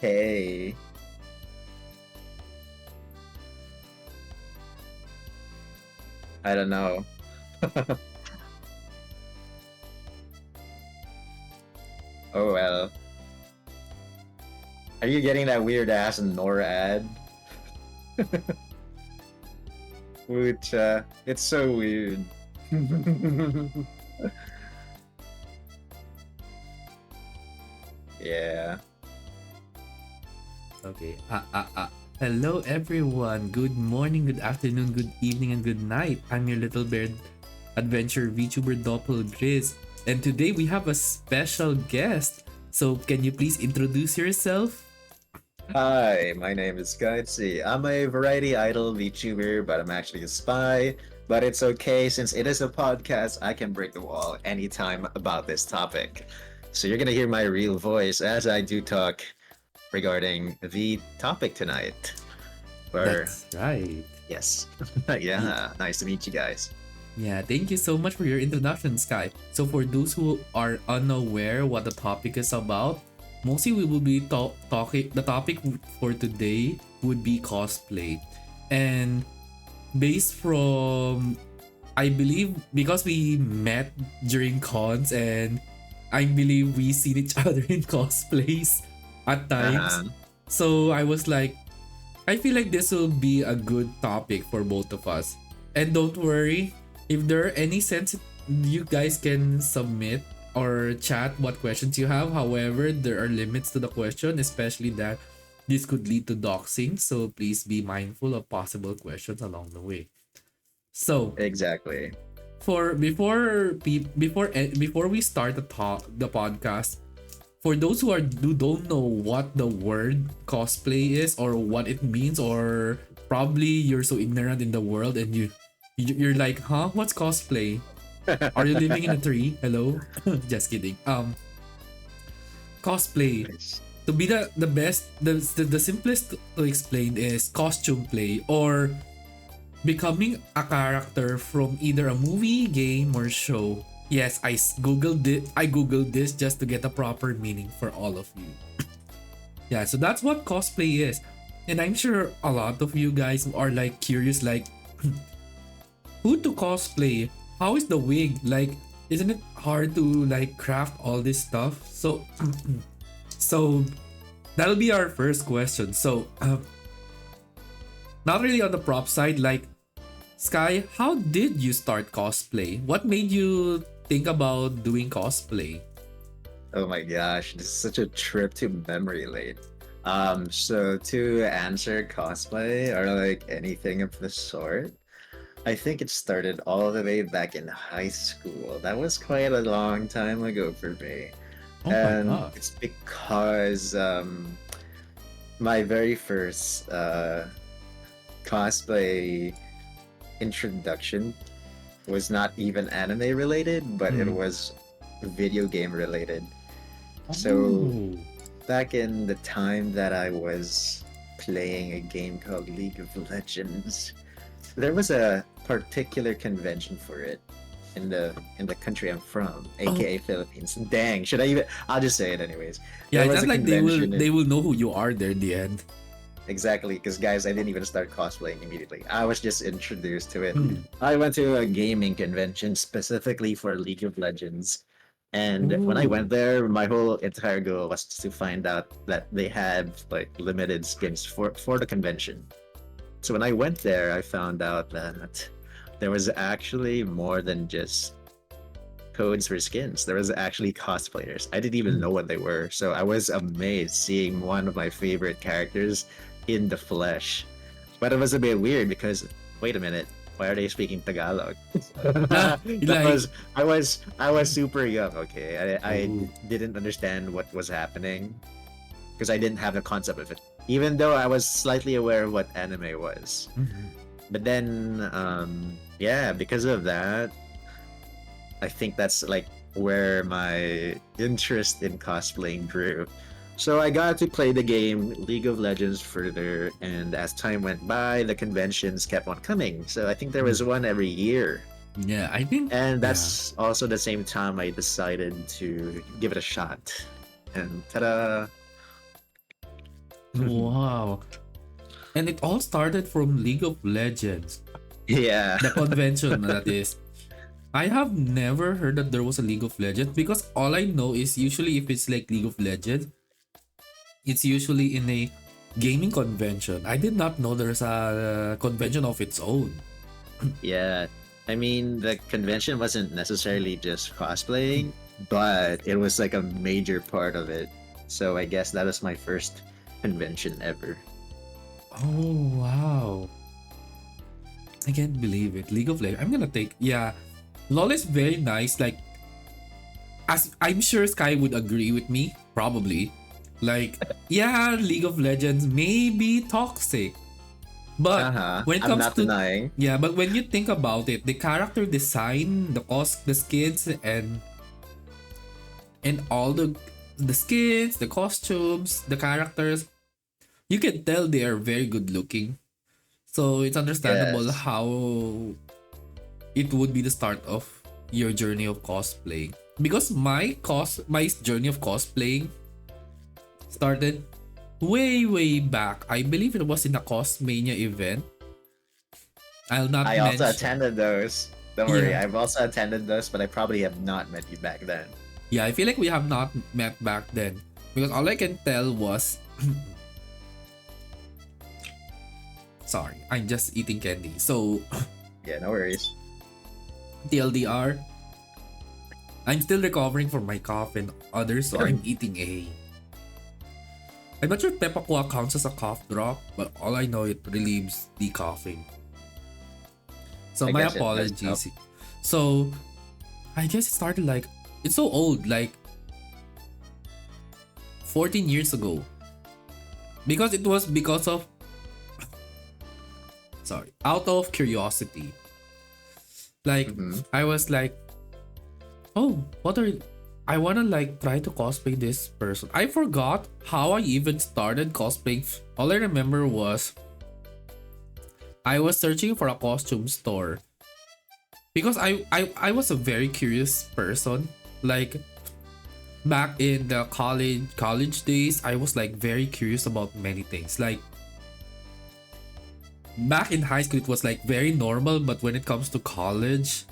Hey, I don't know. Oh well. Are you getting that weird ass Nora ad? Which it's so weird. Yeah. Okay. Hello, everyone. Good morning, good afternoon, good evening, and good night. I'm your little bear adventure VTuber Doppelgriz, and today we have a special guest. So, can you please introduce yourself? Hi, my name is Gutsy. I'm a variety idol VTuber, but I'm actually a spy. But it's okay since it is a podcast, I can break the wall anytime about this topic. So you're gonna hear my real voice as I do talk regarding the topic tonight. Or That's right. yes. Y- Yeah, nice to meet you guys. Yeah, thank you so much for your introduction, Sky. So, for those who are unaware what the topic is about, mostly we will be talking. The topic for today would be cosplay, and based from I believe because we met during cons and I believe we seen each other in cosplays at times. Uh-huh. So I was like, I feel like this will be a good topic for both of us. And don't worry, if there are any sense you guys can submit or chat what questions you have. However, there are limits to the question, especially that this could lead to doxing. So please be mindful of possible questions along the way. So Exactly. for before we start the podcast, for those who don't know what the word cosplay is or what it means, or probably you're so ignorant in the world and you're like, huh, what's cosplay? Are you living in a tree? Hello. Just kidding. Cosplay, Nice. to be the best, the simplest to explain is costume play, or becoming a character from either a movie, game, or show. Yes, googled it. I googled this just to get a proper meaning for all of you. Yeah, so that's what cosplay is. And I'm sure a lot of you guys are like curious, like, who to cosplay? How is the wig? Like, isn't it hard to like craft all this stuff? So, so that'll be our first question. So, not really on the prop side, like, Sky, how did you start cosplay? What made you think about doing cosplay? Oh my gosh, this is such a trip to memory lane. So to answer cosplay or like anything of the sort, I think it started all the way back in high school. That was quite a long time ago for me. Oh my And god. it's because my very first cosplay introduction was not even anime related, but it Mm. was video game related. So Oh. back in the time that I was playing a game called League of Legends, there was a particular convention for it in the country I'm from, Oh. aka Philippines. Dang, should I even? I'll just say it anyways. Yeah, There it's was not a like convention they in will know who you are there in the end. exactly because guys, I didn't even start cosplaying immediately. I was just introduced to it. Hmm. I went to a gaming convention specifically for League of Legends. And when I went Ooh. there, my whole entire goal was to find out that they had like limited skins for the convention. So when I went there, I found out that there was actually more than just codes for skins. There was actually cosplayers. I didn't even Hmm. know what they were. So I was amazed seeing one of my favorite characters in the flesh. But it was a bit weird because wait a minute, why are they speaking Tagalog? Ah, that like, was I was super young. Okay, I oh. didn't understand what was happening because I didn't have the concept of it. Even though I was slightly aware of what anime was, Mhm. but then yeah, because of that, I think that's like where my interest in cosplaying grew. So I got to play the game League of Legends further, and as time went by, the conventions kept on coming. So I think there Hmm. was one every year. Yeah, I think, And yeah. that's also the same time I decided to give it a shot. And ta-da! Wow. And it all started from League of Legends. Yeah. The convention that is. I have never heard that there was a League of Legends because all I know is usually if it's like League of Legends, it's usually in a gaming convention. I did not know there's a convention of its own. Yeah. I mean, the convention wasn't necessarily just cosplaying, but it was like a major part of it. So I guess that was my first convention ever. Oh wow. I can't believe it. League of Legends. I'm gonna take, yeah. LOL is very nice. Like, as I'm sure Sky would agree with me, probably. Like, yeah, League of Legends may be toxic. But Uh-huh. when it I'm comes not to, denying. yeah, but when you think about it, the character design, the skins, and all the skins, the costumes, the characters, you can tell they are very good looking. So it's understandable Yes. how it would be the start of your journey of cosplaying. Because my journey of cosplaying started way back. I believe it was in a Cosmania event. I'll not I also mention. attended those. Don't worry, Yeah. I've also attended those, but I probably have not met you back then. Yeah, I feel like we have not met back then. Because all I can tell was sorry, I'm just eating candy. So Yeah, no worries. TLDR, I'm still recovering from my cough and others, so I'm eating a. I'm not sure if Pepakwa counts as a cough drop, but all I know it relieves the coughing. So I my guess it does help. apologies. So I guess it started like it's so old, like 14 years ago. Because it was because of sorry, out of curiosity. Like Mhm. I was like, oh, what are I wanna like try to cosplay this person. I forgot how I even started cosplaying. All I remember was I was searching for a costume store because I was a very curious person. Like back in the college days, I was like very curious about many things. Like back in high school, it was like very normal, but when it comes to college,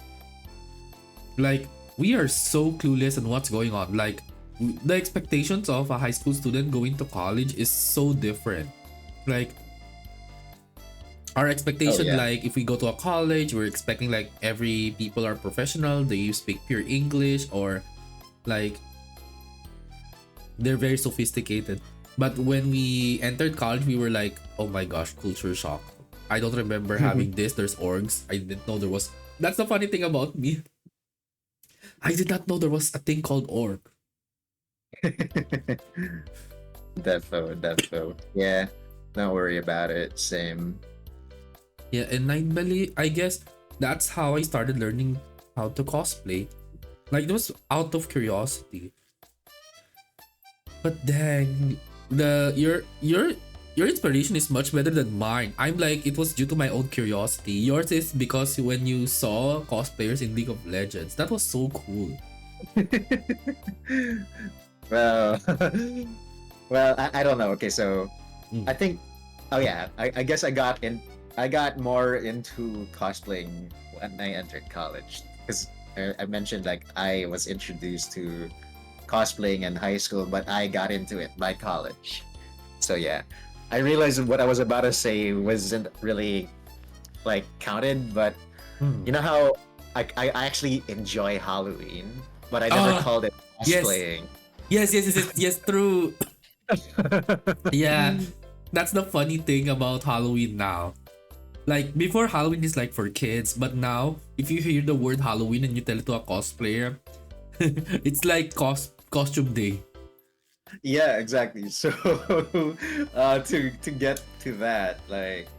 like we are so clueless on what's going on. Like the expectations of a high school student going to college is so different. Like our Oh expectation, yeah. like if we go to a college, we're expecting like every people are professional, they speak pure English, or like they're very sophisticated. But when we entered college, we were like, oh my gosh, culture shock. I don't remember having this. There's orgs. I didn't know there was. That's the funny thing about me. I did not know there was a thing called org. Defo. Yeah. Don't worry about it. Same. Yeah, and I guess that's how I started learning how to cosplay. Like it was out of curiosity. But dang, the your inspiration is much better than mine. I'm like it was due to my own curiosity. Yours is because when you saw cosplayers in League of Legends. That was so cool. Well, well, I don't know. Okay, so Mm. I think, oh yeah, I guess I got more into cosplaying when I entered college because I mentioned like I was introduced to cosplaying in high school, but I got into it by college. So yeah, I realized what I was about to say wasn't really like counted, but Mm. you know how I actually enjoy Halloween, but I never Ah, called it yes. cosplaying. Yes, true. Yeah, that's the funny thing about Halloween now. Like before Halloween is like for kids, but now if you hear the word Halloween and you tell it to a cosplayer, it's like costume day. Yeah, exactly. So to get to that, like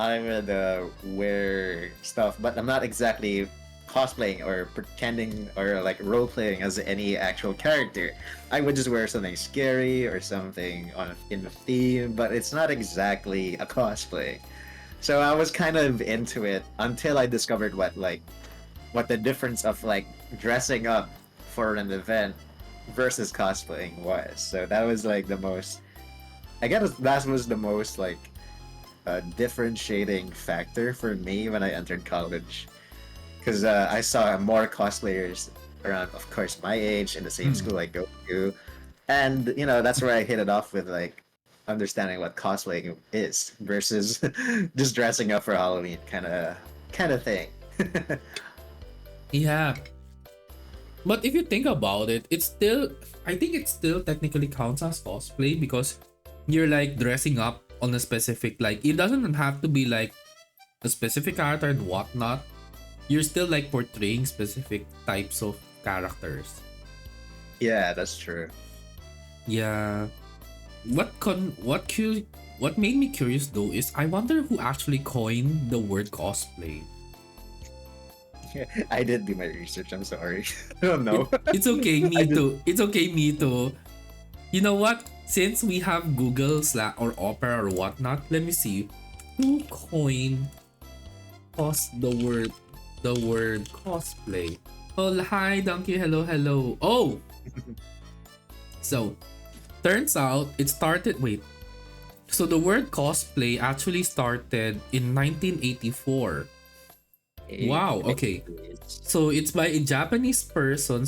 I'm gonna wear stuff, but I'm not exactly cosplaying or pretending or like role playing as any actual character. I would just wear something scary or something on in the theme, but it's not exactly a cosplay. So I was kind of into it until I discovered what the difference of like dressing up for an event versus cosplaying was. So that was like the most I guess that was the most like differentiating factor for me when I entered college, because I saw more cosplayers around, of course, my age in the same Mm. school I go to, and that's where I hit it off with like understanding what cosplaying is versus just dressing up for Halloween kind of thing. Yeah, but if you think about it, it's still, I think it still technically counts as cosplay because you're like dressing up on a specific, like it doesn't have to be like a specific character and whatnot. You're still like portraying specific types of characters. Yeah, that's true. Yeah. What made me curious though is I wonder who actually coined the word cosplay. I did do my research. I'm sorry. I don't know. It's okay, I me just too. It's okay, me too. You know what? Since we have Google Slack or Opera or whatnot, let me see who coined the word cosplay. Oh, hi, Donkey. Hello, hello. Oh, so turns out it started. Wait. So the word cosplay actually started in 1984. Wow. Okay. So it's by a Japanese person.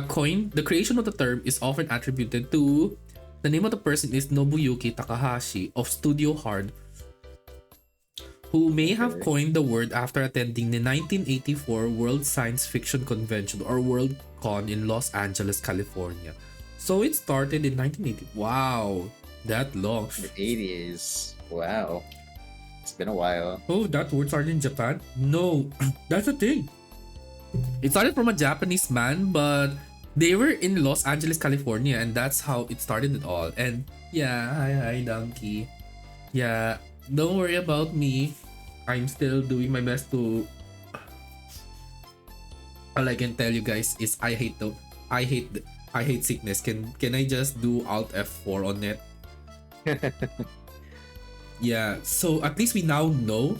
Coined. The creation of the term is often attributed to the name of the person is Nobuyuki Takahashi of Studio Hard, who may have Okay. coined the word after attending the 1984 World Science Fiction Convention or Worldcon in Los Angeles, California. So it started in 1980. Wow, that long. The 80s. Wow. It's been a while. Oh, that word started in Japan? No, that's the thing. It started from a Japanese man, but they were in Los Angeles, California, and that's how it started it all. And yeah, hi, Donkey. Yeah, don't worry about me. I'm still doing my best to. All I can tell you guys is I hate sickness. Can I just do Alt F4 on it? Yeah. So at least we now know.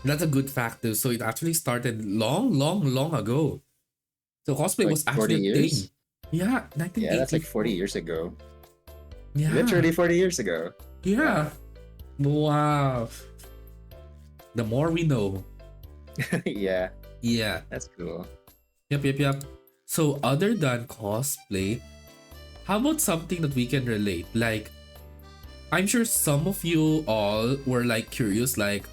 That's a good fact too. So it actually started long, long, long ago. So cosplay Like was 40 actually a thing. years? Yeah, Yeah, that's like 40 1984. years ago. Yeah. Literally 40 years ago. Yeah. Wow. Wow. The more we know. Yeah, Yeah. that's cool. Yep, yep, yep. So other than cosplay, how about something that we can relate? Like, I'm sure some of you all were like curious, like,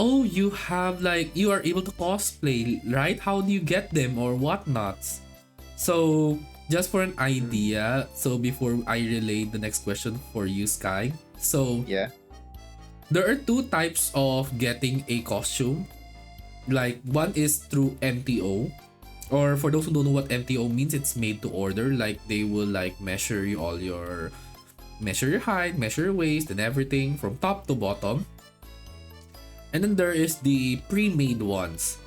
oh, you have like you are able to cosplay, right? How do you get them or whatnots? So just for an Mm. idea, so before I relay the next question for you, Sky. So Yeah. there are two types of getting a costume. Like one is through MTO, or for those who don't know what MTO means, it's made to order. Like they will like measure your height, measure your waist, and everything from top to bottom. And then there is the pre-made ones.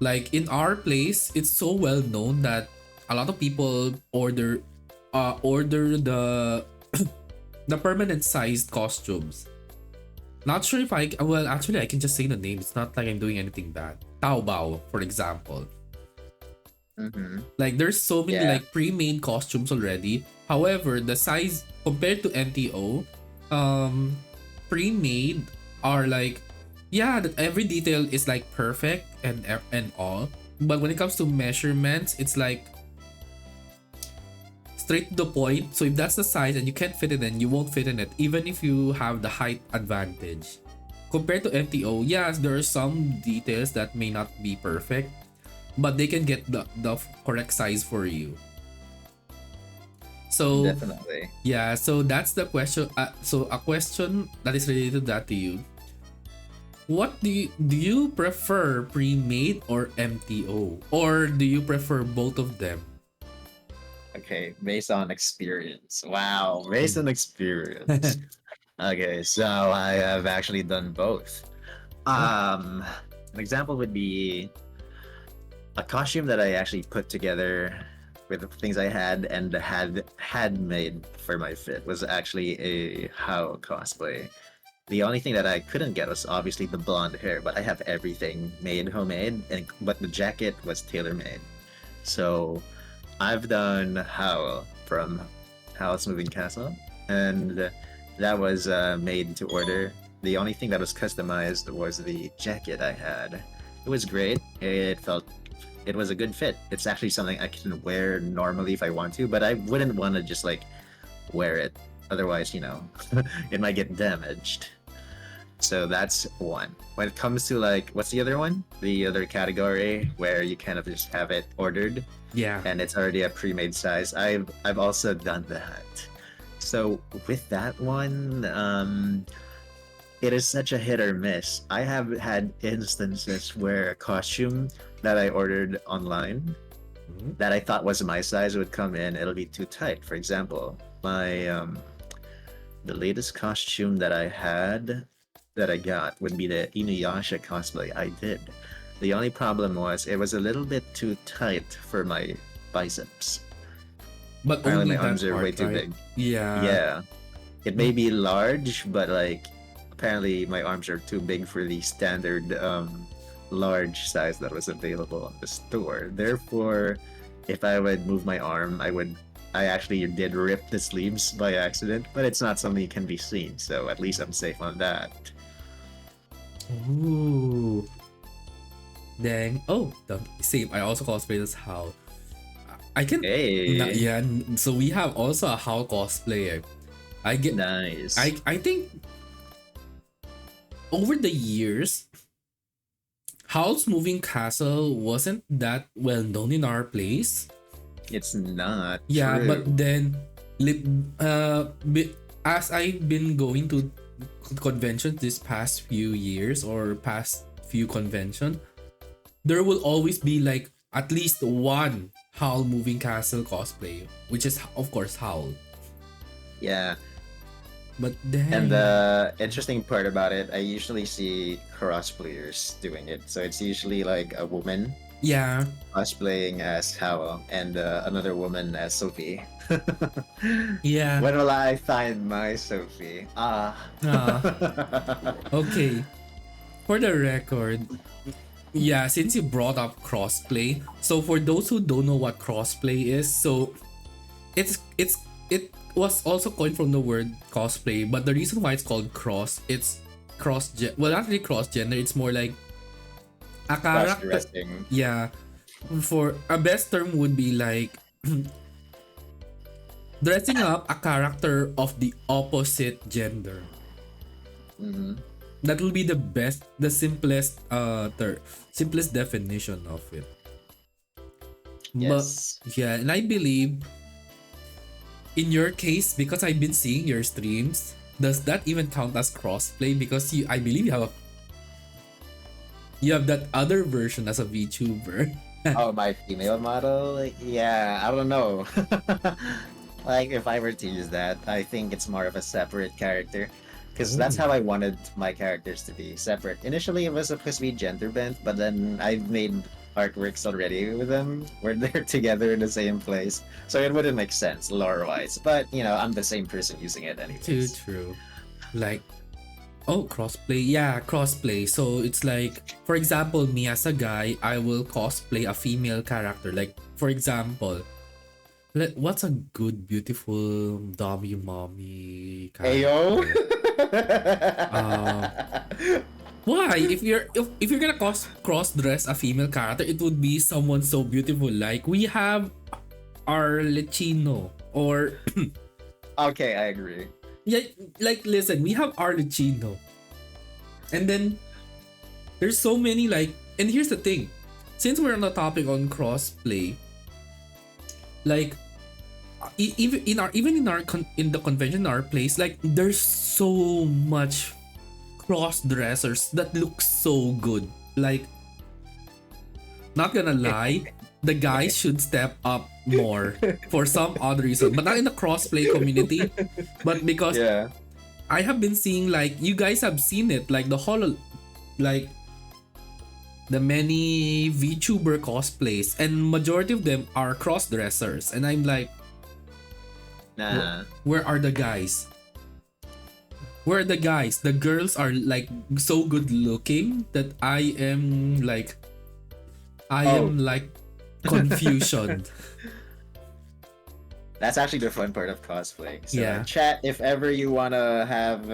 Like in our place, it's so well known that a lot of people order the permanent sized costumes. Not sure if well, actually I can just say the name. It's not like I'm doing anything bad. Taobao, for example. Mm-hmm. Like there's so many Yeah. like pre-made costumes already. However, the size compared to MTO, pre-made are like, yeah, that every detail is like perfect and all. But when it comes to measurements, it's like straight to the point. So if that's the size and you can't fit it in, you won't fit in it, even if you have the height advantage. Compared to MTO, yes, there are some details that may not be perfect, but they can get the correct size for you. So Definitely. yeah, so that's the question. So a question that is related to that to you. What do you prefer pre-made or MTO? Or do you prefer both of them? Okay, based on experience. Wow, based on experience. Okay, so I have actually done both. Oh, An example would be a costume that I actually put together with the things I had and had made for my fit was actually a How cosplay. The only thing that I couldn't get was obviously the blonde hair, but I have everything made homemade, and but the jacket was tailor made. So I've done Howl from House Moving Castle, and that was made to order. The only thing that was customized was the jacket I had. It was great. It was a good fit. It's actually something I can wear normally if I want to, but I wouldn't want to just like wear it. Otherwise, it might get damaged. So that's one. When it comes to like, what's the other one? The other category where you kind of just have it ordered Yeah. and it's already a pre-made size. I've also done that. So with that one, it is such a hit or miss. I have had instances where a costume that I ordered online that I thought was my size would come in, it'll be too tight. For example, my the latest costume that I got would be the Inuyasha cosplay I did. The only problem was it was a little bit too tight for my biceps. But Apparently only my that arms are part, way too right? big. Yeah. Yeah. It may be large, but like apparently my arms are too big for the standard large size that was available on the store. Therefore, if I would move my arm, I actually did rip the sleeves by accident, but it's not something that can be seen, so at least I'm safe on that. Ooh. Dang. Oh, the same. I also cosplay as Hal. I can. Hey, Yeah. So we have also a Hal cosplayer. I get. nice. I think over the years, Howl's Moving Castle wasn't that well known in our place. It's not Yeah, true. but then, as I've been going to conventions this past few years or past few convention, there will always be like at least one Howl Moving Castle cosplay, which is of course Howl. Yeah. But And then, the interesting part about it, I usually see cosplayers doing it. So it's usually like a woman yeah, cosplaying as Hao and another woman as Sophie. yeah, When will I find my Sophie? Ah. okay. For the record, yeah, since you brought up crossplay, so for those who don't know what crossplay is, so it was also coined from the word cosplay, but the reason why it's called it's well, not really cross gender, it's more like a character. Cross-dressing. Yeah, for a best term would be like dressing up a character of the opposite gender. Hmm. That will be the simplest simplest definition of it. But Yes. yeah, and I believe in your case, because I've been seeing your streams, does that even count as crossplay? Because I believe you have that other version as a VTuber. Oh, my female model? Yeah, I don't know. Like, if I were to use that, I think it's more of a separate character. Because that's how I wanted my characters to be separate. Initially, it was supposed to be gender bent, but then I've made artworks already with them where they're together in the same place. So it wouldn't make sense lore wise. But, I'm the same person using it Too anyways. true. Like, oh, crossplay. Yeah, crossplay. So it's like, for example, me as a guy, I will cosplay a female character. Like, for example, what's a good, beautiful, dummy mommy character? Ayo! Why? If you're gonna cross dress a female character, it would be someone so beautiful. Like we have our Lechino or Okay, I agree. yeah, like listen, we have our Lechino, and then there's so many like. And here's the thing, since we're on the topic on crossplay, like even in the convention in our place, like there's so much cross dressers that look so good. Like, not gonna lie, the guys should step up more for some odd reason, but not in the crossplay community. But because Yeah. I have been seeing, like, you guys have seen it, like like the many VTuber cosplays, and majority of them are cross dressers, and I'm like, Nah. where are the guys? Where are the guys? The girls are like so good looking that I am like Oh. confusion. That's actually the fun part of cosplaying. So, Yeah. chat, if ever you wanna have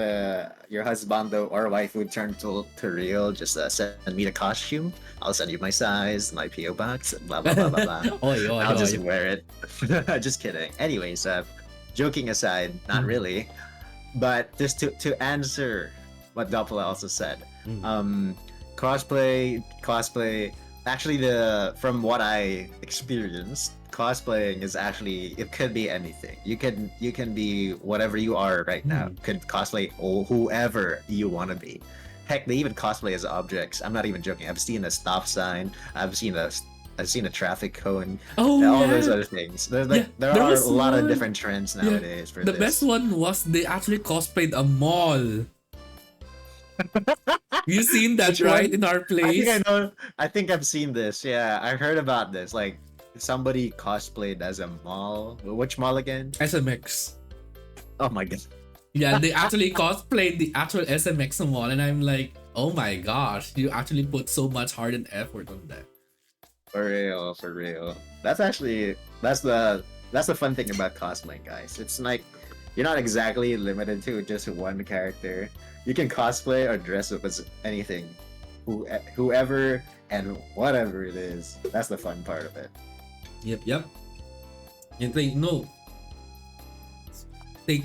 your husbando or waifu turn to real, just send me the costume. I'll send you my size, my PO box, blah blah blah blah blah. Oy, oy, I'll just oy. wear it. Just kidding. Anyways, joking aside, not Mm, really. But just to answer what Doppler also said, mm, cosplay. Actually, the from what I experienced, cosplaying is actually it could be anything. You can be whatever you are right now. mm. Could cosplay whoever you want to be. Heck, they even cosplay as objects. I'm not even joking. I've seen a stop sign. I've seen a traffic cone. Oh All those yeah. other things. There's Yeah, like there there are a was lot of one. different trends Yeah. nowadays for The best this. one was they actually cosplayed a mall. You seen that Which right one? in our I think I place? know. I think I've seen this. Yeah, I heard about this. Like somebody cosplayed as a mall. Which mall again? SMX. Oh my god. Yeah, they actually cosplayed the actual SMX mall, and I'm like, oh my gosh, you actually put so much heart and effort on that. For real, for real. That's the fun thing about cosplaying, guys. It's like you're not exactly limited to just one character. You can cosplay or dress up as anything, whoever and whatever it is. That's the fun part of it. Yep, yep. And take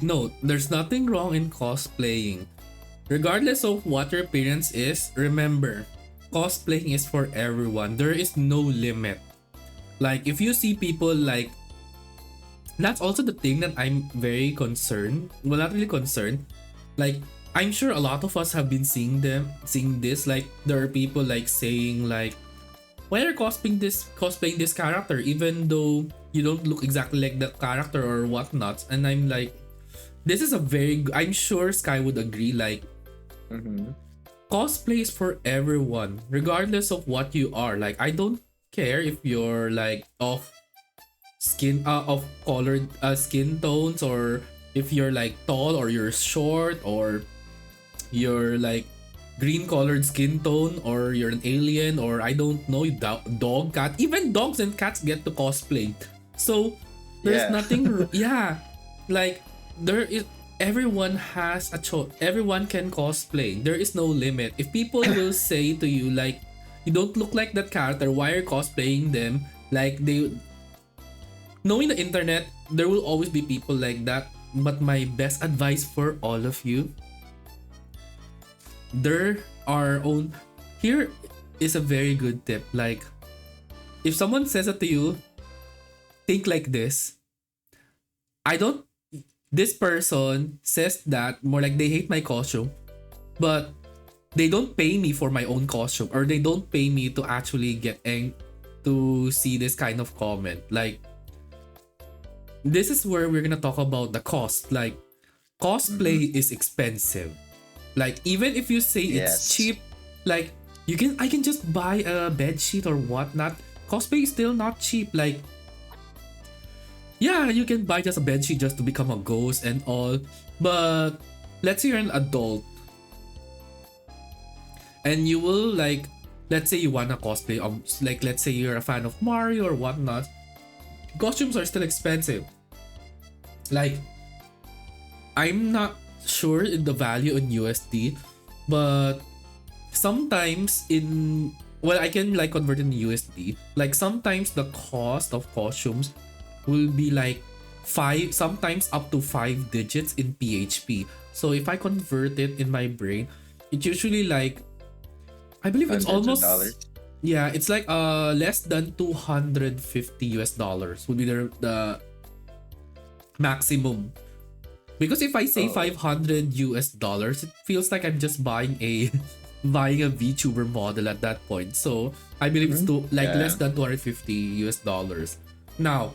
note, there's nothing wrong in cosplaying. Regardless of what your appearance is, remember, cosplaying is for everyone. There is no limit. Like, if you see people like, that's also the thing that I'm very concerned. Well, not really concerned. Like, I'm sure a lot of us have been seeing this. Like, there are people like saying like, why are you cosplaying this character even though you don't look exactly like the character or whatnot? And I'm like, this is a I'm sure Sky would agree. Like, Mm-hmm. cosplay is for everyone, regardless of what you are. Like, I don't care if you're like of colored skin tones, or if you're like tall or you're short, or you're like green colored skin tone, or you're an alien, or I don't know, dog, cat. Even dogs and cats get to cosplay. So there's Yeah. nothing. Yeah, like there is. Everyone has a choice. Everyone can cosplay. There is no limit. If people will say to you like, you don't look like that character, why are you cosplaying them? Like, they, knowing the internet, there will always be people like that. But my best advice for all of you, there are own here is a very good tip. Like, if someone says it to you, think like this. I don't This person says that more like they hate my costume, but they don't pay me for my own costume, or they don't pay me to actually to see this kind of comment. Like, this is where we're gonna talk about the cost. Like, Mm-hmm. cosplay is expensive. Like, even if you say it's Yes. cheap, like, I can just buy a bed sheet or whatnot. Cosplay is still not cheap. Like, yeah, you can buy just a bed sheet just to become a ghost and all. But let's say you're an adult and you will like, let's say you wanna cosplay, like, let's say you're a fan of Mario or whatnot. Costumes are still expensive. Like, I'm not sure in the value in USD, but sometimes in, well, I can like convert in USD. Like, sometimes the cost of costumes will be like five, sometimes up to 5 digits in PHP. So if I convert it in my brain, it's usually like, I believe it's Hundreds of almost, dollars. yeah, it's like less than 250 US dollars would be the maximum. Because if I say Oh. 500 US dollars, it feels like I'm just buying a buying a VTuber model at that point. So I believe it's Mhm. like less Yeah. than 250 US dollars. Now,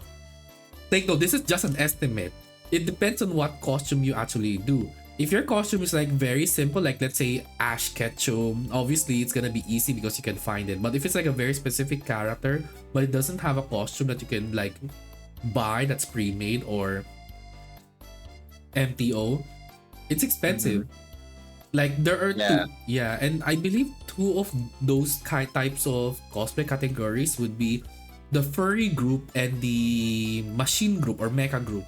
take note, this is just an estimate. It depends on what costume you actually do. If your costume is like very simple, like let's say Ash Ketchum, obviously it's gonna be easy because you can find it. But if it's like a very specific character, but it doesn't have a costume that you can like buy that's pre-made or MTO, it's Mm-hmm. expensive. Like, there are Yeah. two, yeah, and I believe two of those types of cosplay categories would be the furry group and the machine group or mecha group.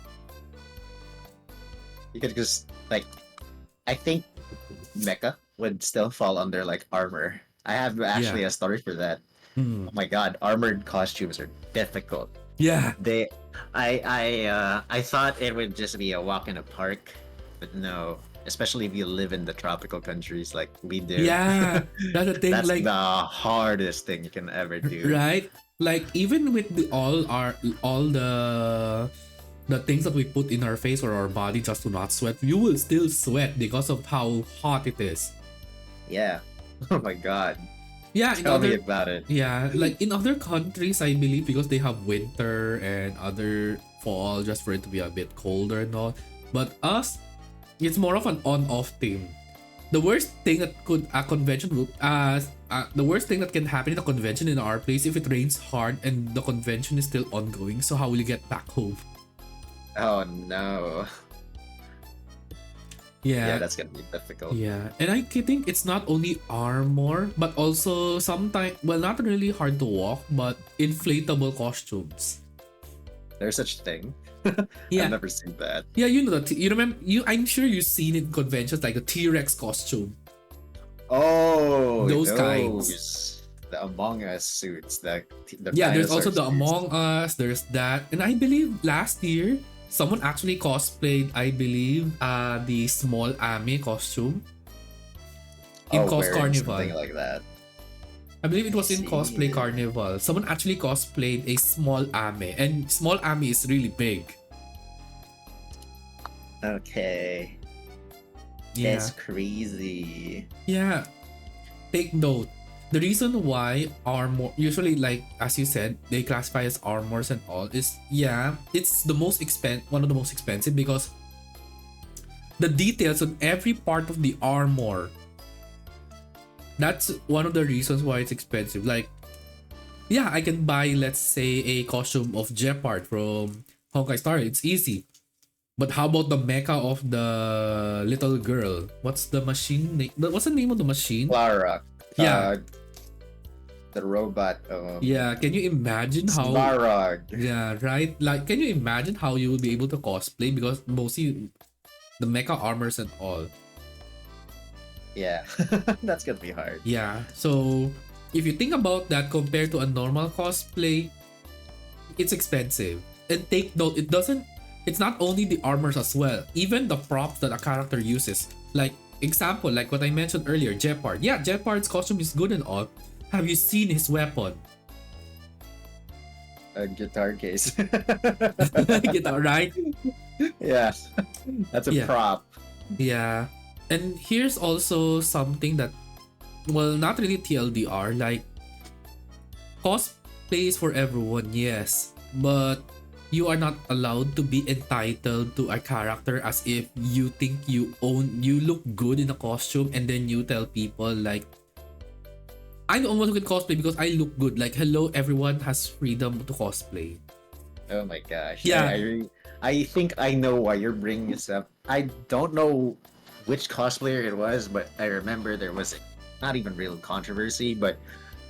You could just like, I think mecha would still fall under like armor. I have Yeah. actually a story for that. Mm. Oh my god, armored costumes are difficult. Yeah. They, I thought it would just be a walk in a park, but no. Especially if you live in the tropical countries like we do. Yeah. That's the thing. That's Like, the hardest thing you can ever do. right? Like even with the all the things that we put in our face or our body just to not sweat, you will still sweat because of how hot it is. Yeah. Oh my god. Yeah, in Tell me other about it. yeah, like in other countries, I believe because they have winter and other fall just for it to be a bit colder and all. But us, it's more of an on-off thing. The worst thing that could a convention would the worst thing that can happen in a convention in our place if it rains hard and the convention is still ongoing. So how will you get back home? Oh no. Yeah, that's gonna be difficult. Yeah, and I think it's not only armor, but also sometimes, well, not really hard to walk, but inflatable costumes. There's such a thing. Yeah, I've never seen that. yeah, you know that. You remember? I'm sure you've seen it in conventions like the T-Rex costume. Oh, Those kinds. The Among Us suits, the Yeah, there's also dinosaur the suits. Among Us. There's that, and I believe last year someone actually cosplayed. I believe the small Ame costume in Cos Wearing Carnival. something like that. I believe it was in See. Cosplay Carnival. Someone actually cosplayed a small Ame, and small Ame is really big. Okay. Yeah. That's crazy. Yeah. Take note. The reason why armor, usually like as you said, they classify as armors and all is, yeah, it's the most one of the most expensive because the details on every part of the armor. That's one of the reasons why it's expensive. Like, yeah, I can buy, let's say, a costume of Jeopard from Honkai Star. It's easy. But how about the mecha of the little girl? What's the machine name? What's the name of the machine? Clara. Yeah. The robot. Yeah, can you imagine how? Svarog. Yeah, right. Like, can you imagine how you will be able to cosplay because mostly the mecha armors and all. Yeah, that's gonna be hard. Yeah. So if you think about that compared to a normal cosplay, it's expensive. And take note, it's not only the armors as well, even the props that a character uses. Like example, like what I mentioned earlier, Jeopard. Yeah, Jeopard's costume is good and all. Have you seen his weapon? A guitar case. Get that right? Yeah, that's a Yeah. prop. Yeah. And here's also something that, well, not really TLDR, like cosplay is for everyone, yes, but you are not allowed to be entitled to a character as if you think you look good in a costume and then you tell people like, I'm the only one who can cosplay because I look good. Like, hello, everyone has freedom to cosplay. Oh my gosh. Yeah. I think I know why you're bringing this up. I don't know which cosplayer it was, but I remember there was not even real controversy, but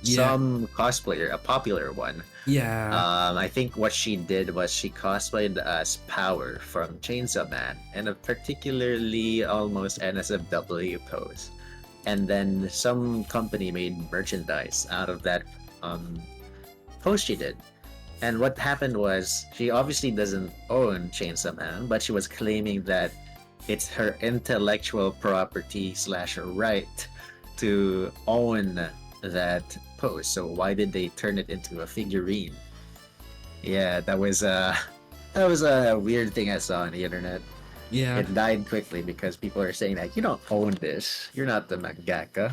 some cosplayer, a popular one. Yeah. I think what she did was she cosplayed as Power from Chainsaw Man in a particularly almost NSFW pose. And then some company made merchandise out of that post she did. And what happened was she obviously doesn't own Chainsaw Man, but she was claiming that it's her intellectual property / right to own that pose. So why did they turn it into a figurine? Yeah, that was a weird thing I saw on the internet. Yeah. It died quickly because people are saying that you don't own this, you're not the mangaka,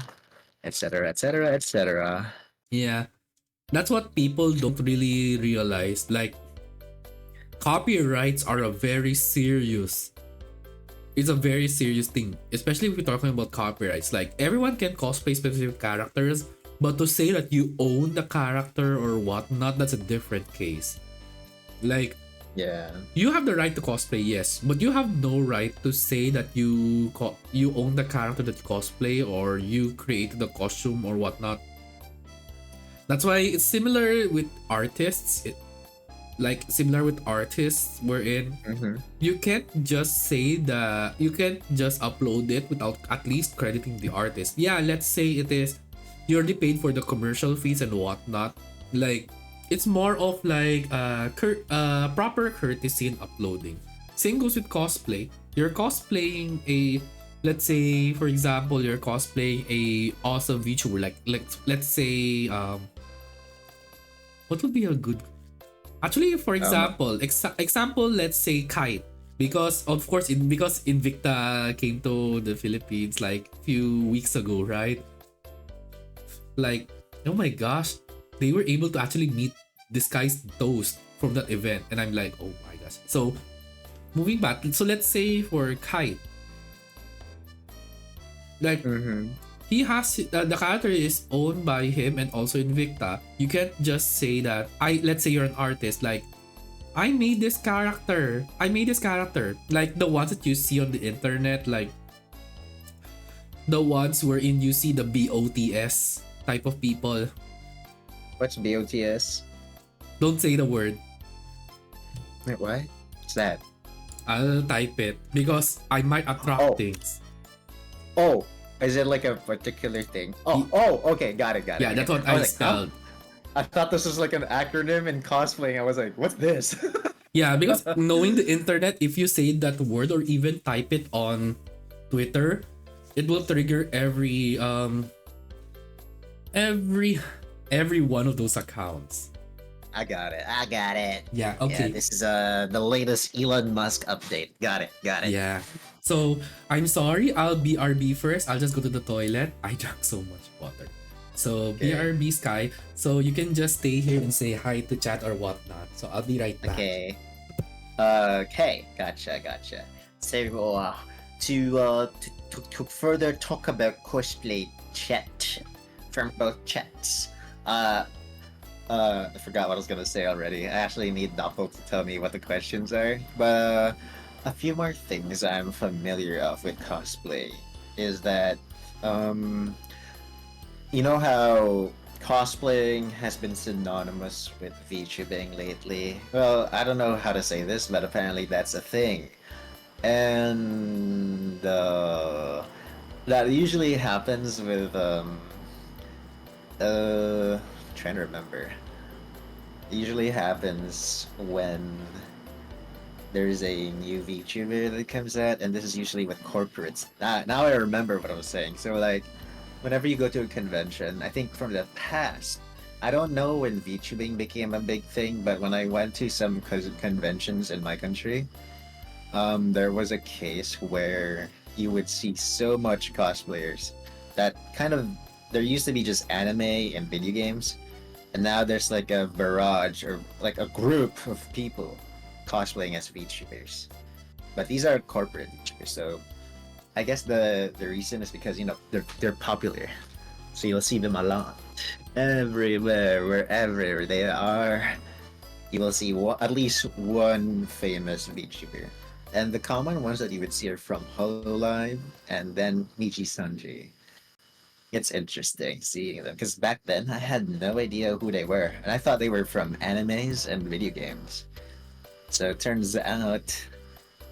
etc., etc., etc. Yeah. That's what people don't really realize. Like, copyrights are a very serious. It's a very serious thing, especially if we're talking about copyrights. Like, everyone can cosplay specific characters, but to say that you own the character or whatnot, that's a different case. Like, Yeah. you have the right to cosplay, yes, but you have no right to say that you own the character that you cosplay or you create the costume or whatnot. That's why it's similar with artists. Like similar with artists wherein Mm-hmm. you can't just say that you can't just upload it without at least crediting the artist. Yeah, let's say it is you already paid for the commercial fees and whatnot. Like it's more of like proper courtesy in uploading. Same goes with cosplay. You're cosplaying a, let's say for example you're cosplaying a awesome VTuber, like let's say what would be a good, actually, for Um, example, example, let's say Kite, because of course, because Invicta came to the Philippines like few weeks ago, right? Like, oh my gosh, they were able to actually meet this guy's toast from that event, and I'm like, oh my gosh. So moving back, so let's say for Kite, like mm-hmm. he has the character is owned by him and also Invicta. You can't just say that let's say you're an artist, like I made this character. I made this character. Like the ones that you see on the internet, like the ones wherein you see the BOTS type of people. What's BOTS? Don't say the word. Wait, what? What's that? I'll type it because I might attract Oh, things. oh, is it like a particular thing? Oh, Y- oh, okay, got it, got it. Yeah, Okay. that's what I I was like, huh? spelled. I thought this was like an acronym in cosplaying. I was like, what's this? Yeah, because knowing the internet, if you say that word or even type it on Twitter, it will trigger every every one of those accounts. I got it. I got it. Yeah, Yeah, okay. this is the latest Elon Musk update. Got it. Got it. Yeah. So I'm sorry, I'll BRB first. I'll just go to the toilet. I drank so much water. So Okay. BRB Sky. So you can just stay here and say hi to chat or whatnot. So I'll be right back. Okay. Okay. Gotcha. Gotcha. So to further talk about cosplay chat from both chats. Uh, I forgot what I was gonna say already. I actually need Doppel to tell me what the questions are. But a few more things I'm familiar of with cosplay is that um you know how cosplaying has been synonymous with VTubing lately? Well, I don't know how to say this, but apparently that's a thing. And that usually happens with trying to remember. It usually happens when there's a new VTuber that comes out, and this is usually with corporates. Now I remember what I was saying. So like, whenever you go to a convention, I think from the past, I don't know when VTubing became a big thing, but when I went to some conventions in my country, there was a case where you would see so much cosplayers that kind of there used to be just anime and video games, and now there's like a barrage or like a group of people cosplaying as VTubers. But these are corporate VTubers, so I guess the reason is because they're popular, so you'll see them a lot everywhere, wherever they are. You will see at least one famous VTuber, and the common ones that you would see are from Hololive and then Michi Sanji. It's interesting seeing them because back then I had no idea who they were, and I thought they were from animes and video games. So it turns out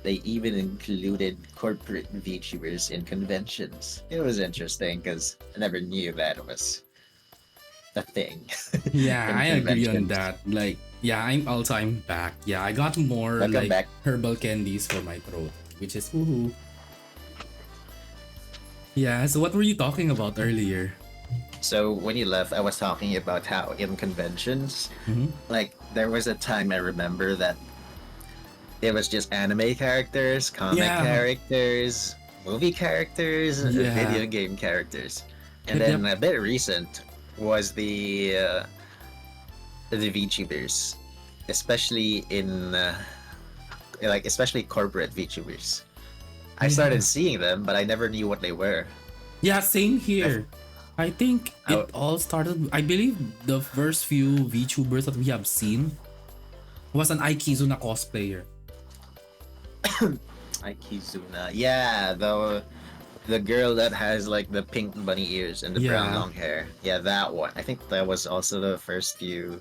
they even included corporate VTubers in conventions. It was interesting because I never knew that was a thing Yeah, in I agree on conventions. that. Like, yeah, I'm back. Yeah, I got more Welcome like back. herbal candies for my throat, which is woohoo. Yeah, so what were you talking about earlier? So when you left, I was talking about how in conventions, Mhm. like there was a time I remember that it was just anime characters, comic Yeah, characters, movie characters, yeah. video game characters, and Yep, then yep. a bit recent was the VTubers, especially in especially corporate VTubers. I started Yeah. seeing them, but I never knew what they were. Yeah, same I, here. I think I, it all started, I believe the first few VTubers that we have seen was an Aikizuna cosplayer. Aikizuna, yeah, though the girl that has like the pink bunny ears and the brown Yeah. long hair. Yeah, that one. I think that was also the first few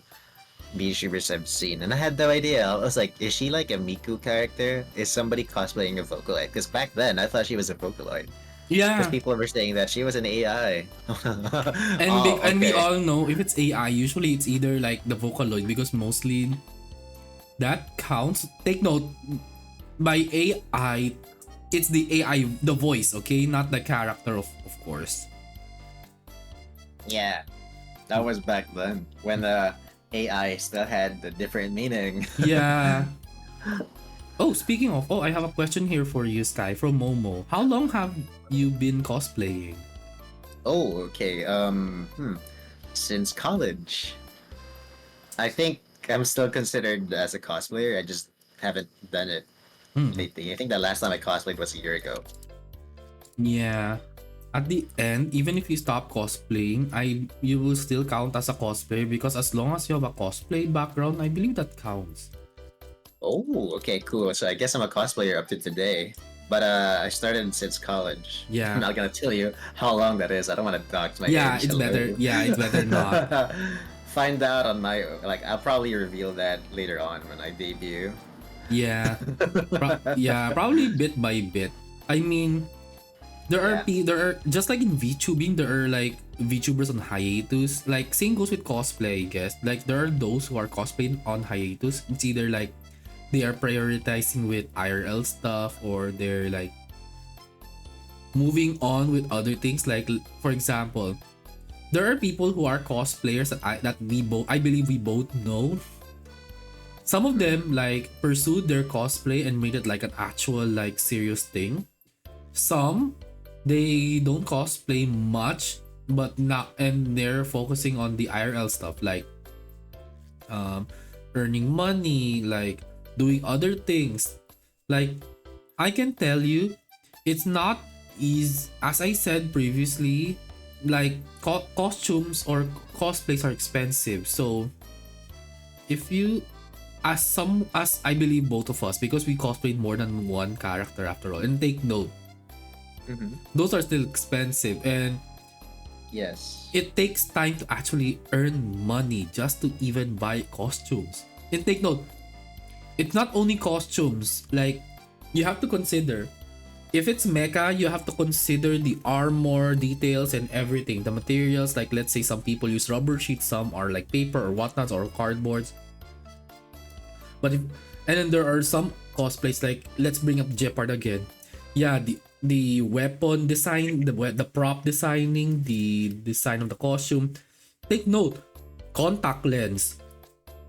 VTubers I've seen, and I had no idea. I was like, is she like a Miku character? Is somebody cosplaying a Vocaloid? Because back then I thought she was a Vocaloid. Because Yeah. people were saying that she was an AI. And Oh, and we okay. all know if it's AI, usually it's either like the Vocaloid because mostly that counts. Take note, by AI, it's the AI, the voice, okay, not the character, of course. Yeah, that was back then when the AI still had a different meaning. Yeah. Oh, speaking of, I have a question here for you, Sky, from Momo. How long have you been cosplaying? Oh, okay. Since college, I think I'm still considered as a cosplayer. I just haven't done it Hmm. lately. I think the last time I cosplayed was a year ago. Yeah. At the end, even if you stop cosplaying, you will still count as a cosplayer because as long as you have a cosplay background, I believe that counts. Oh, okay, cool. So I guess I'm a cosplayer up to today. But I started since college. I'm Yeah. not gonna tell you how long that is. I don't want to dox my Yeah, age. it's better. Hello. Yeah, it's better not. Find out on my like. I'll probably reveal that later on when I debut. Yeah. Yeah, probably bit by bit. I mean, Yeah. there are just like in VTubing, there are like VTubers on hiatus. Like same goes with cosplay, I guess. Like there are those who are cosplaying on hiatus. It's either like they are prioritizing with IRL stuff or they're like moving on with other things. Like for example, there are people who are cosplayers that we both, I believe we both know. Some of them like pursued their cosplay and made it like an actual like serious thing. Some they don't cosplay much, but not, and they're focusing on the IRL stuff like um earning money, like doing other things. Like I can tell you, it's not easy. As I said previously, like costumes or cosplays are expensive. So if you, as I believe both of us, because we cosplayed more than one character after all, and take note, Mm-hmm. those are still expensive and Yes. it takes time to actually earn money just to even buy costumes. And take note, it's not only costumes. Like you have to consider, if it's mecha, you have to consider the armor details and everything, the materials. Like let's say some people use rubber sheets, some are like paper or whatnots or cardboards. But if, and then there are some cosplays like, let's bring up Jeopard again. Yeah, the weapon design, the prop designing, the design of the costume. Take note, contact lens,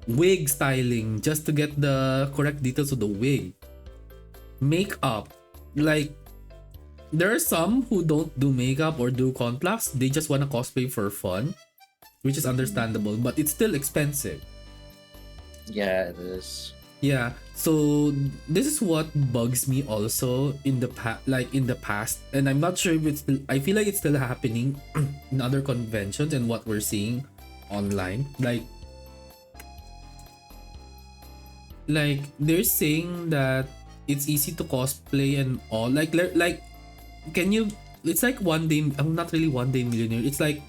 wig styling just to get the correct details of the wig, makeup. Like there are some who don't do makeup or do contacts. They just wanna cosplay for fun, which is understandable, but it's still expensive. Yeah, it is. Yeah, so this is what bugs me also in the in the past, and I'm not sure if it's still, I feel like it's still happening in other conventions and what we're seeing online. Like they're saying that it's easy to cosplay and all. Like can you? It's like one day. I'm not really one day millionaire. It's like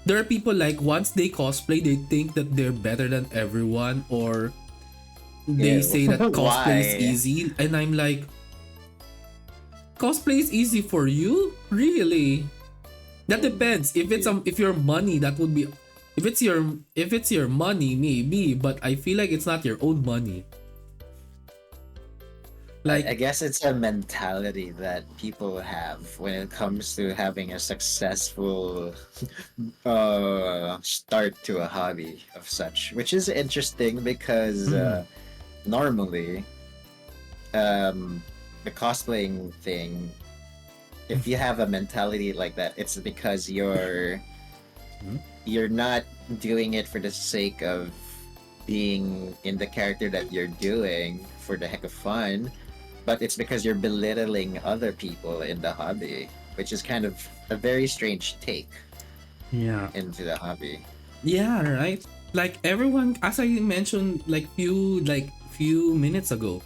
there are people like once they cosplay, they think that they're better than everyone, or they Yeah. say that cosplay is Why? easy, and I'm like, cosplay is easy for you? Really? That depends. If it's if your money, that would be, if it's your money, maybe, but I feel like it's not your own money. I Like, guess it's a mentality that people have when it comes to having a successful start to a hobby of such, which is interesting because mm, normally the cosplaying thing, if you have a mentality like that, it's because mm, you're not doing it for the sake of being in the character that you're doing for the heck of fun, but it's because you're belittling other people in the hobby, which is kind of a very strange take yeah, into the hobby. yeah, right. Like everyone, as I mentioned, like few minutes ago,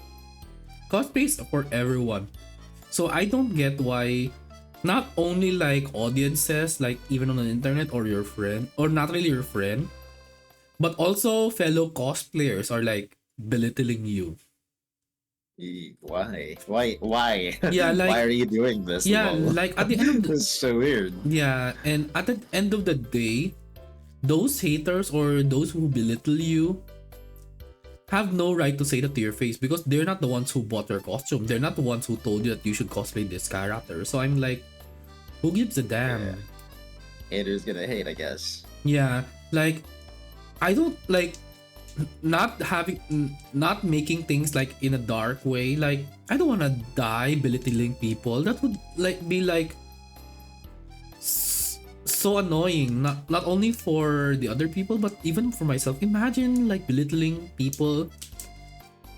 cosplay is for everyone. So I don't get why Not only like audiences, like even on the internet or your friend, or not really your friend, but also fellow cosplayers are like belittling you. Why? Why? Yeah, Why like are you doing this, yeah, lol? like at the end of the This is so weird. yeah, and at the end of the day, those haters or those who belittle you have no right to say that to your face because they're not the ones who bought your costume. They're not the ones who told you that you should cosplay this character. So I'm like, who gives a Yeah. damn? Haters gonna hate, I guess. Yeah, like I don't like not making things like in a dark way. Like I don't want to die belittling people. That would like be like so annoying. Not only for the other people but even for myself. Imagine like belittling people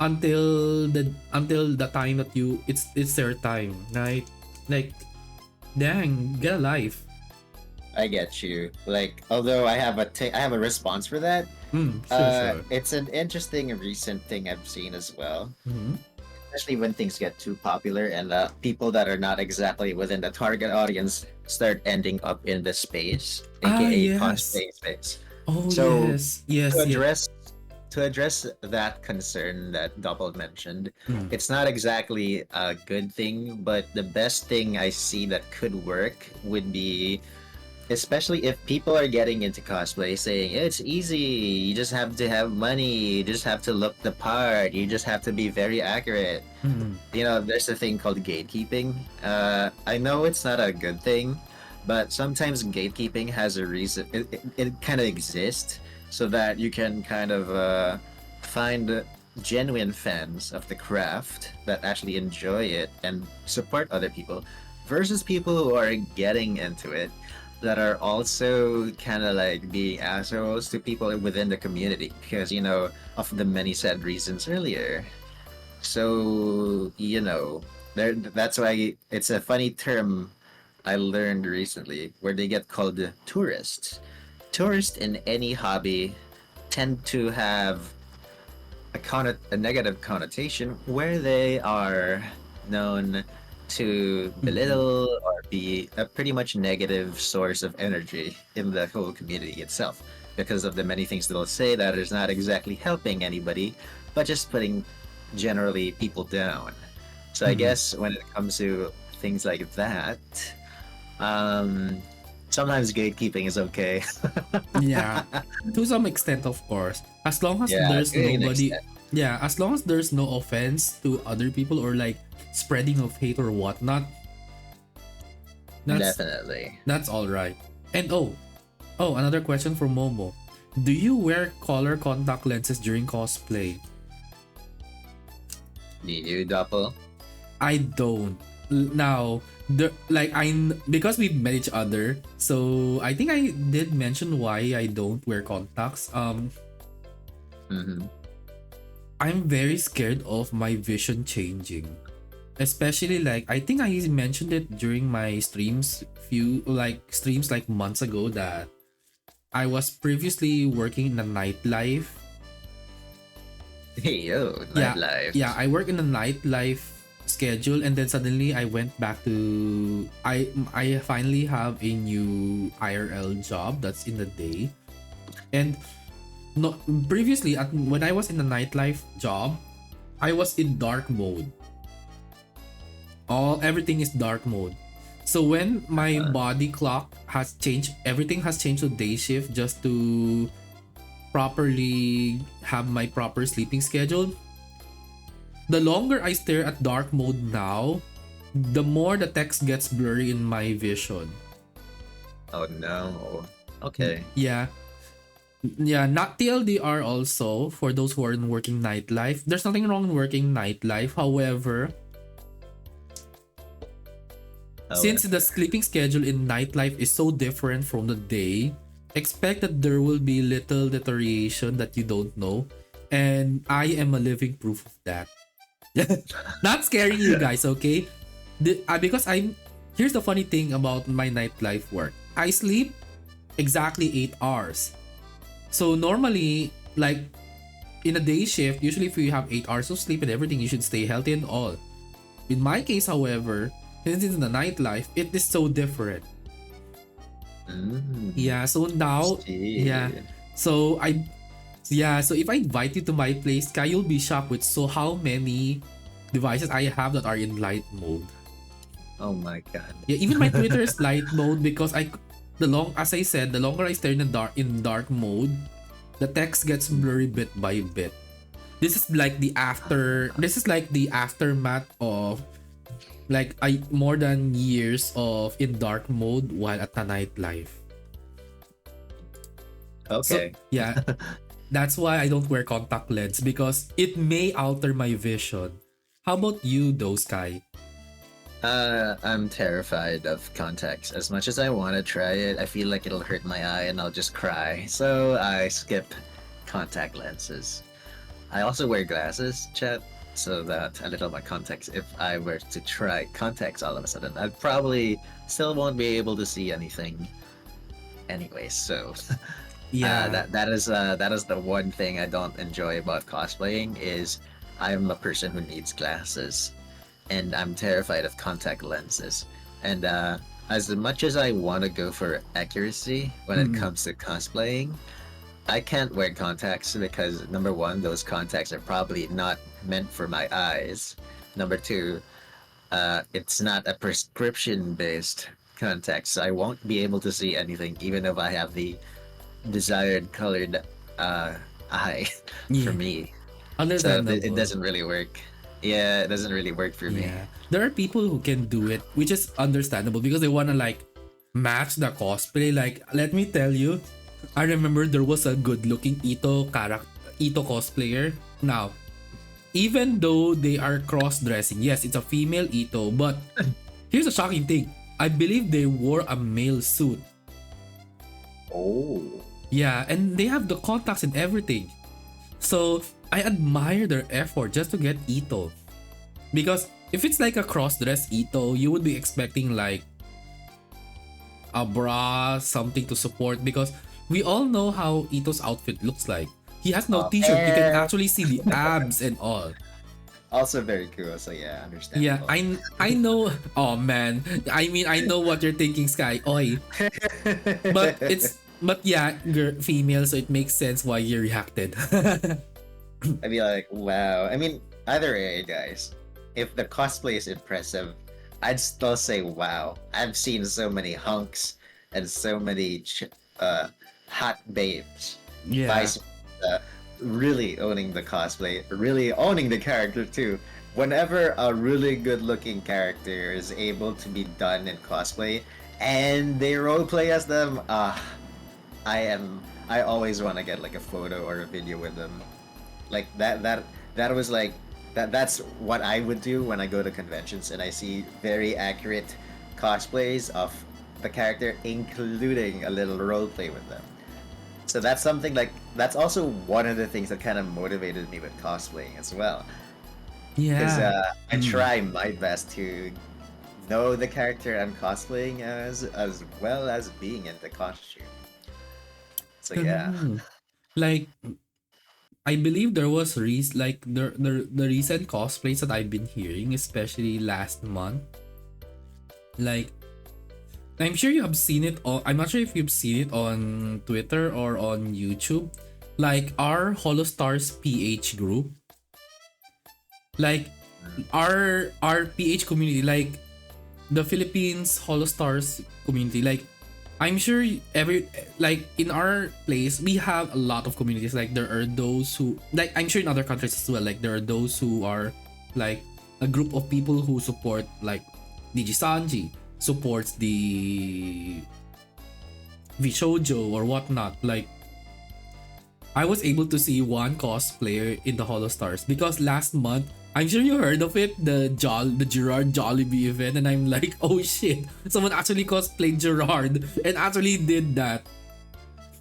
until the time that you it's their time, right? Like dang, get a life. I get you. Like, although I have a response for that. Sure, sure. It's an interesting recent thing I've seen as well. Mm-hmm. Especially when things get too popular and people that are not exactly within the target audience start ending up in the space, Ah, aka yes. cosplay space. Oh, So yes. to Yes, yes. address that concern that Double mentioned, Mm. it's not exactly a good thing, but the best thing I see that could work would be, especially if people are getting into cosplay saying it's easy, you just have to have money, you just have to look the part, you just have to be very accurate. Mm. You know, there's a thing called gatekeeping. I know it's not a good thing, but sometimes gatekeeping has a reason. It kind of exists so that you can kind of find genuine fans of the craft that actually enjoy it and support other people versus people who are getting into it that are also kind of like being assholes to people within the community because, you know, of the many said reasons earlier. So, you know, that's why it's a funny term I learned recently where they get called tourists. Tourists in any hobby tend to have a negative connotation where they are known to Mm-hmm. belittle or be a pretty much negative source of energy in the whole community itself because of the many things they'll say that is not exactly helping anybody but just putting generally people down. So I Mm-hmm. guess when it comes to things like that, um sometimes gatekeeping is okay. Yeah, to some extent, of course. As long as Yeah, there's to an nobody, extent. yeah, as long as there's no offense to other people or like spreading of hate or whatnot, that's Definitely. that's all right. And another question from Momo. Do you wear color contact lenses during cosplay? Do you, Doppel? I don't. Now, because we met each other, so I think I did mention why I don't wear contacts. Mm-hmm. I'm very scared of my vision changing. Especially like I think I mentioned it during my streams like months ago that I was previously working in a nightlife. Hey, yo, Yeah, nightlife. yeah, I work in a nightlife schedule and then suddenly I went back to I finally have a new IRL job that's in the day. And no previously when I was in the nightlife job, I was in dark mode. All everything is dark mode. So when my Uh, body clock has changed, everything has changed to day shift just to properly have my proper sleeping schedule. The longer I stare at dark mode now, the more the text gets blurry in my vision. oh no. Okay. Yeah. Yeah, not TLDR also for those who are in working nightlife. There's nothing wrong in working nightlife. However, since the However, sleeping schedule in nightlife is so different from the day, expect that there will be little deterioration that you don't know. And I am a living proof of that. Not scaring you guys, okay? Because I'm. Here's the funny thing about my nightlife work. I sleep exactly 8 hours. So normally, like in a day shift, usually if you have 8 hours of sleep and everything, you should stay healthy and all. In my case, however, Since it's in the nightlife, it is so different. Mm, Yeah, so now, yeah. see. So I yeah, so if I invite you to my place, Sky, you'll be shocked with so how many devices I have that are in light mode. Oh my god. Yeah, even my Twitter is light mode because the long as I said, the longer I stay in dark mode, the text gets blurry bit by bit. This is like the aftermath of like more than years of in dark mode while at the nightlife. So Okay. yeah, that's why I don't wear contact lens because it may alter my vision. How about you, though, Sky? I'm terrified of contacts. As much as I want to try it, I feel like it'll hurt my eye and I'll just cry. So I skip contact lenses. I also wear glasses, chat, so that a little my contacts. If I were to try contacts all of a sudden, I probably still won't be able to see anything anyway. So Yeah, that is the one thing I don't enjoy about cosplaying is I'm a person who needs glasses, and I'm terrified of contact lenses. And as much as I want to go for accuracy when it mm, comes to cosplaying, I can't wear contacts because number one, those contacts are probably not meant for my eyes. Number two, it's not a prescription based contact, so I won't be able to see anything even if I have the desired colored uh, eye for yeah, me. So it understandable. doesn't really work. Yeah, it doesn't really work for me. Yeah, there are people who can do it, which is understandable because they wanna like match the cosplay. Like, let me tell you, I remember there was a good-looking Ito cosplayer. Now, even though they are cross-dressing, yes, it's a female Ito, but here's a shocking thing. I believe they wore a male suit. Oh. Yeah, and they have the contacts and everything. So I admire their effort just to get Ito. Because if it's like a cross-dress Ito, you would be expecting like a bra, something to support because we all know how Ito's outfit looks like. He has no t-shirt. You can And actually see the abs and all. also very cool. So yeah, Yeah, understandable. I know. Oh man, I mean I know what you're thinking, Sky. Oi, but yeah, you're female, so it makes sense why you reacted. I'd be like, wow. I mean, either way, guys, if the cosplay is impressive, I'd still say wow. I've seen so many hunks and so many hot babes, Yeah. vice versa, really owning the cosplay, really owning the character too. Whenever a really good-looking character is able to be done in cosplay and they roleplay as them, I always want to get like a photo or a video with them like that was like that's what I would do when I go to conventions and I see very accurate cosplays of the character, including a little role play with them. So that's something like that's also one of the things that kind of motivated me with cosplaying as well, because Yeah. I Mm. try my best to know the character I'm cosplaying as well as being in the costume. So yeah. True. Like I believe there was like the recent cosplays that I've been hearing, especially last month. Like I'm sure you have seen it on. I'm not sure if you've seen it on Twitter or on YouTube. Like our Holostars PH group, like our PH community, like the Philippines Holostars community, like I'm sure every like in our place we have a lot of communities. Like there are those who like I'm sure in other countries as well. Like there are those who are like a group of people who support like Digisanji supports the Vishojo or whatnot. Like I was able to see one cosplayer in the Hollow Stars because last month I'm sure you heard of it, the Gerard Jollibee event, and I'm like, oh shit, someone actually cosplayed Gerard and actually did that.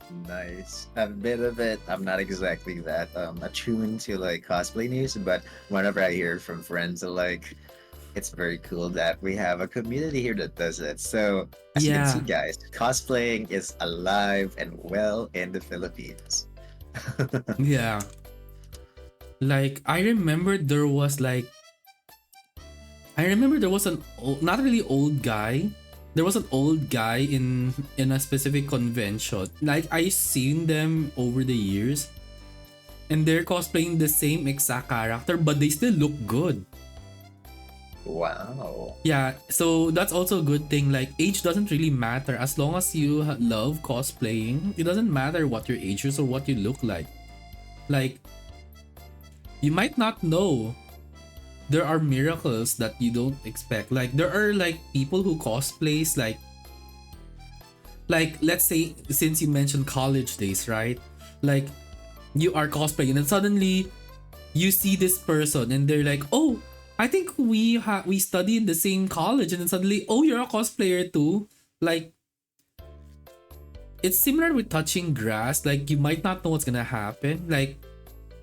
Nice. A bit of it. I'm not exactly that attuned to like cosplay news, but whenever I hear from friends alike, it's very cool that we have a community here that does it. So as you can see, Yeah, guys, cosplaying is alive and well in the Philippines. yeah. Like I remember there was like I remember there was not really old guy. There was an old guy in a specific convention. Like I seen them over the years, and they're cosplaying the same exact character, but they still look good. Wow. Yeah, so that's also a good thing. Like age doesn't really matter as long as you love cosplaying. It doesn't matter what your age is or what you look like. Like you might not know there are miracles that you don't expect. Like there are like people who cosplays like let's say since you mentioned college days, right? Like you are cosplaying and then suddenly you see this person and they're like, "Oh, I think we study in the same college." And then suddenly, "Oh, you're a cosplayer too." Like it's similar with touching grass. Like you might not know what's gonna happen. Like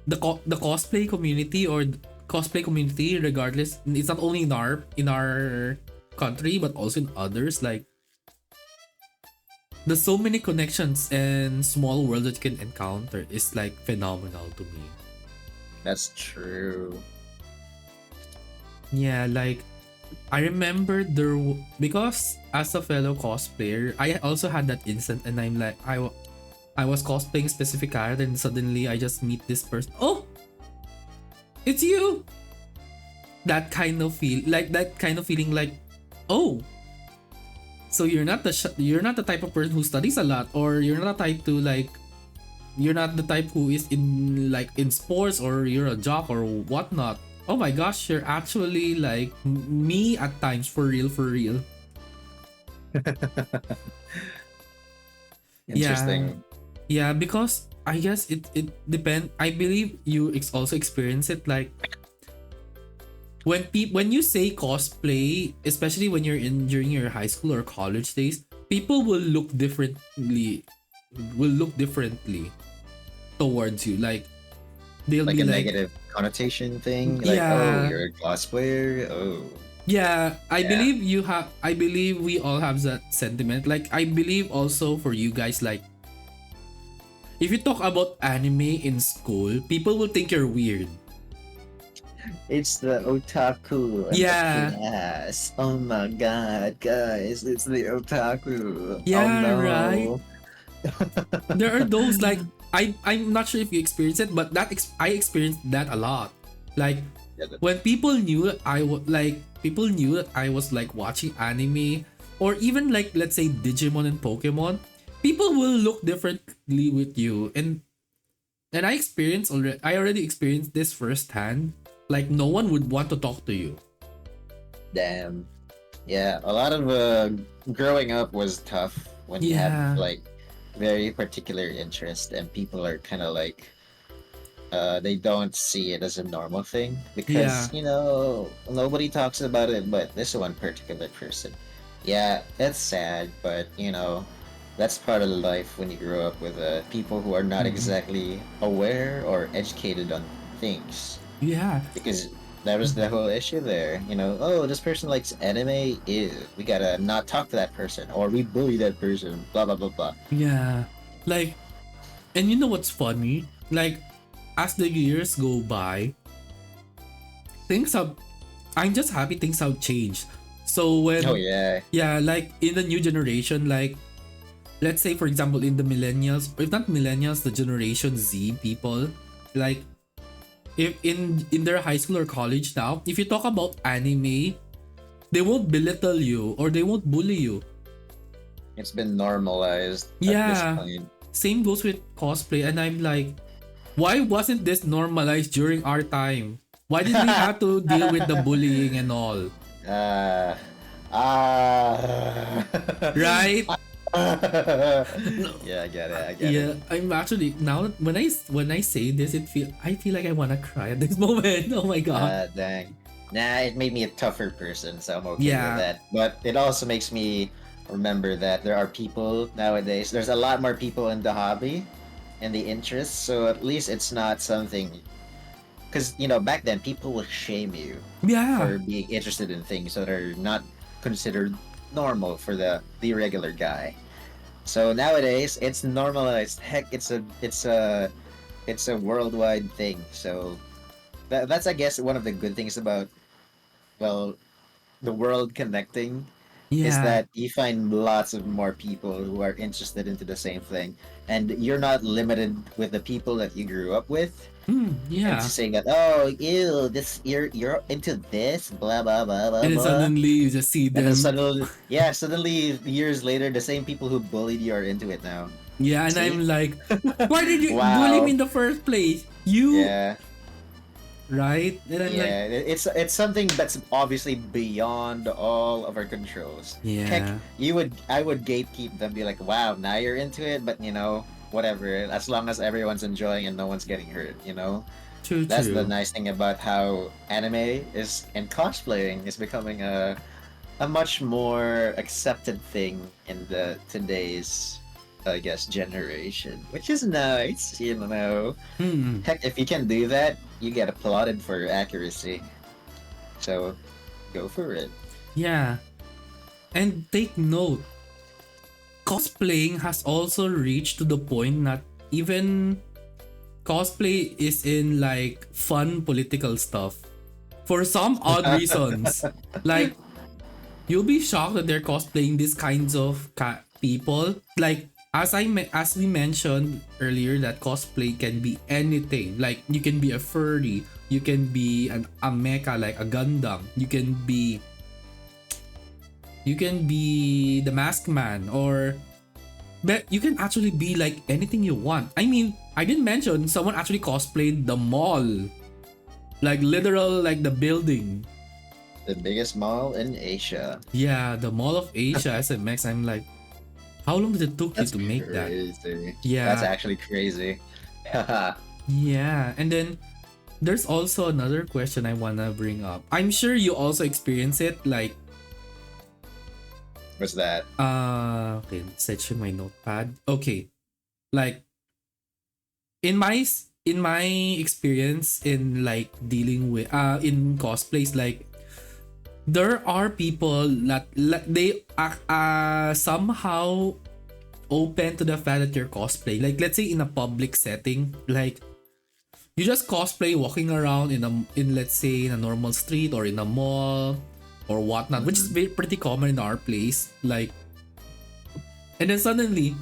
the cosplay community or cosplay community, regardless, it's not only in our country but also in others. Like there's so many connections and small world that you can encounter is like phenomenal to me. That's true. Yeah, like I remember because as a fellow cosplayer, I also had that instant, and I'm like I was cosplaying a specific character, and suddenly I just meet this person. Oh, it's you. That kind of feeling like, oh, so you're not the type of person who studies a lot, or you're not the type to like you're not the type who is in sports, or you're a jock or whatnot. Oh my gosh, you're actually like me at times, for real, for real. Yeah, Interesting. yeah, because I guess it depend. I believe you also experience it like when you say cosplay, especially when you're in during your high school or college days, people will look differently towards you. Like they'll Like be a like, negative connotation thing. Like, oh, yeah, you're a cosplayer. Oh, yeah. yeah. I believe we all have that sentiment. Like I believe also for you guys, like if you talk about anime in school, people will think you're weird. It's the otaku in the Yeah, class. Oh my god, guys, it's the otaku. Oh yeah, right. no. There are those like I'm not sure if you experienced it, but I experienced that a lot. Like Yeah, when people knew that people knew that I was like watching anime, or even like let's say Digimon and Pokemon, people will look differently with you. And I already experienced this firsthand. Like no one would want to talk to you. damn. Yeah, a lot of growing up was tough when you have Yeah. like very particular interest and people are kind of like they don't see it as a normal thing because Yeah. nobody talks about it but this one particular person. Yeah, that's sad, but that's part of life when you grow up with people who are not Mhm. exactly aware or educated on things, Yeah. because that was the whole issue there. Oh, this person likes anime. Ew, we gotta not talk to that person, or we bully that person. Blah blah blah blah. Yeah. Like, and you know what's funny? Like, as the years go by, things have. I'm just happy things have changed. So Oh when, yeah, yeah, like in the new generation, like let's say for example in the millennials, if not millennials, the Generation Z people, like if in their high school or college now, if you talk about anime, they won't belittle you or they won't bully you. it's been normalized at this Yeah, point. same goes with cosplay, and I'm like, why wasn't this normalized during our time? Why did we have to deal with the bullying and all? uh, ah. Right? No. Yeah, I get it. I get it. Yeah, I'm actually now when I say this, I feel like I wanna cry at this moment. Oh my god. Dang. Nah, it made me a tougher person, so I'm okay with Yeah, that. But it also makes me remember that there are people nowadays. There's a lot more people in the hobby and the interest, so at least it's not something. Because back then people would shame you yeah, for being interested in things that are not considered normal for the regular guy. So nowadays it's normalized. Heck, it's a worldwide thing. So that's, I guess, one of the good things about, well, the world connecting is Yeah. that you find lots of more people who are interested into the same thing, and you're not limited with the people that you grew up with. And Yeah. to saying that, oh, ew, this you're into this, blah blah blah blah And then blah, suddenly you just see and then them. suddenly, yeah, suddenly years later, the same people who bullied you are into it now. Yeah, and See? I'm like, why did you bully me Wow. in the first place? You, Yeah. right? And I'm like, Yeah, it's something that's obviously beyond all of our controls. Heck, yeah, I would gatekeep them, be like, wow, now you're into it, but whatever. As long as everyone's enjoying and no one's getting hurt, true, that's the true. nice thing about how anime is and cosplaying is becoming a much more accepted thing in the today's, I guess, generation, which is nice. Hmm. Heck, if you can do that, you get applauded for your accuracy. So go for it. Yeah. And take note, cosplaying has also reached to the point that even cosplay is in like fun political stuff. For some odd reasons. Like, you'll be shocked that they're cosplaying these kinds of people. Like, as we mentioned earlier, that cosplay can be anything. Like, you can be a furry, you can be a mecha like a Gundam, you can be the Masked Man, or but you can actually be like anything you want. I mean, I didn't mention someone actually cosplayed the mall, like literal, like the building. The biggest mall in Asia. Yeah, the Mall of Asia SMX. I'm like, how long did it took you That's to make that? crazy. That's Yeah, actually crazy. yeah. And then there's also another question I wanna bring up. I'm sure you also experience it. Like, What's that? okay, let's search my notepad. Okay, like in my experience in like dealing with in cosplays, like there are people that they are somehow open to the fact that you're cosplay. Like, let's say in a public setting, like you just cosplay walking around in let's say in a normal street or in a mall or whatnot, which is Mhm. pretty common in our place. Like, and then suddenly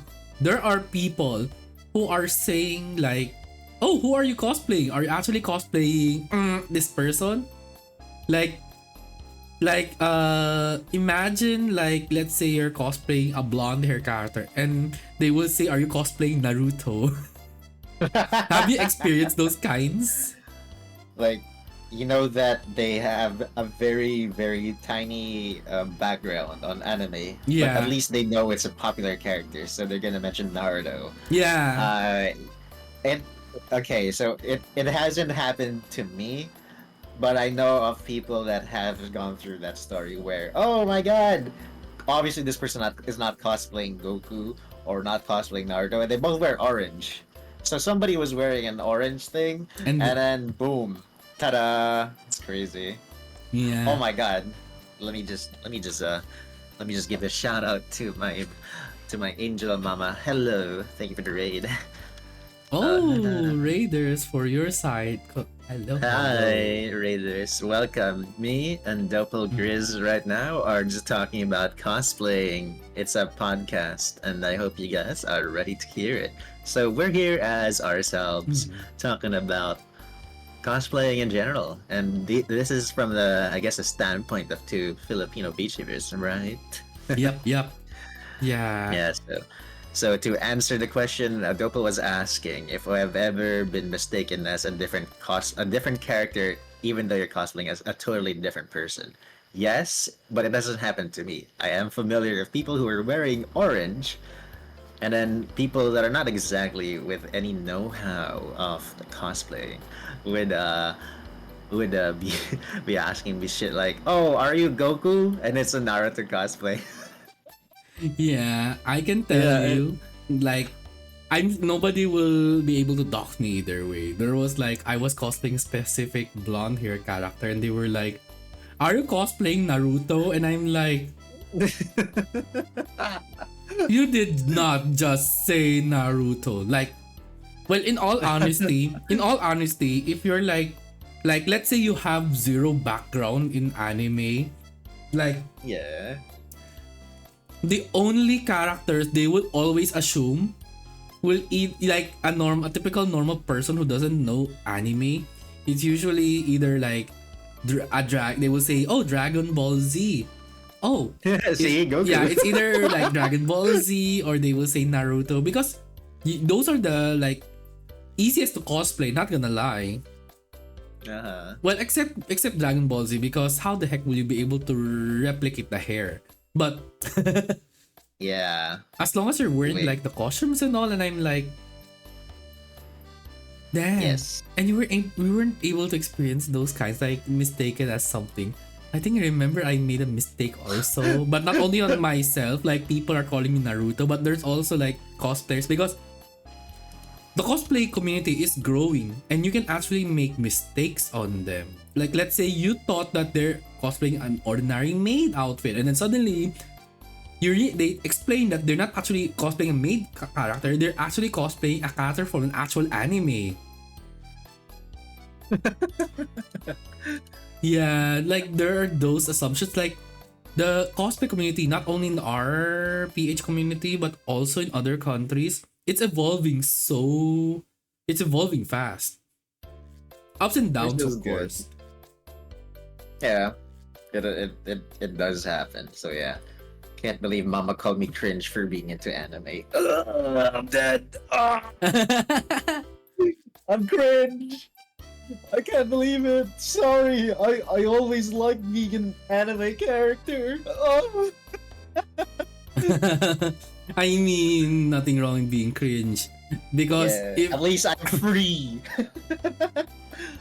there are people who are saying like, "Oh, who are you cosplaying? Are you actually cosplaying this person?" Like, imagine, like, let's say you're cosplaying a blonde hair character and they will say, are you cosplaying Naruto? Have you experienced those kinds? Like, you know that they have a very, very tiny background on anime, but at Yeah. least they know it's a popular character, so they're gonna mention Naruto. Yeah. Uh, and okay, so it hasn't happened to me, but I know of people that have gone through that story where, oh my god, obviously this person is not cosplaying Goku or not cosplaying Naruto, and they both wear orange. So somebody was wearing an orange thing, And and then boom, ta-da! It's crazy. Oh yeah. my god. Let me just give a shout out to my angel mama. Hello, thank you for the raid. Oh, Uh, Raiders for your side. Hello, hello. Hi, Raiders. Welcome. Me and Dopal Mhm. Grizz right now are just talking about cosplaying. It's a podcast, and I hope you guys are ready to hear it. So, we're here as ourselves Mhm. talking about cosplaying in general. And this is from I guess, the standpoint of two Filipino VTubers, right? Yep, yep. Yeah. Yeah, so to answer the question, Adopa was asking if I have ever been mistaken as a different character, even though you're cosplaying as a totally different person. Yes, but it doesn't happen to me. I am familiar with people who are wearing orange, and then people that are not exactly with any know-how of the cosplay would be be asking me shit like, "Oh, are you Goku?" And it's a Naruto cosplay. Yeah, I can tell Yeah, you, like, I'm nobody will be able to dox me either way. There was like I was cosplaying specific blonde hair character, and they were like, "Are you cosplaying Naruto?" And I'm like, "You did not just say Naruto." Like, well, in all honesty, if you're like let's say you have zero background in anime, Like, Yeah. the only characters they will always assume will eat like a typical normal person who doesn't know anime. It's usually either like a drag. They will say, "Oh, Dragon Ball Z." Oh, See, Goku. yeah, it's either like Dragon Ball Z or they will say Naruto because those are the like easiest to cosplay. Not gonna lie. Uh-huh. Well, except Dragon Ball Z because how the heck will you be able to replicate the hair? But Yeah. as long as you're wearing Wait. like the costumes and all, and I'm like, damn. Yes. And we weren't able to experience those kinds like mistaken as something. I think I remember I made a mistake also, but not only on myself. Like people are calling me Naruto, but there's also like cosplayers because the cosplay community is growing, and you can actually make mistakes on them. Like let's say you thought that they're cosplaying an ordinary maid outfit, and then suddenly they explain that they're not actually cosplaying a maid character, they're actually cosplaying a character from an actual anime. Yeah, like there are those assumptions. Like the cosplay community, not only in our PH community but also in other countries, it's evolving it's evolving fast. Ups and downs, Which is of good. course. Yeah. It does happen. So yeah. Can't believe Mama called me cringe for being into anime. I'm dead. I'm cringe. I can't believe it. Sorry. I always liked being an anime character. Oh. I mean, nothing wrong in being cringe because Yeah, if at least I'm free.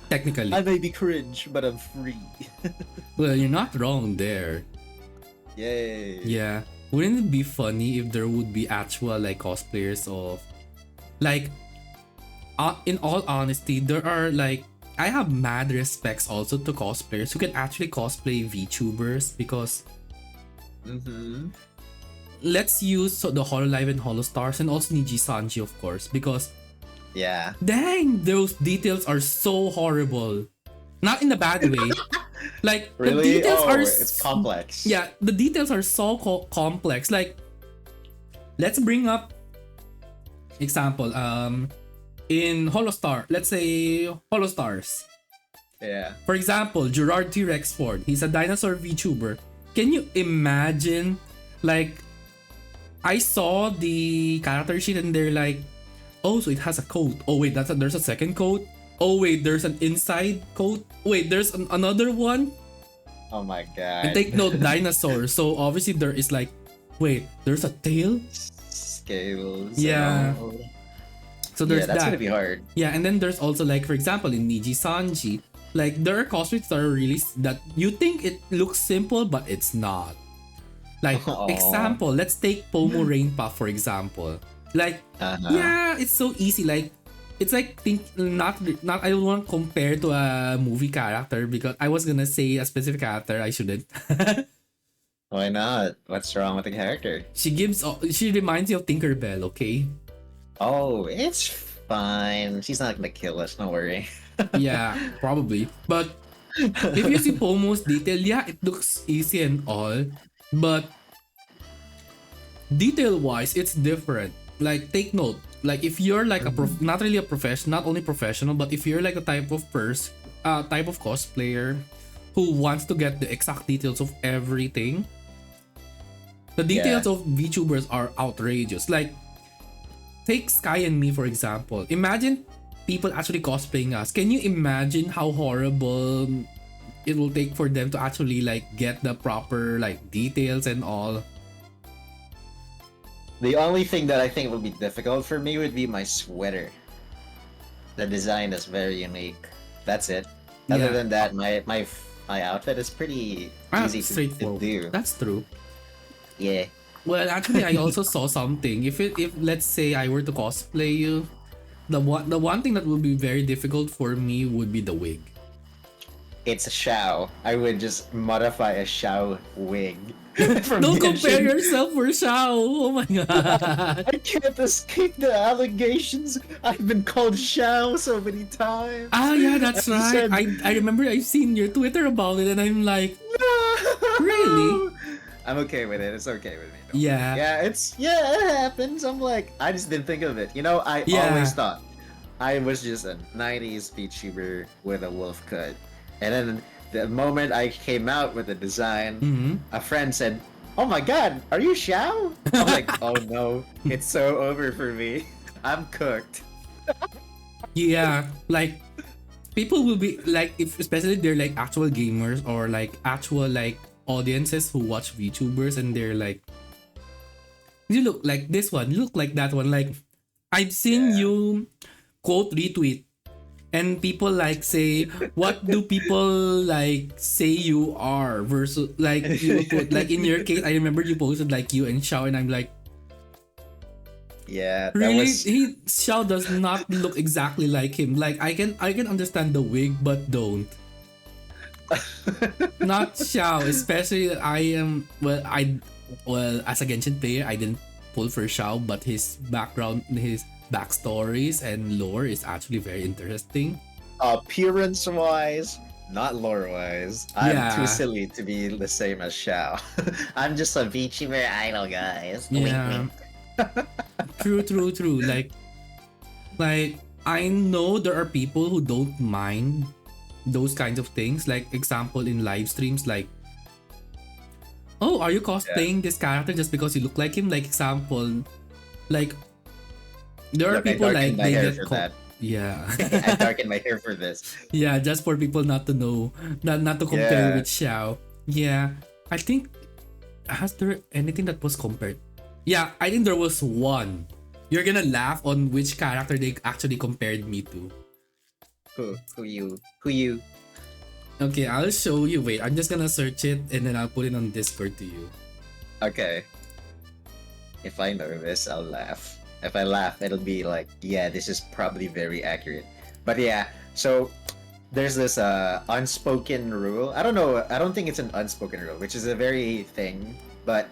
technically, I may be cringe, but I'm free. well, you're not wrong there. Yay. Yeah. Wouldn't it be funny if there would be actual like cosplayers of like in all honesty, there are like I have mad respects also to cosplayers who can actually cosplay VTubers because Mm-hmm. let's use the Hololive and Holostars and also Niji Sanji of course because Yeah. dang those details are so horrible. Not in a bad way. Like the Really? details Oh, are it's complex. Yeah, the details are so complex. Like, let's bring up example. In Holostar, let's say Holostars. Yeah. For example, Gerard T. Rexford. He's a dinosaur VTuber. Can you imagine? Like, I saw the character sheet and they're like, oh, so it has a coat. Oh wait, there's a second coat. Oh wait, there's an inside coat. Wait, there's another one. Oh my god. And take note, dinosaur. So obviously there is like, wait, there's a tail. Scales. Yeah. and all. So there's Yeah, that's that. gonna be hard. Yeah, and then there's also like, for example, in Niji Sanji, like there are cosplays that are released that you think it looks simple, but it's not. Like Aw. example, let's take Pomo Rainpuff for example. Like Uh-huh. yeah, it's so easy. Like it's like not I don't want to compare to a movie character because I was gonna say a specific character. I shouldn't. Why not? What's wrong with the character? She reminds you of Tinkerbell. Okay. Oh, it's fine. She's not gonna kill us. Don't worry. Yeah, probably. But if you see Pomo's detail, yeah, it looks easy and all, but detail wise, it's different. Like take note. Like if you're like not really a professional, not only professional, but if you're like a type of type of cosplayer who wants to get the exact details of everything, the details Yeah. of VTubers are outrageous. Like take Sky and me for example. Imagine people actually cosplaying us. Can you imagine how horrible it will take for them to actually like get the proper like details and all? The only thing that I think would be difficult for me would be my sweater. The design is very unique. That's it. Other Yeah. than that, my outfit is pretty easy to Straightforward. do. That's true. Yeah. Well, actually, I also saw something. If let's say I were to cosplay you, the one thing that would be very difficult for me would be the wig. It's a Shao. I would just modify a Shao wig. from Don't compare Genshin. yourself for Shao. Oh my god. I can't escape the allegations. I've been called Shao so many times. Ah, yeah, that's I right. said- I remember I've seen your Twitter about it, and I'm like, Really? I'm okay with it. It's okay with me. Don't worry. Yeah. Yeah, it happens. I'm like, I just didn't think of it. I always Yeah. thought I was just a '90s VTuber with a wolf cut, and then the moment I came out with the design, Mm-hmm. a friend said, "Oh my God, are you Xiao?" I'm like, "Oh no, it's so over for me. I'm cooked." Yeah. Like people will be like, if especially they're like actual gamers or like actual like audiences who watch VTubers, and they're like, you look like this one, you look like that one. Like I've seen Yeah. you quote retweet, and people like say, what do people like say you are, versus like you will put like, in your case I remember you posted like you and Xiao, and I'm like, Yeah, that really, was. he Xiao does not look exactly like him. Like I can understand the wig, but don't. Not Xiao, especially I am well, as a Genshin player, I didn't pull for Xiao, but his background, his backstories and lore is actually very interesting. Appearance wise, not lore wise, I'm too Yeah, silly to be the same as Xiao. I'm just a VTuber idol, guys. Wink, yeah, wink. true. Like I know there are people who don't mind those kinds of things. Like example in live streams, like, oh, are you Yeah. cosplaying this character just because you look like him? Like example, like there are Look, I people darkened like my they hair get for that. yeah. I darkened my hair for this. Yeah, just for people not to know, not to compare Yeah. with Xiao. Yeah, I think, has there anything that was compared? Yeah, I think there was one. You're gonna laugh on which character they actually compared me to. Who you? Who you? Okay, I'll show you. Wait, I'm just gonna search it and then I'll put it on Discord to you. Okay. If I know this, I'll laugh. If I laugh, it'll be like, yeah, this is probably very accurate. But yeah, so there's this unspoken rule. I don't know. I don't think it's an unspoken rule, which is a very thing, but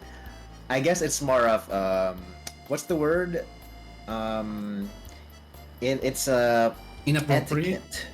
I guess it's more of what's the word? Um, it's Inappropriate? etiquette,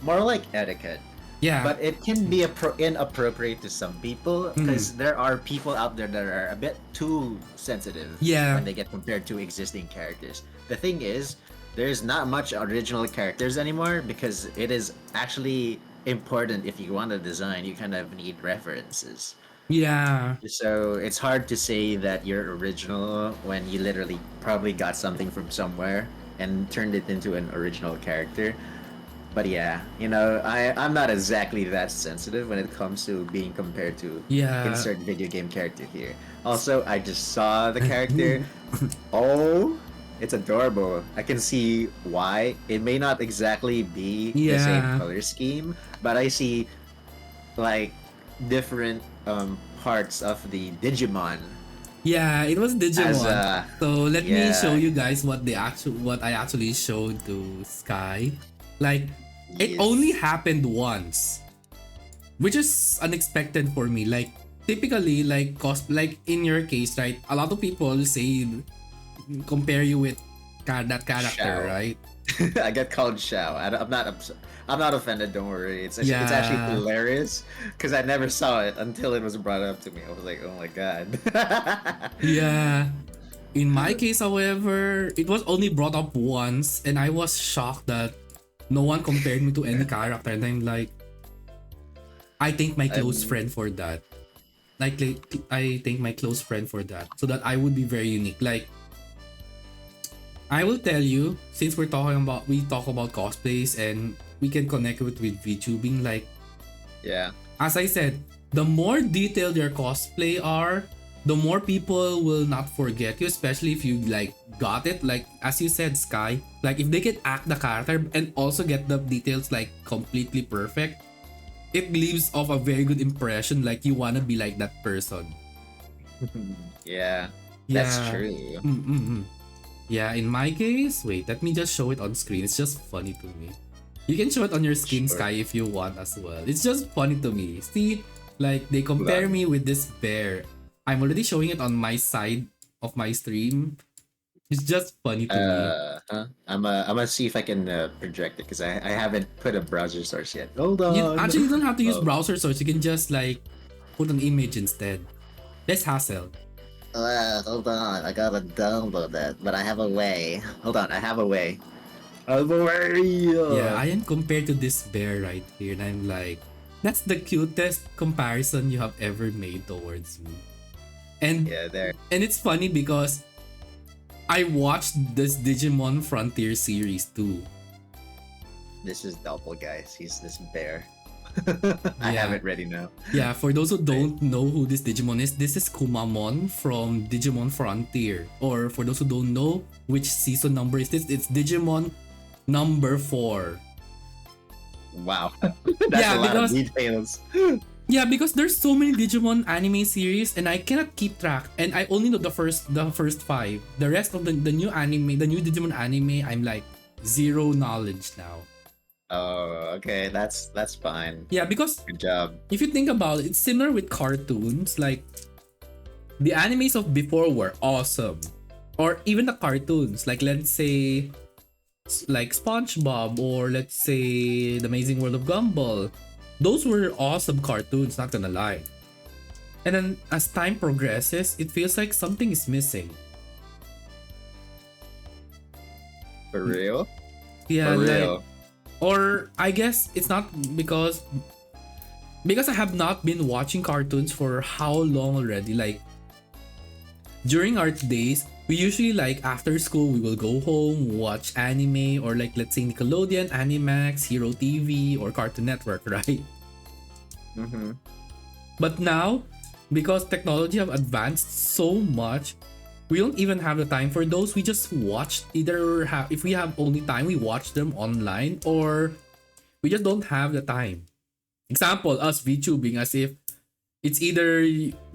more like etiquette. Yeah. But it can be inappropriate to some people Mm. because there are people out there that are a bit too sensitive Yeah. when they get compared to existing characters. The thing is, there's not much original characters anymore because it is actually important. If you want to design, you kind of need references. Yeah. So it's hard to say that you're original when you literally probably got something from somewhere and turned it into an original character. But yeah, I'm not exactly that sensitive when it comes to being compared to Yeah. insert video game character here. Also, I just saw the character. Oh, it's adorable. I can see why. It may not exactly be the same Yeah. color scheme, but I see like different parts of the Digimon Yeah, it was as Digimon. So let me show yeah, you guys what I actually showed to Sky. Like it only yes. happened once, which is unexpected for me. Like typically, like like in your case, right? A lot of people say compare you with that character, Shao. right? I get called Shao. I'm not I'm not offended. Don't worry. It's actually Yeah, hilarious because I never saw it until it was brought up to me. I was like, oh my god. yeah. In my case, however, it was only brought up once, and I was shocked that no one compared me to any character. And I'm like, I thank my close I'm friend for that. Like I thank my close friend for that, so that I would be very unique. Like I will tell you, since we talk about cosplays and we can connect with VTubing. Like yeah. as I said, the more detailed your cosplay are, the more people will not forget you, especially if you like got it. Like as you said, Sky, like if they can act the character and also get the details like completely perfect, it leaves off a very good impression. Like you wanna be like that person. Yeah. That's Yeah. true. Mm-mm-mm. Yeah, in my case, wait, let me just show it on screen. It's just funny to me. You can show it on your skin, Sure. Sky, if you want as well. It's just funny to me. See, like they Hold compare on. me with this bear. I'm already showing it on my side of my stream. It's just funny to me. Huh? I'm gonna see if I can project it because I haven't put a browser source yet. Hold You on. actually don't have to use Oh, browser search. You can just like put an image instead. Less hassle. Hold on, I gotta download that, but I have a way. Hold on, I have a way. I have a Yeah, way. I am compared to this bear right here, and I'm like, that's the cutest comparison you have ever made towards me. And Yeah, there. and it's funny because I watched this Digimon Frontier series too. This is Double, guys. He's this bear. I have Yeah. it ready now. Yeah, for those who Wait. don't know who this Digimon is, this is Kumamon from Digimon Frontier. Or for those who don't know which season number is this, it's Digimon number 4. Wow. That's Yeah, a lot of because details. yeah, because there's so many Digimon anime series and I cannot keep track. And I only know the first 5. The rest of the new anime, the new Digimon anime, I'm like zero knowledge now. Oh, okay. That's fine. Yeah, because Good job. if you think about it, it's similar with cartoons. Like the animes of before were awesome, or even the cartoons. Like let's say, like SpongeBob, or let's say The Amazing World of Gumball. Those were awesome cartoons. Not gonna lie. And then as time progresses, it feels like something is missing. For real? Yeah, For like, real. or I guess it's not because I have not been watching cartoons for how long already. Like during our days, we usually like after school we will go home, watch anime or like let's say Nickelodeon, Animax, Hero TV, or Cartoon Network, right? Mm-hmm. But now, because technology have advanced so much, we don't even have the time for those. We just watch if we have only time, we watch them online or we just don't have the time. Example, us VTubing as if it's either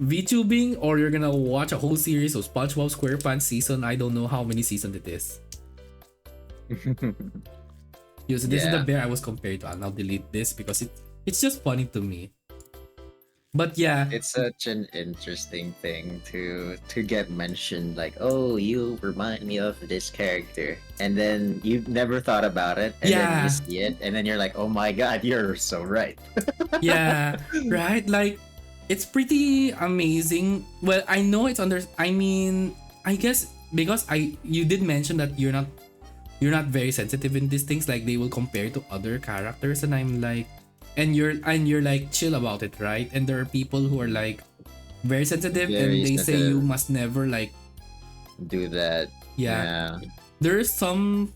VTubing or you're gonna watch a whole series of SpongeBob SquarePants season. I don't know how many seasons it is. Yeah, so this is the Yeah. bear I was compared to. I'll now delete this because it's just funny to me. But yeah, It's such an interesting thing to get mentioned, like, oh, you remind me of this character, and then you never thought about it, and then you yeah, see it, and then you're like, oh my god, you're so right. yeah, right? Like, it's pretty amazing. Well, I know it's under. I mean, I guess because you did mention that you're not very sensitive in these things. Like they will compare to other characters, and I'm like, and you're like chill about it, right? And there are people who are like very sensitive, and Very they say you sensitive. must never like, Do that. yeah. Yeah. There's some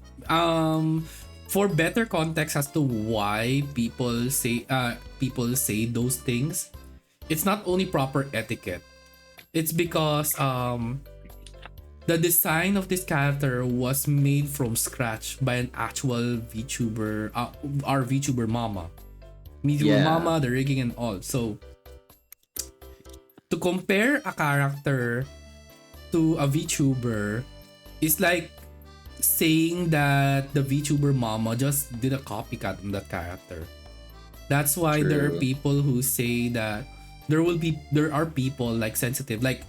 for better context as to why people say those things. It's not only proper etiquette. It's because the design of this character was made from scratch by an actual VTuber, our VTuber mama. VTuber Yeah. mama, the rigging and all. So to compare a character to a VTuber is like saying that the VTuber mama just did a copycat on that character. That's why there are True. people who say that there are people like sensitive, like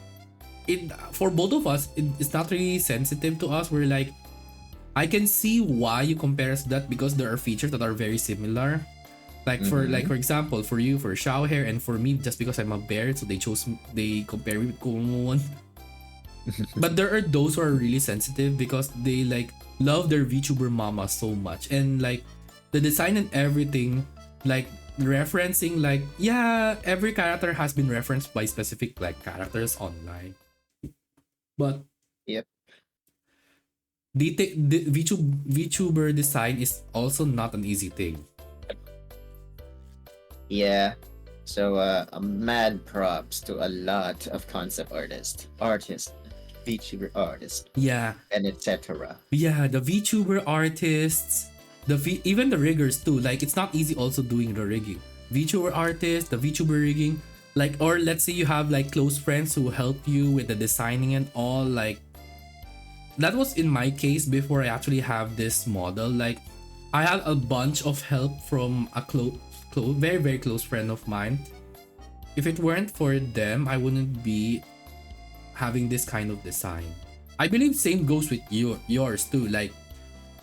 it for both of us it's not really sensitive to us. We're like, I can see why you compare us to that because there are features that are very similar. Like for example, for you for Shao hair, and for me just because I'm a bear, so they compare me with Kumon. But there are those who are really sensitive because they like love their VTuber mama so much, and like the design and everything, like referencing, like, yeah, every character has been referenced by specific like characters online. But Yep. the VTuber design is also not an easy thing. Yeah. So a mad props to a lot of concept artists, VTuber artists, Yeah, and etc. yeah, the VTuber artists, even the riggers too. Like it's not easy also doing the rigging. VTuber artists, the VTuber rigging, like, or let's say you have like close friends who help you with the designing and all. Like that was in my case before I actually have this model. Like I had a bunch of help from a very very close friend of mine. If it weren't for them, I wouldn't be having this kind of design. I believe same goes with yours too. Like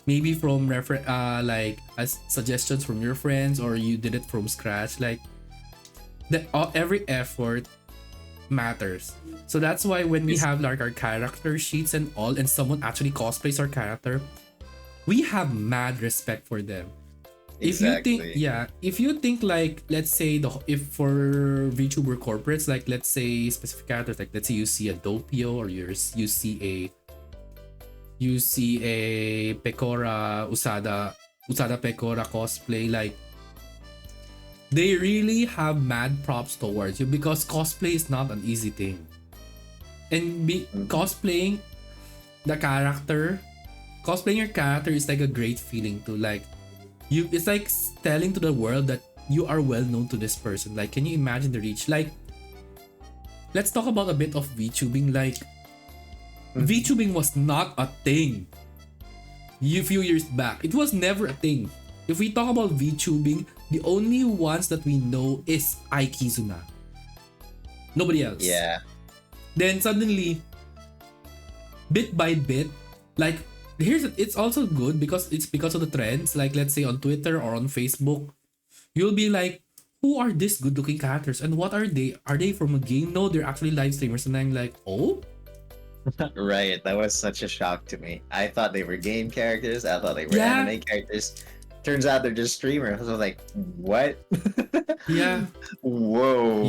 maybe from like as suggestions from your friends, or you did it from scratch. Like that every effort matters. So that's why when we It's have like our character sheets and all, and someone actually cosplays our character, we have mad respect for them. If you think, exactly. yeah, if you think like, let's say the if for VTuber corporates, like let's say specific characters, like let's say you see a Doppio, or you see a Pecora Usada Pecora cosplay, like they really have mad props towards you, because cosplay is not an easy thing. And Mhm. cosplaying the character, cosplaying your character is like a great feeling to like you. It's like telling to the world that you are well known to this person. Like, can you imagine the reach? Like, let's talk about a bit of VTubing. Like, Mhm. VTubing was not a thing a few years back. It was never a thing. If we talk about VTubing, the only ones that we know is Aikizuna. Nobody else. Yeah. Then suddenly, bit by bit, like it's also good because it's because of the trends. Like let's say on Twitter or on Facebook, you'll be like, who are these good looking characters and what are they? Are they from a game? No, they're actually live streamers. And I'm like, oh? Right. That was such a shock to me. I thought they were game characters. I thought they were Yeah, anime characters. Turns out they're just streamers. I was like, what? yeah, Whoa.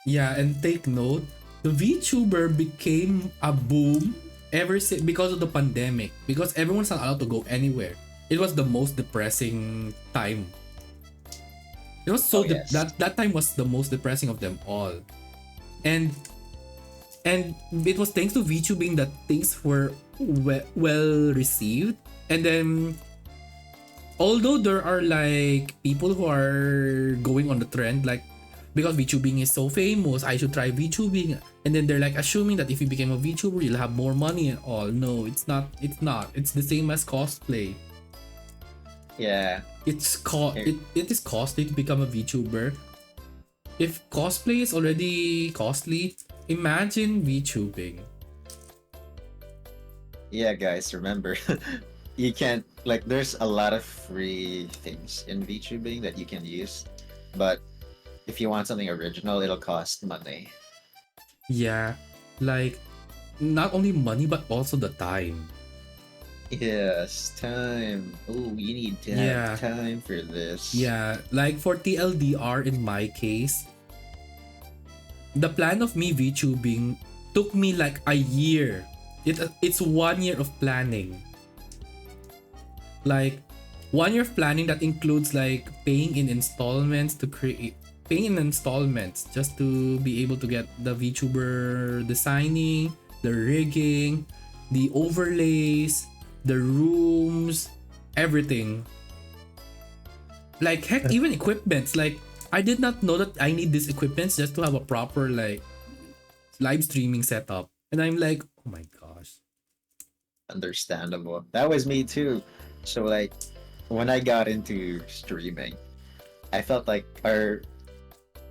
yeah. And take note, the VTuber became a boom ever since because of the pandemic. Because everyone's not allowed to go anywhere. It was the most depressing time. It was Oh, so yes. that time was the most depressing of them all. And it was thanks to VTubing that things were well received. And then, although there are like people who are going on the trend, like because VTubing is so famous, I should try VTubing. And then they're like assuming that if you became a VTuber, you'll have more money and all. No, it's not. It's not. It's the same as cosplay. Yeah. It is costly to become a VTuber. If cosplay is already costly, imagine VTubing. Yeah, guys, remember, you can't, like, there's a lot of free things in VTubing that you can use, but if you want something original, it'll cost money. Yeah, like not only money but also the time. Yes, time. Oh, you need to have Yeah, time for this. yeah. Like for TLDR in my case, the plan of me VTubing took me like a year. It's 1 year of planning. Like 1 year of planning that includes like paying in installments just to be able to get the VTuber designing, the rigging, the overlays, the rooms, everything. Like heck, even equipments. Like I did not know that I need these equipments just to have a proper like live streaming setup. And I'm like, oh my gosh. Understandable. That was me too. So, like, when I got into streaming, I felt like,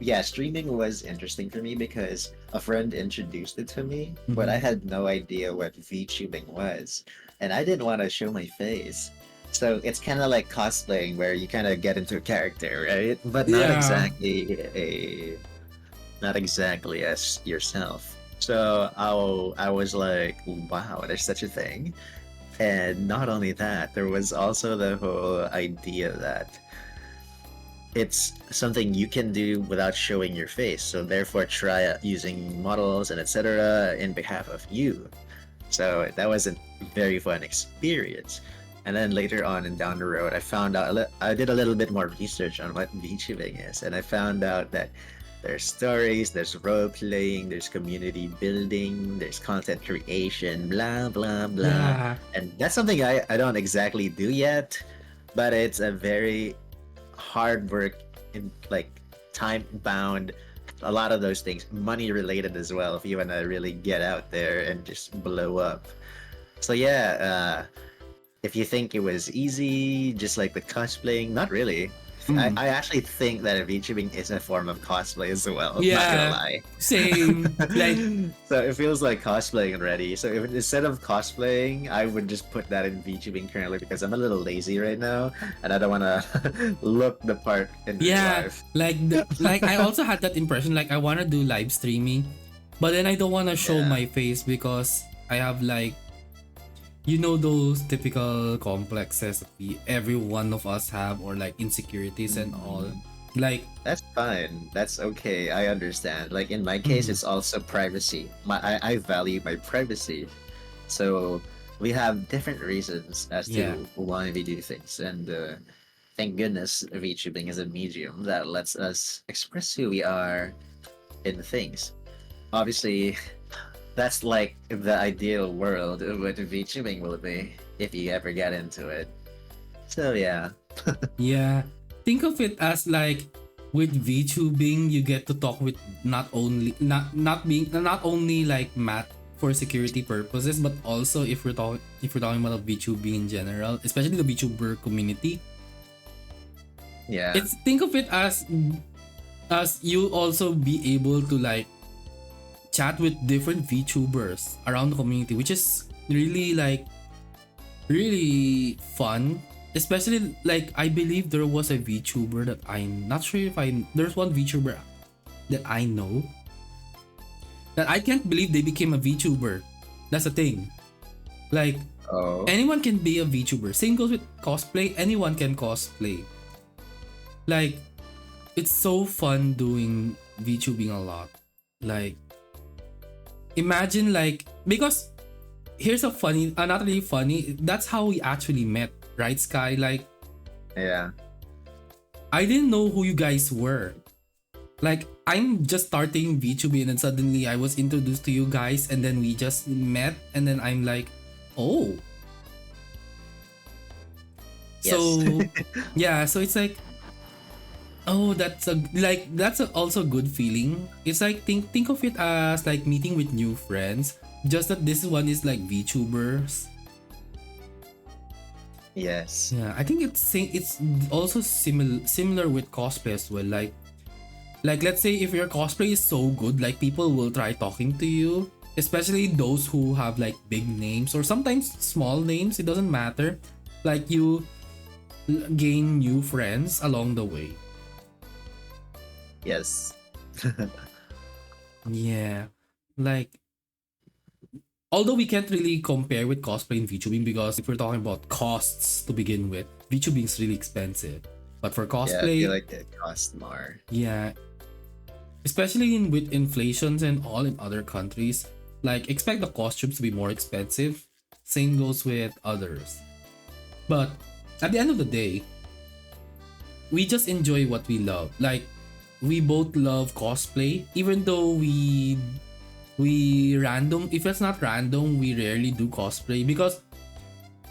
yeah, streaming was interesting for me because a friend introduced it to me, but I Mhm. had no idea what VTubing was. And I didn't want to show my face. So it's kind of like cosplaying where you kind of get into a character, right? But Yeah. not exactly as yourself. So I was like, wow, there's such a thing. And not only that, there was also the whole idea that it's something you can do without showing your face. So therefore, try using models and etc. in behalf of you. So that was a very fun experience. And then later on and down the road, I found out I did a little bit more research on what VTubing is, and I found out that there's stories, there's role playing, there's community building, there's content creation, blah blah blah. Yeah. And that's something I don't exactly do yet, but it's a very hard work in like time bound, a lot of those things money related as well if you want to really get out there and just blow up. So yeah, if you think it was easy just like the cosplaying, not really. Mm. I actually think that VTubing is a form of cosplay as well. Not gonna Yeah, lie. same. Like, So it feels like cosplaying already. So if instead of cosplaying, I would just put that in VTubing currently because I'm a little lazy right now and I don't want to look the part in real yeah, life. like I also had that impression. Like, I want to do live streaming, but then I don't want to show Yeah. my face because I have like, you know, those typical complexes that every one of us have, or like insecurities and all. Mm, Like, that's fine. That's okay. I understand. Like in my case, mm, it's also privacy. I value my privacy. So we have different reasons as yeah, to why we do things. And thank goodness VTubing is a medium that lets us express who we are in things. Obviously, that's like the ideal world of what VTubing will be if you ever get into it. So yeah. yeah. Think of it as like, with VTubing, you get to talk with not only like Matt for security purposes, but also if we're talking about VTubing in general, especially the VTuber community. Yeah. It's think of it as you also be able to like chat with different VTubers around the community, which is really like really fun. Especially like, I believe there was a VTuber that I'm not sure if I there's one VTuber that I know that I can't believe they became a VTuber. That's the thing. Like, Oh. anyone can be a VTuber. Same goes with cosplay. Anyone can cosplay. Like, it's so fun doing VTubing a lot. Like, imagine like, because here's a funny, not really funny. That's how we actually met, right, Sky? Like, Yeah. I didn't know who you guys were. Like, I'm just starting VTubing and then suddenly I was introduced to you guys and then we just met and then I'm like, oh. Yes. So yeah, so it's like, oh, that's also a good feeling. It's like, think of it as like meeting with new friends. Just that this one is like VTubers. Yes. Yeah, I think it's also similar with cosplay as well. Like let's say if your cosplay is so good, like people will try talking to you, especially those who have like big names or sometimes small names. It doesn't matter. Like, you gain new friends along the way. Yes. Yeah, like, although we can't really compare with cosplay and VTubing because if we're talking about costs to begin with, VTubing is really expensive. But for Yeah, I feel cosplay, like it costs more. yeah, especially with inflations and all in other countries, like, expect the costumes to be more expensive. Same goes with others. But at the end of the day, we just enjoy what we love. Like, we both love cosplay, even though we random, if it's not random, we rarely do cosplay because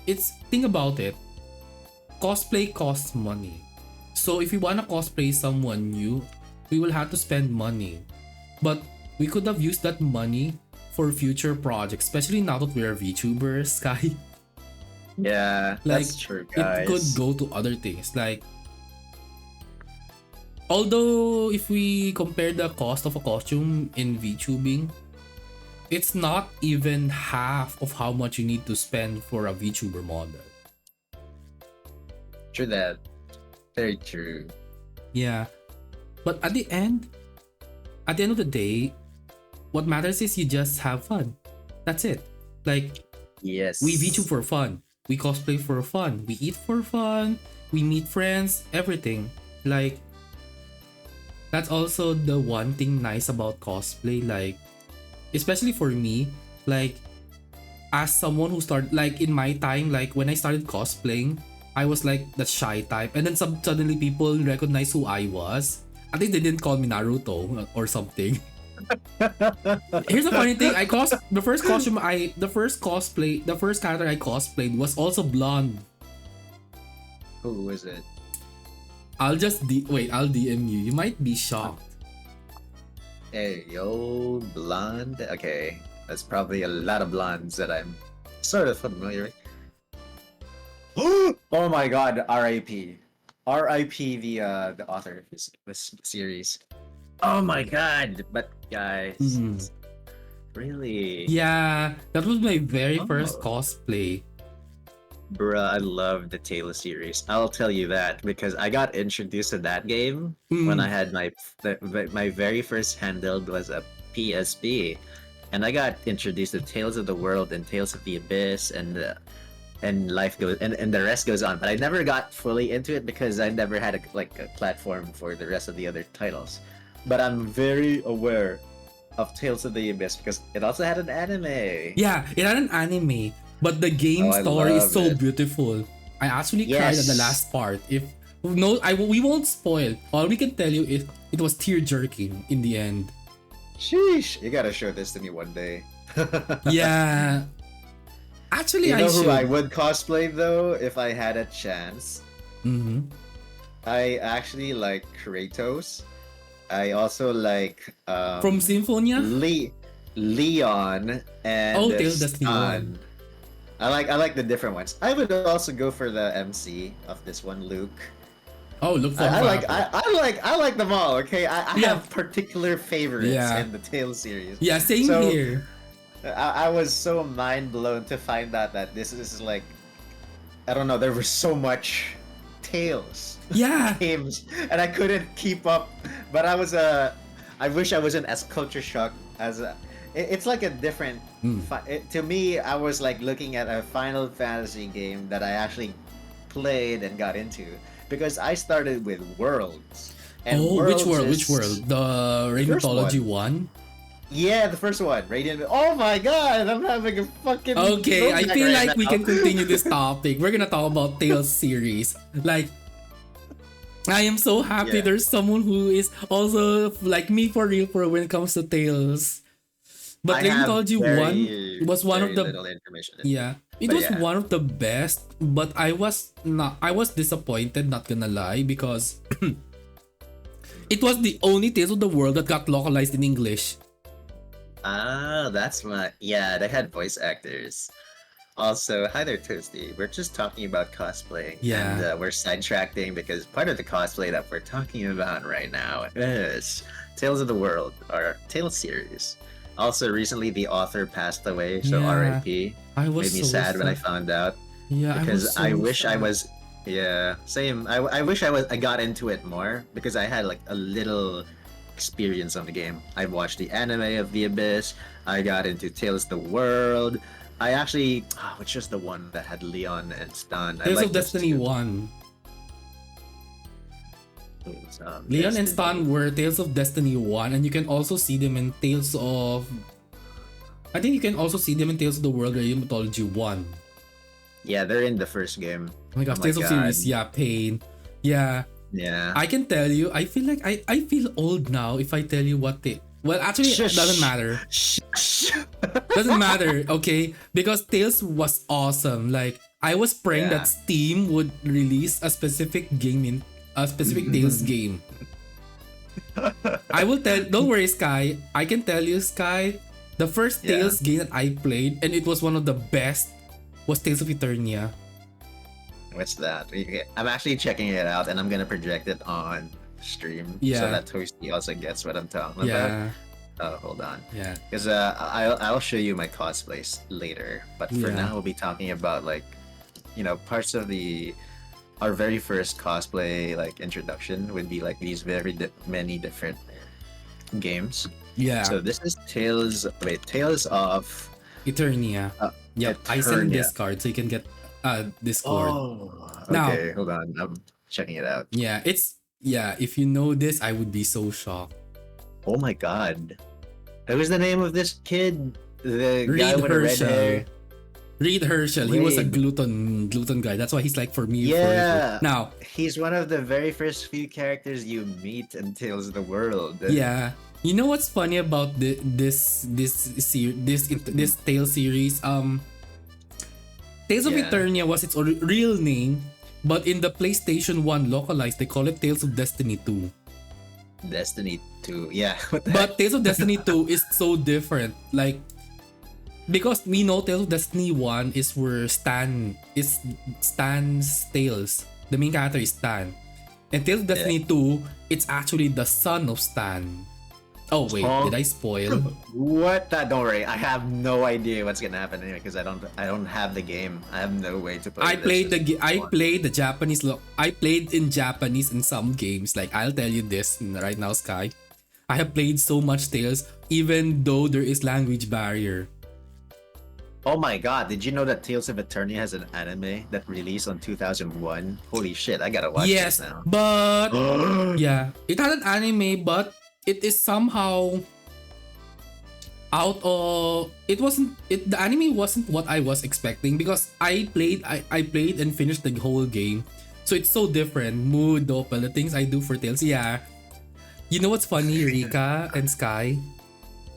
it's, think about it, cosplay costs money. So if we want to cosplay someone new, we will have to spend money. But we could have used that money for future projects, especially now that we are VTubers, Sky. Yeah, Like, that's true, it could guys. go to other things. Like, although if we compare the cost of a costume in VTubing, it's not even half of how much you need to spend for a VTuber model. True that. Very true. Yeah. But at the end of the day, what matters is you just have fun. That's it. Like, we VTube Yes. for fun. We cosplay for fun. We eat for fun. We meet friends, everything. Like, that's also the one thing nice about cosplay. Like, especially for me, like, as someone who started, like, in my time, like, when I started cosplaying, I was like the shy type, and then suddenly people recognize who I was. I think they didn't call me Naruto or something. Here's the funny thing: the first character I cosplayed was also blonde. Who is it? I'll DM you. You might be shocked. Hey, yo, blonde. Okay, that's probably a lot of blondes that I'm sort of familiar with. Oh my god, RIP. R.I.P. the author of this series. Oh my god! But guys, Mm. really? Yeah, that was my very first Oh, cosplay. bruh, I love the Tales series. I'll tell you that because I got introduced to that game when I Mm. had my very first handheld was a PSP, and I got introduced to Tales of the World and Tales of the Abyss and life goes and the rest goes on. But I never got fully into it because I never had a platform for the rest of the other titles. But I'm very aware of Tales of the Abyss because it also had an anime. Yeah, it had an anime, but the Oh, game I story is love so it. beautiful. I actually cried at the Yes. last part. If no, we won't spoil. All we can tell you is it was tear jerking in the end. Sheesh. You gotta show this to me one day. Yeah, actually, You I know who I should. would cosplay though if I had a chance? Mm-hmm. I actually like Kratos. I also like From Symphonia. Lee Leon and Oh, Tale of Destiny Stan. One. I like the different ones. I would also go for the MC of this one, Luke. Oh, look for I like Papa. I like them all. Okay, I Yeah, have particular favorites yeah, in the Tales series. yeah. Same So here. I was so mind blown to find out that this is like I don't know. There was so much Tales Yeah. games, and I couldn't keep up. But I wish I wasn't as culture shocked as it's like a different. Mm. To me, I was like looking at a Final Fantasy game that I actually played and got into because I started with Worlds, and Oh, which Worlds world? Which is world? The the first Mythology one. one. Yeah, the first one, Radiant. Oh my god, I'm having a fucking Okay, I throwback feel right like we now. can continue this topic. We're gonna talk about Tales series. Like, I am so happy Yeah, there's someone who is also like me for real for when it comes to Tales. But I have Mythology 1 very was one of very the little information in it, yeah, it but was yeah. one of the best, but I was disappointed, not gonna lie, because it was the only Tales of the World that got localized in English. Ah, that's my yeah. They had voice actors. Also, hi there, Toasty. We're just talking about cosplaying, and Yeah. we're sidetracking because part of the cosplay that we're talking about right now is Tales of the World, our Tales series. Also, recently the author passed away, so Yeah. R.I.P. I was Made me so sad when I sad. found out Yeah, I because was I so wish I sad. was. Yeah, same. I wish I got into it more because I had like a little experience on the game. I watched the anime of the Abyss. I got into Tales of the World. I actually, which was the one that had Leon and Stan. I Tales of like those Destiny two. 1. Leon and Destiny. Stan were Tales of Destiny 1, and you can also see them in Tales of. I think you can also see them in Tales of the World Radio Mythology 1. Yeah, they're in the first game. Oh my Oh gosh, my Tales of god. Series, yeah, Pain. Yeah, Yeah. I can tell you, I feel like I feel old now if I tell you what they. Well, actually, it doesn't Shush. matter. Shush. Doesn't matter, okay? Because Tales was awesome. Like, I was praying that Yeah. Steam would release a specific game in a specific Tales game. I will tell. Don't worry, Sky. I can tell you, Sky. The first Yeah. Tales game that I played, and it was one of the best, was Tales of Eternia. What's that? Okay, I'm actually checking it out and I'm gonna project it on stream so Yeah, that Toasty also gets what I'm talking about. yeah, Oh, hold on. yeah, Because I'll show you my cosplays later. But for yeah, now, we'll be talking about like, parts of our very first cosplay like introduction would be like these many different games. yeah. So this is Tales of Eternia. Yep. I sent Eternia. this card so you can get Discord. Oh, Now, okay. Hold on. I'm checking it out. yeah, it's yeah. If you know this, I would be so shocked. Oh my god. What was the name of this kid? The guy Reed with the red hair? Herschel. Reed Herschel. He was a Reed. gluten guy. That's why he's like for me. Yeah. Now, He's one of the very first few characters you meet in Tales of the World. yeah. You know what's funny about this Tale series? Tales of Yeah. Eternia was its real name, but in the PlayStation 1 localized, they call it Tales of Destiny 2. Destiny 2. Yeah. What the But heck? Tales of Destiny 2 is so different. Like, because we know Tales of Destiny 1 is where Stan's Tales. The main character is Stan. And Tales of Yeah. Destiny 2, it's actually the son of Stan. Oh wait, Oh. did I spoil? What? Don't worry. I have no idea what's gonna happen anyway because I don't have the game. I have no way to play I this. played I One. played the Japanese I played in Japanese in some games. Like I'll tell you this right now, Sky. I have played so much Tales even though there is language barrier. Oh my god! Did you know that Tales of Eternity has an anime that released on 2001? Holy shit! I gotta watch Yes, this now. but yeah, it had an anime, but it is somehow out of the anime wasn't what I was expecting because I played and finished the whole game. So it's so different. Mood, Doppel, the things I do for Tales. Yeah. You know what's funny, Rika and Sky?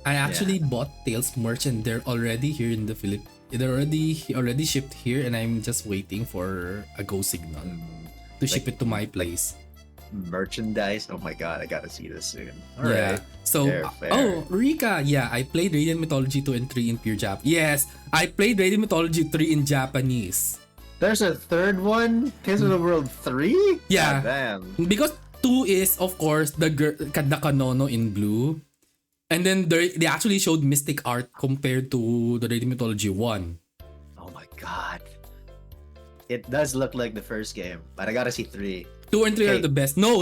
I actually bought Tales merch and they're already here in the Philippines. They're already shipped here and I'm just waiting for a go signal to ship it to my place. Merchandise. Oh my god! I gotta see this soon. All Yeah. right. So, Fair. oh, Rika, yeah, I played Radiant Mythology 2 and 3 in pure Jap. Yes, I played Radiant Mythology 3 in Japanese. There's a third one. Tales of the World 3. Yeah. God damn. Because 2 is, of course, the Kanono in blue. And then they actually showed mystic art compared to the Radiant Mythology 1. Oh my god. It does look like the first game, but I gotta see 3. 2 and 3 are Okay. the best. No.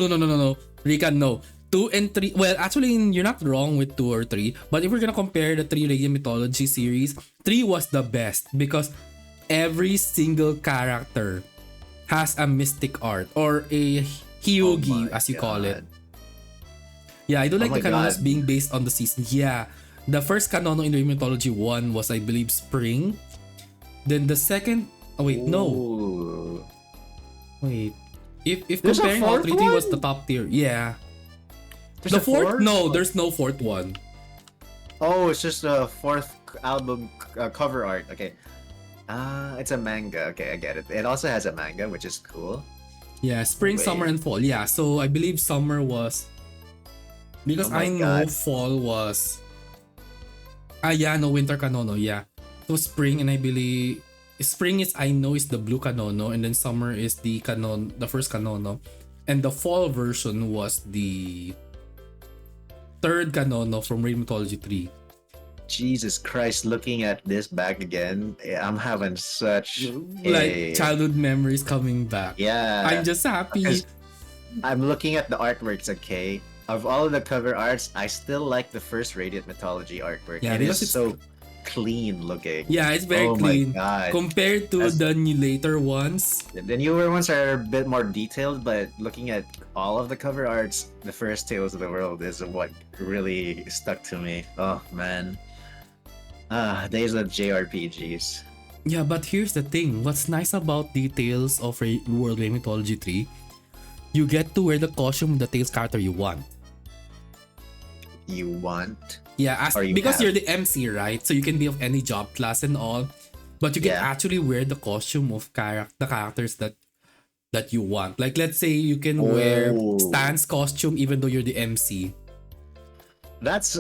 Rika, no. 2 and 3. Well, actually, you're not wrong with 2 or 3. But if we're gonna compare the 3 Radiant Mythology series, 3 was the best because every single character has a mystic art or a Hyugi, as you call it. Yeah, I do like Oh the my Kanonos God. being based on the season. Yeah. The first Kanono in Radiant Mythology 1 was, I believe, Spring. Then the second... Oh, wait, no. Ooh. Wait. If There's a comparing all fourth 3, 3 was one? the top tier. Yeah. There's The a fourth? No, Oh. there's no fourth one. Oh, it's just the fourth album cover art. Okay. It's a manga. Okay, I get it. It also has a manga, which is cool. Yeah, spring, Wait. summer, and fall. Yeah, so I believe summer was... Because Oh my I know God. fall was... yeah, no, winter Kanono, yeah. So spring, and I believe... Spring is, I know, is the blue Kanono, and then summer is the first Kanono. And the fall version was the third Kanono from Radiant Mythology 3. Jesus Christ, looking at this back again, I'm having such Like childhood memories coming back. Yeah. I'm just happy. Because I'm looking at the artworks, okay? Of all of the cover arts, I still like the first Radiant Mythology artwork. Yeah, it because is it's- so clean looking. Yeah, it's very Oh clean. my god. Compared to As- the new later ones. The newer ones are a bit more detailed, but looking at all of the cover arts, the first Tales of the World is what really stuck to me. Oh man. Days of JRPGs. Yeah, but here's the thing. What's nice about the Tales of World Radiant Mythology 3, you get to wear the costume of the Tales character you want. You want? Yeah, Or you because have. you're the MC, right? So you can be of any job class and all. But you can Yeah. actually wear the costume of the characters that you want. Like let's say you can wear Oh. Stan's costume even though you're the MC. That's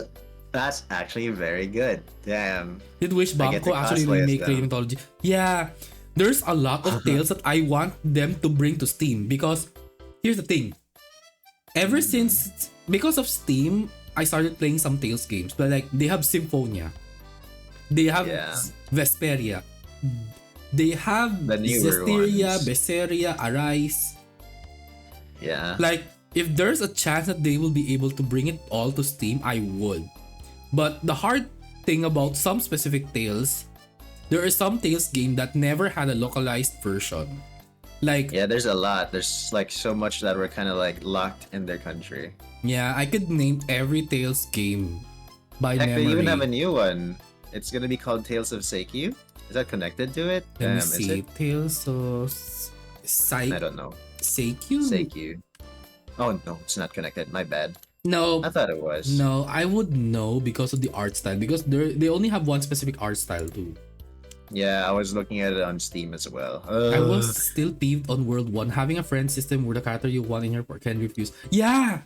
actually very good. Damn. Did Wish I get Banco to actually cosplay as remake them. Radiant Mythology? Yeah, there's a lot of tales that I want them to bring to Steam because here's the thing. Ever since, because of Steam, I started playing some Tales games. But like, they have Symphonia. They have Yeah. Vesperia. They have The newer Zestiria, ones. Berseria, Arise. Yeah. Like, if there's a chance that they will be able to bring it all to Steam, I would. But the hard thing about some specific Tales, there are some Tales game that never had a localized version. Like, Yeah, there's a lot. There's like so much that were kind of like locked in their country. yeah, I could name every Tales game by Heck, they memory. even have a new one. It's gonna be called Tales of Seikyu. Is that connected to it? Let me Is see. it? Tales of I don't know. Seikyu? Seikyu. Oh no, it's not connected. My bad. No, I thought it was. no, I would know because of the art style. Because they only have one specific art style too. Yeah, I was looking at it on Steam as well. I was still peeved on World 1. Having a friend system where the character you want in your part can refuse. Yeah!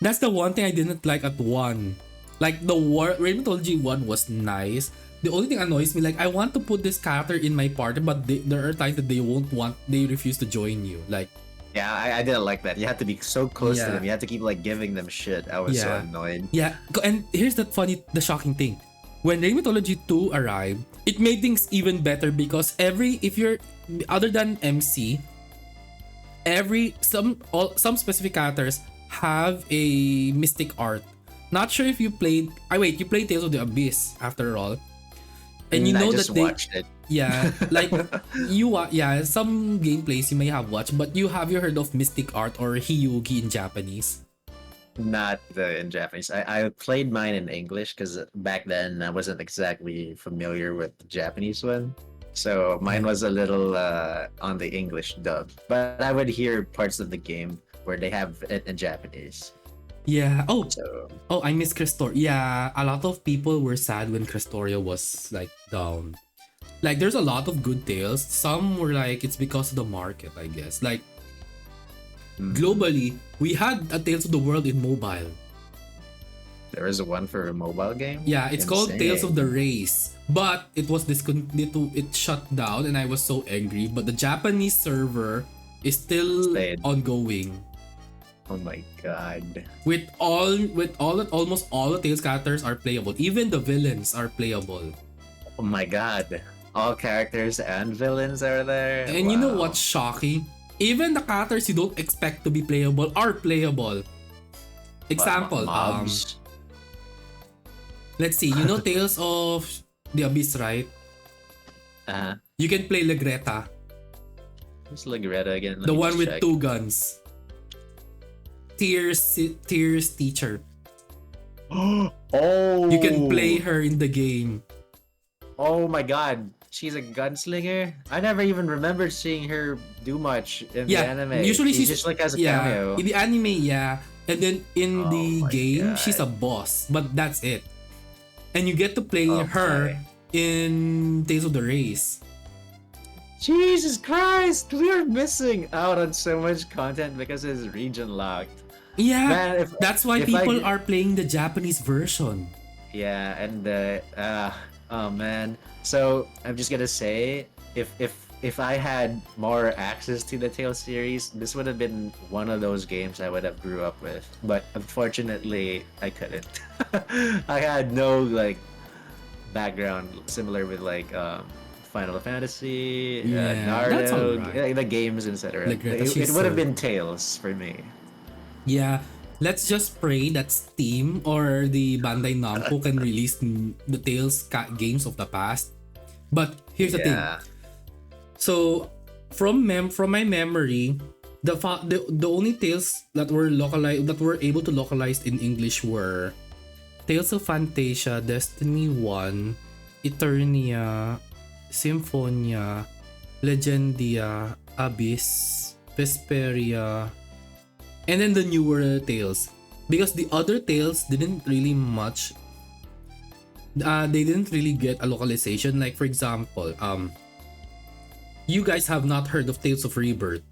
That's the one thing I didn't like at 1. Like, the Radiant Mythology 1 was nice. The only thing annoys me, like, I want to put this character in my party, but there are times that they refuse to join you. Like, Yeah, I didn't like that. You had to be so close to Yeah. them. You had to keep like giving them shit. I was so Yeah. annoyed. Yeah. And here's the shocking thing. When Rain Mythology 2 arrived, it made things even better because if you're other than MC, some specific characters have a mystic art. Not sure if you played. You played Tales of the Abyss after all, and you I know just that they, watched it. yeah, like some gameplays you may have watched, but you heard of mystic art or Hiyugi in Japanese? Not the in Japanese. I played mine in English because back then I wasn't exactly familiar with the Japanese one. So mine Yeah. was a little on the English dub. But I would hear parts of the game where they have it in Japanese. Yeah. So I miss Crestoria. Yeah, a lot of people were sad when Crestoria was like down. Like there's a lot of good tales. Some were like it's because of the market, I guess. Like globally, we had a Tales of the World in mobile. there is a one for a mobile game? Yeah, it's called Tales of the Insane. Race. But it was discontinued, it shut down and I was so angry. But the Japanese server is still Stayed. ongoing. Oh my god. Almost all the Tales characters are playable. Even the villains are playable. Oh my god. All characters and villains are there. And you know Wow. what's shocking? Even the characters you don't expect to be playable are playable. Example, Mobs. let's see, you know Tales of the Abyss, right? You can play Legreta, Who's Legreta again? Let the me one just with check. two guns. Tears teacher. Oh. You can play her in the game. Oh my god. She's a gunslinger? I never even remembered seeing her do much in the Yeah, anime. usually She she's just like has a yeah, cameo. in the anime, yeah. And then in Oh the my game, God. she's a boss, but that's it. And you get to play Oh her my. in Tales of the Race. Jesus Christ! We are missing out on so much content because it's region locked. Yeah, Man, that's why if people I- are playing the Japanese version. Yeah, and oh man. So I'm just gonna say, if I had more access to the Tales series, this would have been one of those games I would have grew up with. But unfortunately, I couldn't. I had no like background similar with like Final Fantasy, Yeah, that's Naruto, alright. the games, etc. Like Greta, It she's would have so been Tales for me. yeah. Let's just pray that Steam or the Bandai Namco can release the Tales games of the past. But here's the thing. Yeah. So from my memory, the only tales that were able to localize in English were Tales of Fantasia, Destiny 1, Eternia, Symphonia, Legendia, Abyss, Vesperia, and then the newer tales. Because the other tales didn't really much they didn't really get a localization. Like for example, you guys have not heard of Tales of Rebirth.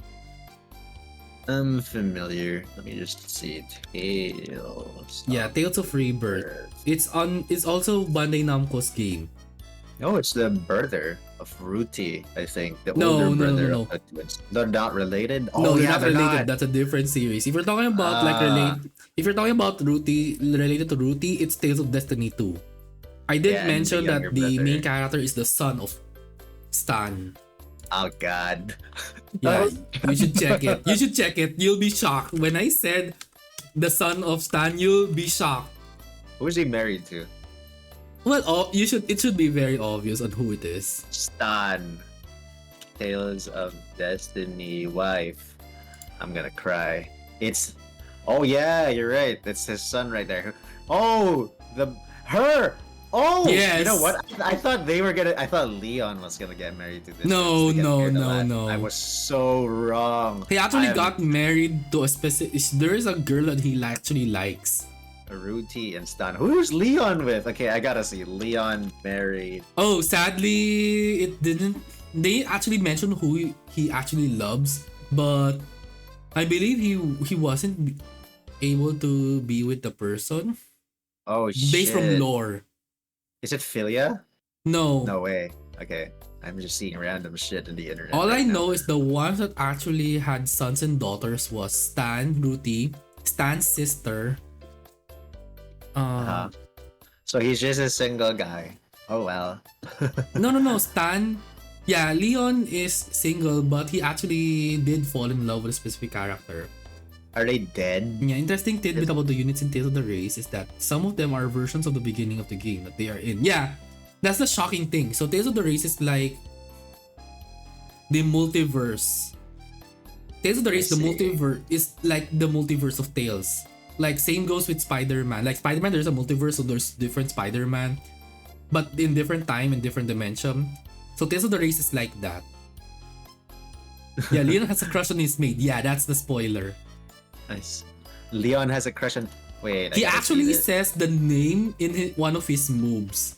I'm familiar. Let me just see. Tales. Yeah, Tales of Rebirth. It's also Bandai Namco's game. No, it's the brother of Ruti, I think. The No, older no, no, brother no. of the twins. They're not related? No, Oh, they're yeah, not they're related. not. That's a different series. If you're talking about if you're talking about Ruti related to Ruti, it's Tales of Destiny 2. I did Yeah, and the mention younger that the brother. main character is the son of Stan. Oh, God. Yeah, you should check it. You should check it. You'll be shocked. When I said the son of Stan, you'll be shocked. Who is he married to? Well, it should be very obvious on who it is. Stan. Tales of Destiny wife. I'm gonna cry. It's. Oh, yeah, you're right. It's his son right there. Oh, her. Oh, Yes. You know what? I thought they were gonna. I thought Leon was gonna get married to this. No, to get no, married a no, lot. no. I was so wrong. He actually I'm got married to a specific. There is a girl that he actually likes. Ruti and Stan. Who's Leon with? Okay, I gotta see. Leon married. Oh, sadly, it didn't. They actually mentioned who he actually loves, but I believe he wasn't able to be with the person Oh based from shit. lore. Is it Philia? No, No way. Okay. I'm just seeing random shit in the internet All I right now. know is the ones that actually had sons and daughters was Stan, Ruthie, Stan's sister. Uh-huh. So he's just a single guy. Oh well. No. Stan. Yeah, Leon is single, but he actually did fall in love with a specific character. Are they dead? Yeah, interesting tidbit about the units in Tales of the Race is that some of them are versions of the beginning of the game that they are in. Yeah, that's the shocking thing. So Tales of the Race is like the multiverse. Tales of the Race, the multiverse is like the multiverse of Tales. Like same goes with Spider-Man. Like Spider-Man, there's a multiverse, so there's different Spider-Man, but in different time and different dimension. So Tales of the Race is like that. Yeah, Leon has a crush on his maid. Yeah, that's the spoiler. Nice. Leon has a crush on. Wait. He actually says the name in one of his moves.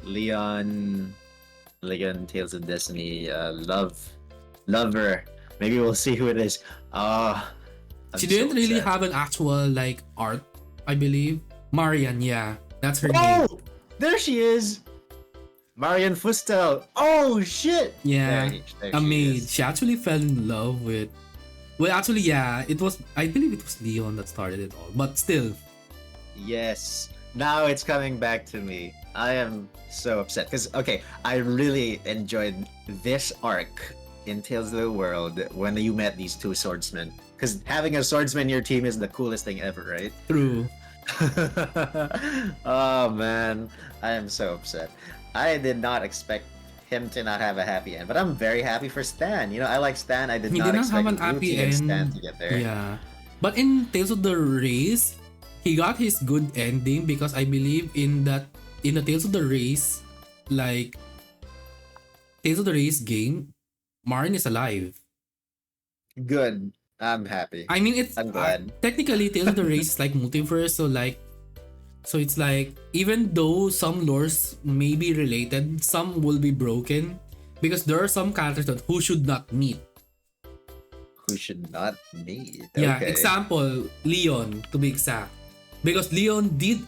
Leon. Tales of Destiny. Lover. Maybe we'll see who it is. She didn't really have an actual like art, I believe. Marian, yeah, that's her name. Oh, there she is. Marian Fustel. Oh shit. Yeah, there a she maid. is. She actually fell in love with. Well, actually, yeah, it was. I believe it was Leon that started it all, but still. Yes. Now it's coming back to me. I am so upset because I really enjoyed this arc in Tales of the World when you met these two swordsmen. Because having a swordsman in your team is the coolest thing ever, right? True. Oh man, I am so upset. I did not expect him to not have a happy end, but I'm very happy for Stan. You know, I like Stan. I did He not did not expect have an happy Ruthie and end. Stan to get there. Yeah, but in Tales of the Race, he got his good ending because I believe in the Tales of the Race, like Tales of the Race game, Marin is alive. Good. I'm happy. I mean, it's I'm glad. Technically Tales of the Race is like multiverse, so it's like even though some lores may be related, some will be broken because there are some characters that who should not meet. Who should not meet? Yeah, Okay. example Leon to be exact, because Leon did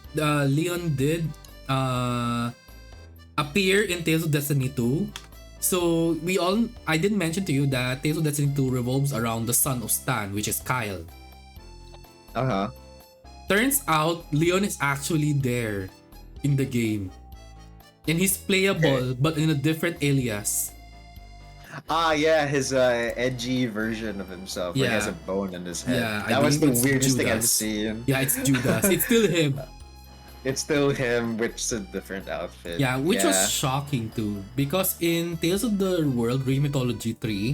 appear in Tales of Destiny 2. So I did mention to you that Tales of Destiny 2 revolves around the son of Stan, which is Kyle. Uh-huh. Turns out Leon is actually there in the game. And he's playable but in a different alias. Yeah, his edgy version of himself. Where he has a bone in his head. Yeah, that was the it's weirdest thing I've Judas. seen. Yeah, it's Judas. It's still him. It's still him, which is a different outfit. Yeah, which was shocking too. Because in Tales of the World Greek Mythology 3,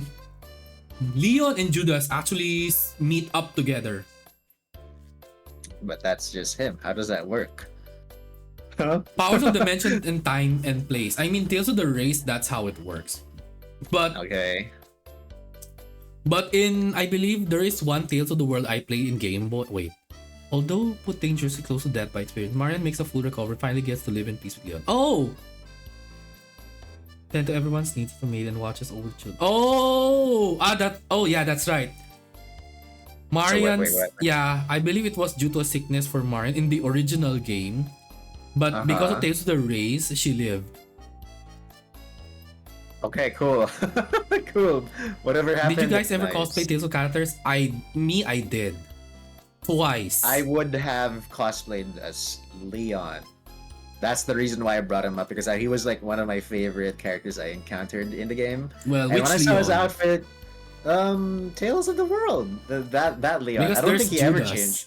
Leon and Judas actually meet up together. But that's just him. How does that work? Powers of dimension and time and place. I mean, Tales of the Race, that's how it works. But Okay. But I believe there is one Tales of the World I played in Game Boy. Wait. Although put dangerously close to death by experience, Marian makes a full recovery, finally gets to live in peace with Leon. Oh! Tend to everyone's needs of a maid and watches over children. Oh! Yeah, that's right. Marian's, wait. yeah, I believe it was due to a sickness for Marian in the original game. But because of Tales of the Race, she lived. Okay, cool. Cool. Whatever happened. Did you guys ever nice. cosplay Tales of characters? I did. Twice. I would have cosplayed as Leon. That's the reason why I brought him up, because he was like one of my favorite characters I encountered in the game. Well, And which when I saw his Leon? outfit, Tales of the World. That Leon. Because I don't there's think he ever Judas. changed.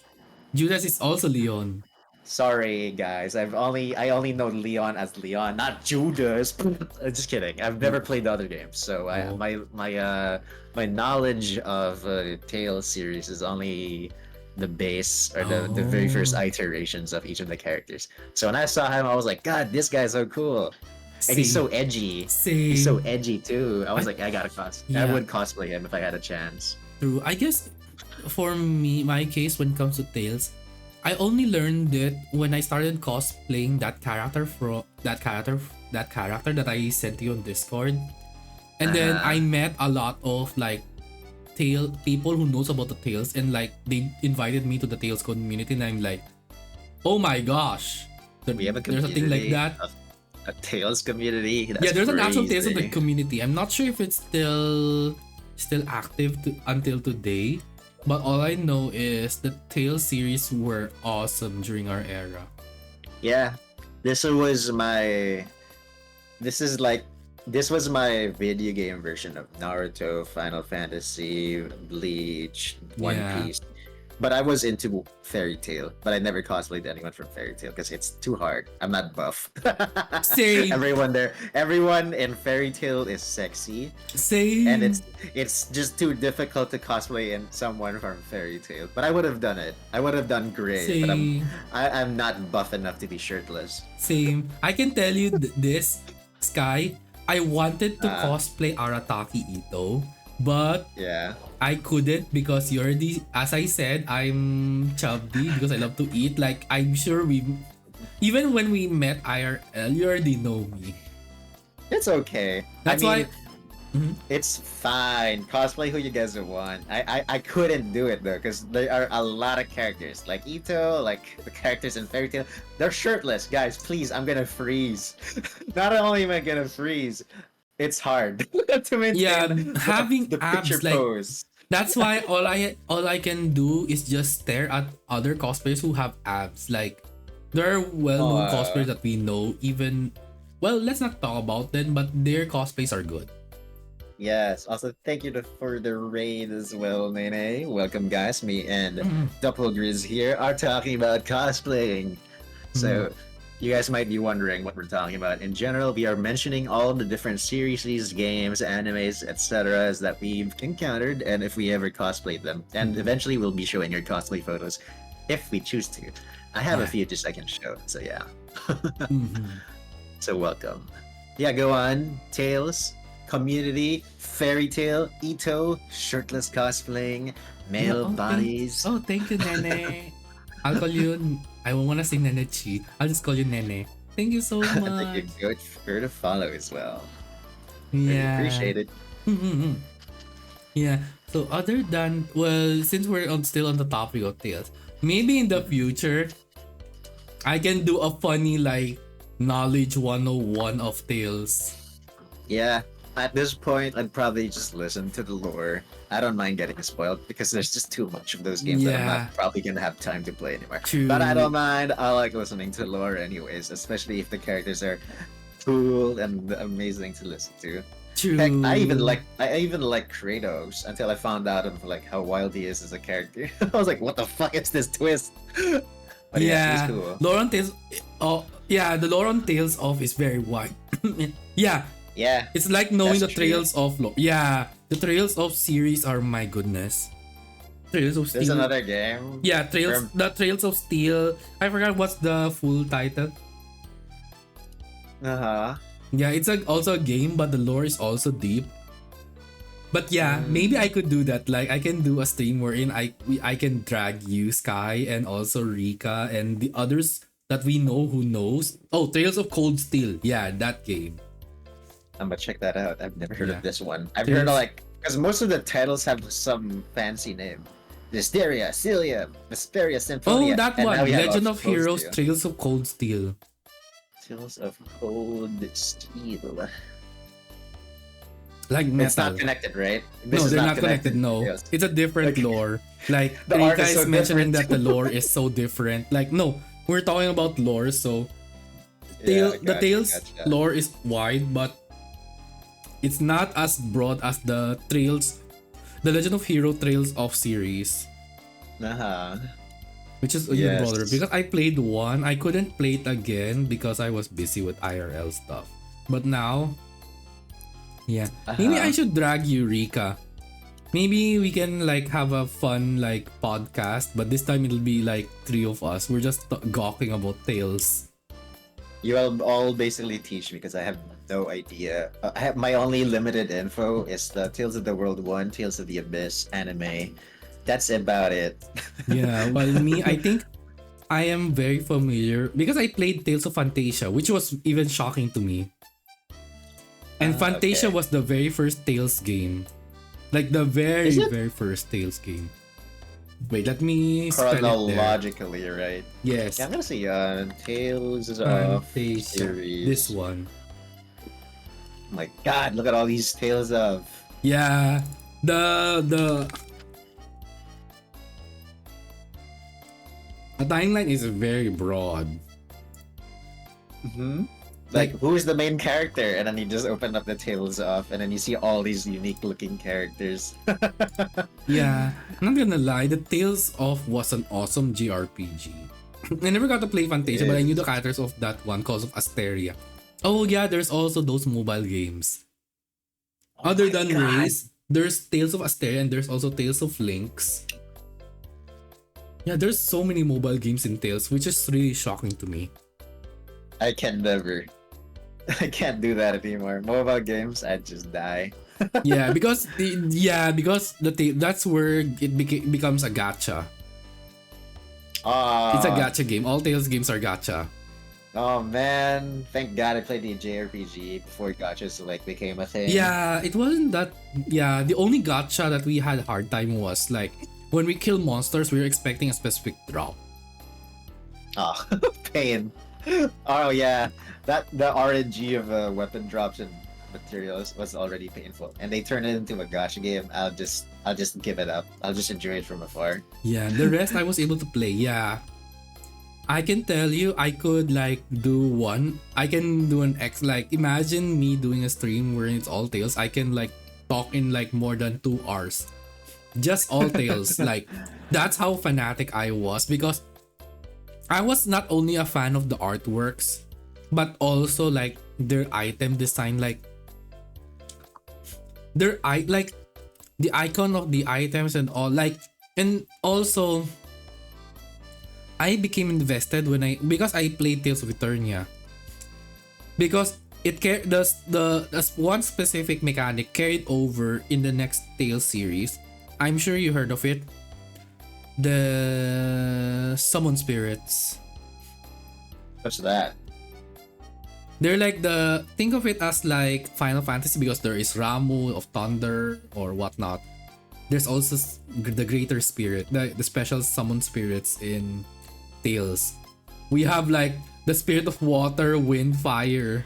Judas is also Leon. Sorry guys, I only know Leon as Leon, not Judas. Just kidding. I've never played the other games, so Oh. my knowledge of Tales series is only the base or the very first iterations of each of the characters. So when I saw him, I was like, God, this guy's so cool, and he's so edgy. Same. He's so edgy too. I was like, I Yeah. would cosplay him if I had a chance. True. I guess for me, my case when it comes to Tales, I only learned it when I started cosplaying that character that character that I sent to you on Discord. And then I met a lot of like people who knows about the Tales, and like they invited me to the Tales community, and I'm like, oh my gosh, We have a there's a thing like community that. of A Tales community? Yeah, That's there's an actual Tales of the crazy. community. I'm not sure if it's still active until today, but all I know is the Tales series were awesome during our era. Yeah, this was my. This is like. This was my video game version of Naruto, Final Fantasy, Bleach, One Yeah, Piece. But I was into Fairy Tail, but I never cosplayed anyone from Fairy Tail because it's too hard. I'm not buff. same, Everyone in Fairy Tail is sexy, and same, it's just too difficult to cosplay in someone from Fairy Tail. But I would have done it. I would have done great. But same, I'm not buff enough to be shirtless. same. I can tell you this, Sky. I wanted to Uh, cosplay Arataki Ito, but yeah. I couldn't because you're the, as I said, I'm chubby because I love to eat. Like, I'm sure even when we met IRL, you already know me. It's okay. I That's why, mean, mhm. it's fine. Cosplay who you guys want. I couldn't do it though, because there are a lot of characters. Like Ito, like the characters in Fairy Tail. They're shirtless, guys. Please, I'm gonna freeze. Not only am I gonna freeze, it's hard to Yeah, maintain having the picture abs, like, pose. that's why all I can do is just stare at other cosplayers who have abs. Like, there are well-known Uh, cosplayers that we know, even, well, let's not talk about them, but their cosplays are good. yes. Also, thank you for the raid as well, Nene. Welcome, guys. Me and Mhm. Doppelgriz here are talking about cosplaying. Mhm. So, you guys might be wondering what we're talking about. In general, we are mentioning all the different series, games, animes, etc. that we've encountered, and if we ever cosplayed them. And eventually, we'll be showing your cosplay photos if we choose to. I have a Yeah. few just I can show. So yeah. Mhm. So welcome. Yeah, go on. Tales, community, fairy tale, Ito, shirtless cosplaying, Yeah. male bodies. Thank you, Nene. I'll call you. I won't wanna say Nene Chi. I'll just call you Nene. Thank you so Thank you. much. Good for to follow as well. Really Yeah. appreciate it. Mm-mm-mm. Yeah. So other than, well, since we're still on the topic of tales, maybe in the future I can do a funny like knowledge 101 of tales. Yeah, at this point, I'd probably just listen to the lore. I don't mind getting spoiled because there's just too much of those games that I'm not Yeah. probably gonna have time to play anymore. But I don't True. mind. I like listening to lore anyways, especially if the characters are cool and amazing to listen to. Heck, True. I even like Kratos until I found out of like how wild he is as a character. I was like, what the fuck is this twist? But yes, he's Yeah. cool. Lauren Tales. Oh, yeah. The Lauren Tales of is very wide. Yeah. Yeah, It's like knowing that's the true. Trails of Lore. Yeah. The Trails of series are my goodness. Trails of There's Steel. another game. Yeah, From The Trails of Steel. I forgot what's the full title. uh-huh. Yeah, it's like also a game, but the lore is also deep. But yeah, maybe I could do that. Like, I can do a stream wherein I can drag you, Sky, and also Rika and the others that we know who knows. Oh, Trails of Cold Steel. Yeah, that game. I'm gonna check that out. I've never heard Yeah. of this one. I've heard of Trails. like because most of the titles have some fancy name. Mysteria, Celia, Vesperia, Oh, Symphonia, that and now one. we have Legend of Close Heroes, to Trails of Cold Steel. Tales of Cold Steel. Like It's not metal. connected, right? This No, is they're not not connected. connected. No, Yes. it's a different Okay. lore. Like The art Rika is is so mentioning different. that the lore is so different. Like, no, we're talking about lore. So Yeah, the gotcha, Tales gotcha. lore is wide, but it's not as broad as the Trails, the Legend of Hero Trails of series, Uh-huh. which is even broader. Yes. Because I played one, I couldn't play it again because I was busy with IRL stuff. But now, yeah, maybe I Uh-huh. should drag you, Rika. Maybe we can like have a fun like podcast, but this time it'll be like three of us. We're just gawking about tales. You will all basically teach me because I have no idea. I have my only limited info is the Tales of the World 1, Tales of the Abyss anime. That's about it. Yeah, well, me, I think I am very familiar because I played Tales of Fantasia, which was even shocking to me. And Fantasia Okay. was the very first Tales game. Like the Is very, it? very first Tales game. Wait, let me spell it there. chronologically, right? Yeah, Yes. I'm gonna say Tales of Fantasia. This series. one. Oh my God, look at all these Tales of. Yeah. The the timeline is very broad. Hmm. Like, Like, who's the main character? And then you just open up the Tales of, and then you see all these unique looking characters. yeah, I'm not gonna lie, the Tales of was an awesome JRPG. I never got to play Fantasia, but I knew the Is. characters of that one because of Asteria. Oh yeah, there's also those mobile games. Oh Other my than God. Race, there's Tales of Asteria and there's also Tales of Lynx. Yeah, there's so many mobile games in Tales, which is really shocking to me. I can never. I can't do that anymore. Mobile games, I'd just die. Because that's where it becomes a gacha. It's a Ah, gacha game. All Tales games are gacha. oh man. Thank God I played the JRPG before gachas like became a thing. Yeah, it wasn't that. Yeah, the only gacha that we had a hard time was like when we kill monsters, we were expecting a specific drop. Oh, pain. Oh yeah, that the RNG of weapon drops and materials was already painful, and they turn it into a gacha game. I'll just give it up. I'll just enjoy it from afar. Yeah, the rest I was able to play. Yeah, I can tell you, I could like do one. I can do an X. Like, imagine me doing a stream where it's all Tales. I can like talk in like more than 2 hours. Just all Tales. Like, that's how fanatic I was because I was not only a fan of the artworks, but also like their item design, like like the icon of the items and all. Like, and also I became invested when I because I played Tales of Eternia because the one specific mechanic carried over in the next Tales series. I'm sure you heard of it. The summon spirits. What's that? They're like think of it as like Final Fantasy because there is Ramu of Thunder or whatnot. There's also the Greater Spirit, the special summon spirits in Tales. We have like the Spirit of Water, Wind, Fire.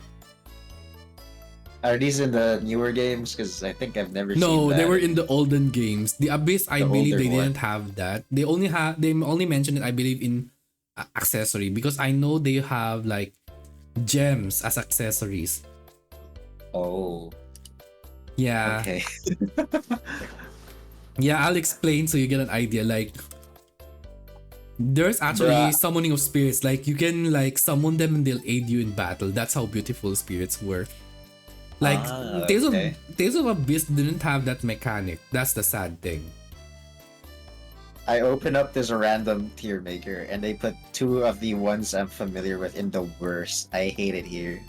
Are these in the newer games? Because I think I've never seen No, they that were in in the olden games. The Abyss, I the believe older they one. didn't have that. They only mentioned it, I believe, in accessory because I know they have like gems as accessories. Oh, Yeah. okay. Yeah, I'll explain so you get an idea. Like, there's actually Bruh. summoning of spirits. Like, you can like summon them and they'll aid you in battle. That's how beautiful spirits were. Like, Ah, Tales of okay. Tales of Abyss didn't have that mechanic. That's the sad thing. I open up this random tier maker and they put two of the ones I'm familiar with in the worst. I hate it here.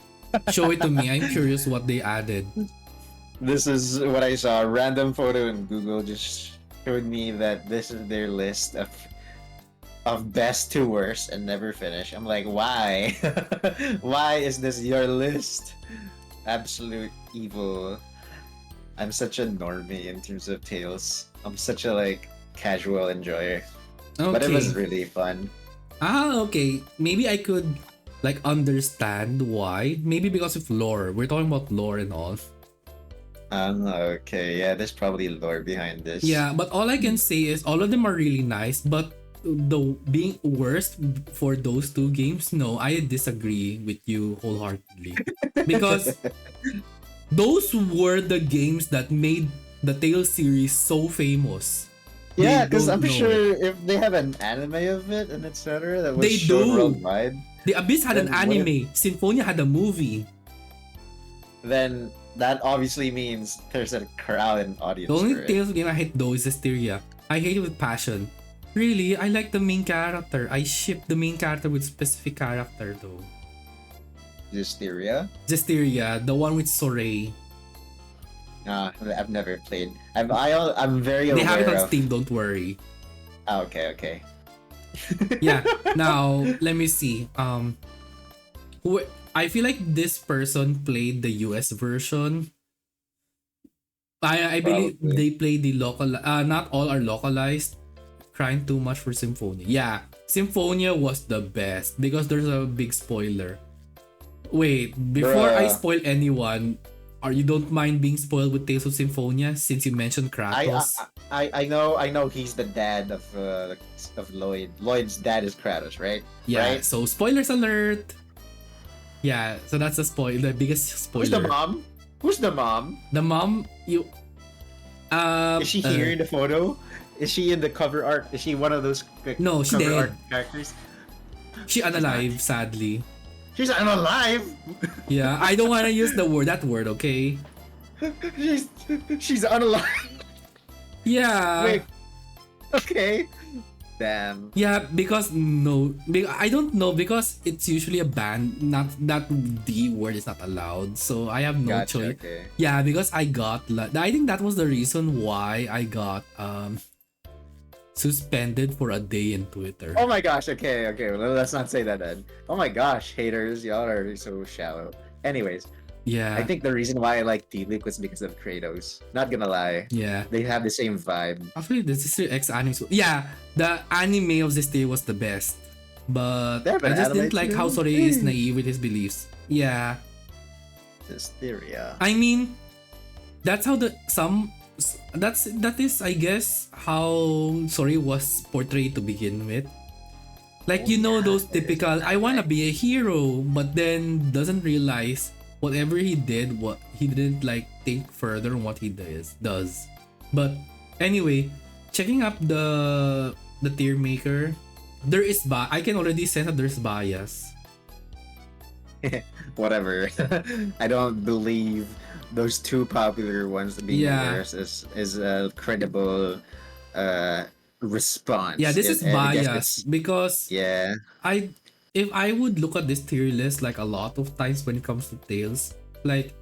Show it to me. I'm curious what they added. This is what I saw. A random photo in Google just showed me that this is their list of best to worst and never finish. I'm like, why? Why is this your list? Absolute evil. I'm such a normie in terms of tales. I'm such a like casual enjoyer. But it Okay. was really fun. Okay. Maybe I could like understand why. Maybe because of lore. We're talking about lore and all. Okay, yeah, there's probably lore behind this. Yeah, but all I can say is all of them are really nice, but the being worst for those two games, no, I disagree with you wholeheartedly. Because those were the games that made the Tales series so famous. They Yeah, because don't I'm know it. sure if they have an anime of it and etc. that was They shown do. worldwide, The Abyss had an then what if anime. Symphonia had a movie. then that obviously means there's a crowd and The audience only for it. Tales game I hate though is Hysteria. I hate it with passion. Really, I like the main character. I ship the main character with specific character though. Hysteria? Hysteria, the one with Sorey. I've never played. I'm very They have it aware on of. Steam, don't worry. Okay, okay. Yeah. Now, let me see. Who I feel like this person played the US version. I believe Probably. they played the local not all are localized. crying too much for Symphonia. Yeah, Symphonia was the best because there's a big spoiler. Wait, before I Bruh. spoil anyone, are you don't mind being spoiled with Tales of Symphonia since you mentioned I, I Kratos? I know he's the dad of Lloyd. Lloyd's dad is Kratos, right? Yeah, Right? so spoilers alert. Yeah, so that's the biggest Who's the spoiler. mom? Who's the mom? The mom, you Is she here in the photo? Is she in the cover art? Is she one of those no, she cover dead. art characters? She not. unalive, sadly. She's unalive. Yeah, I don't want to use that word, okay? she's she's unalive. Yeah. Wait. Okay. Damn. Yeah, because no, I don't know because it's usually a ban. Not that the word is not allowed, so I have no Gotcha. choice. Okay. Yeah, because I think that was the reason why I got suspended for a day in Twitter. Oh my gosh. Okay. Okay. Well, let's not say that then. Oh my gosh, haters, y'all are so shallow. Anyways, Yeah. I think the reason why I like D-League was because of Kratos. Not gonna lie. Yeah. They have the same vibe. Actually, the Sister X anime. Yeah, the anime of this day was the best. But They have I an just anime didn't like how too? Sore is naive with his beliefs. Yeah. Hysteria. I mean, that's how that is I guess how Sori was portrayed to begin with. Like you know those typical I wanna be a hero, but then doesn't realize whatever he did, what he didn't like think further on what he does. But anyway, checking up the tier maker, there is I can already sense that there's bias. Whatever. I don't believe those two popular ones being Yeah. worse is a credible response. Yeah, this is I guess bias because yeah. if I would look at this tier list like a lot of times when it comes to Tales, like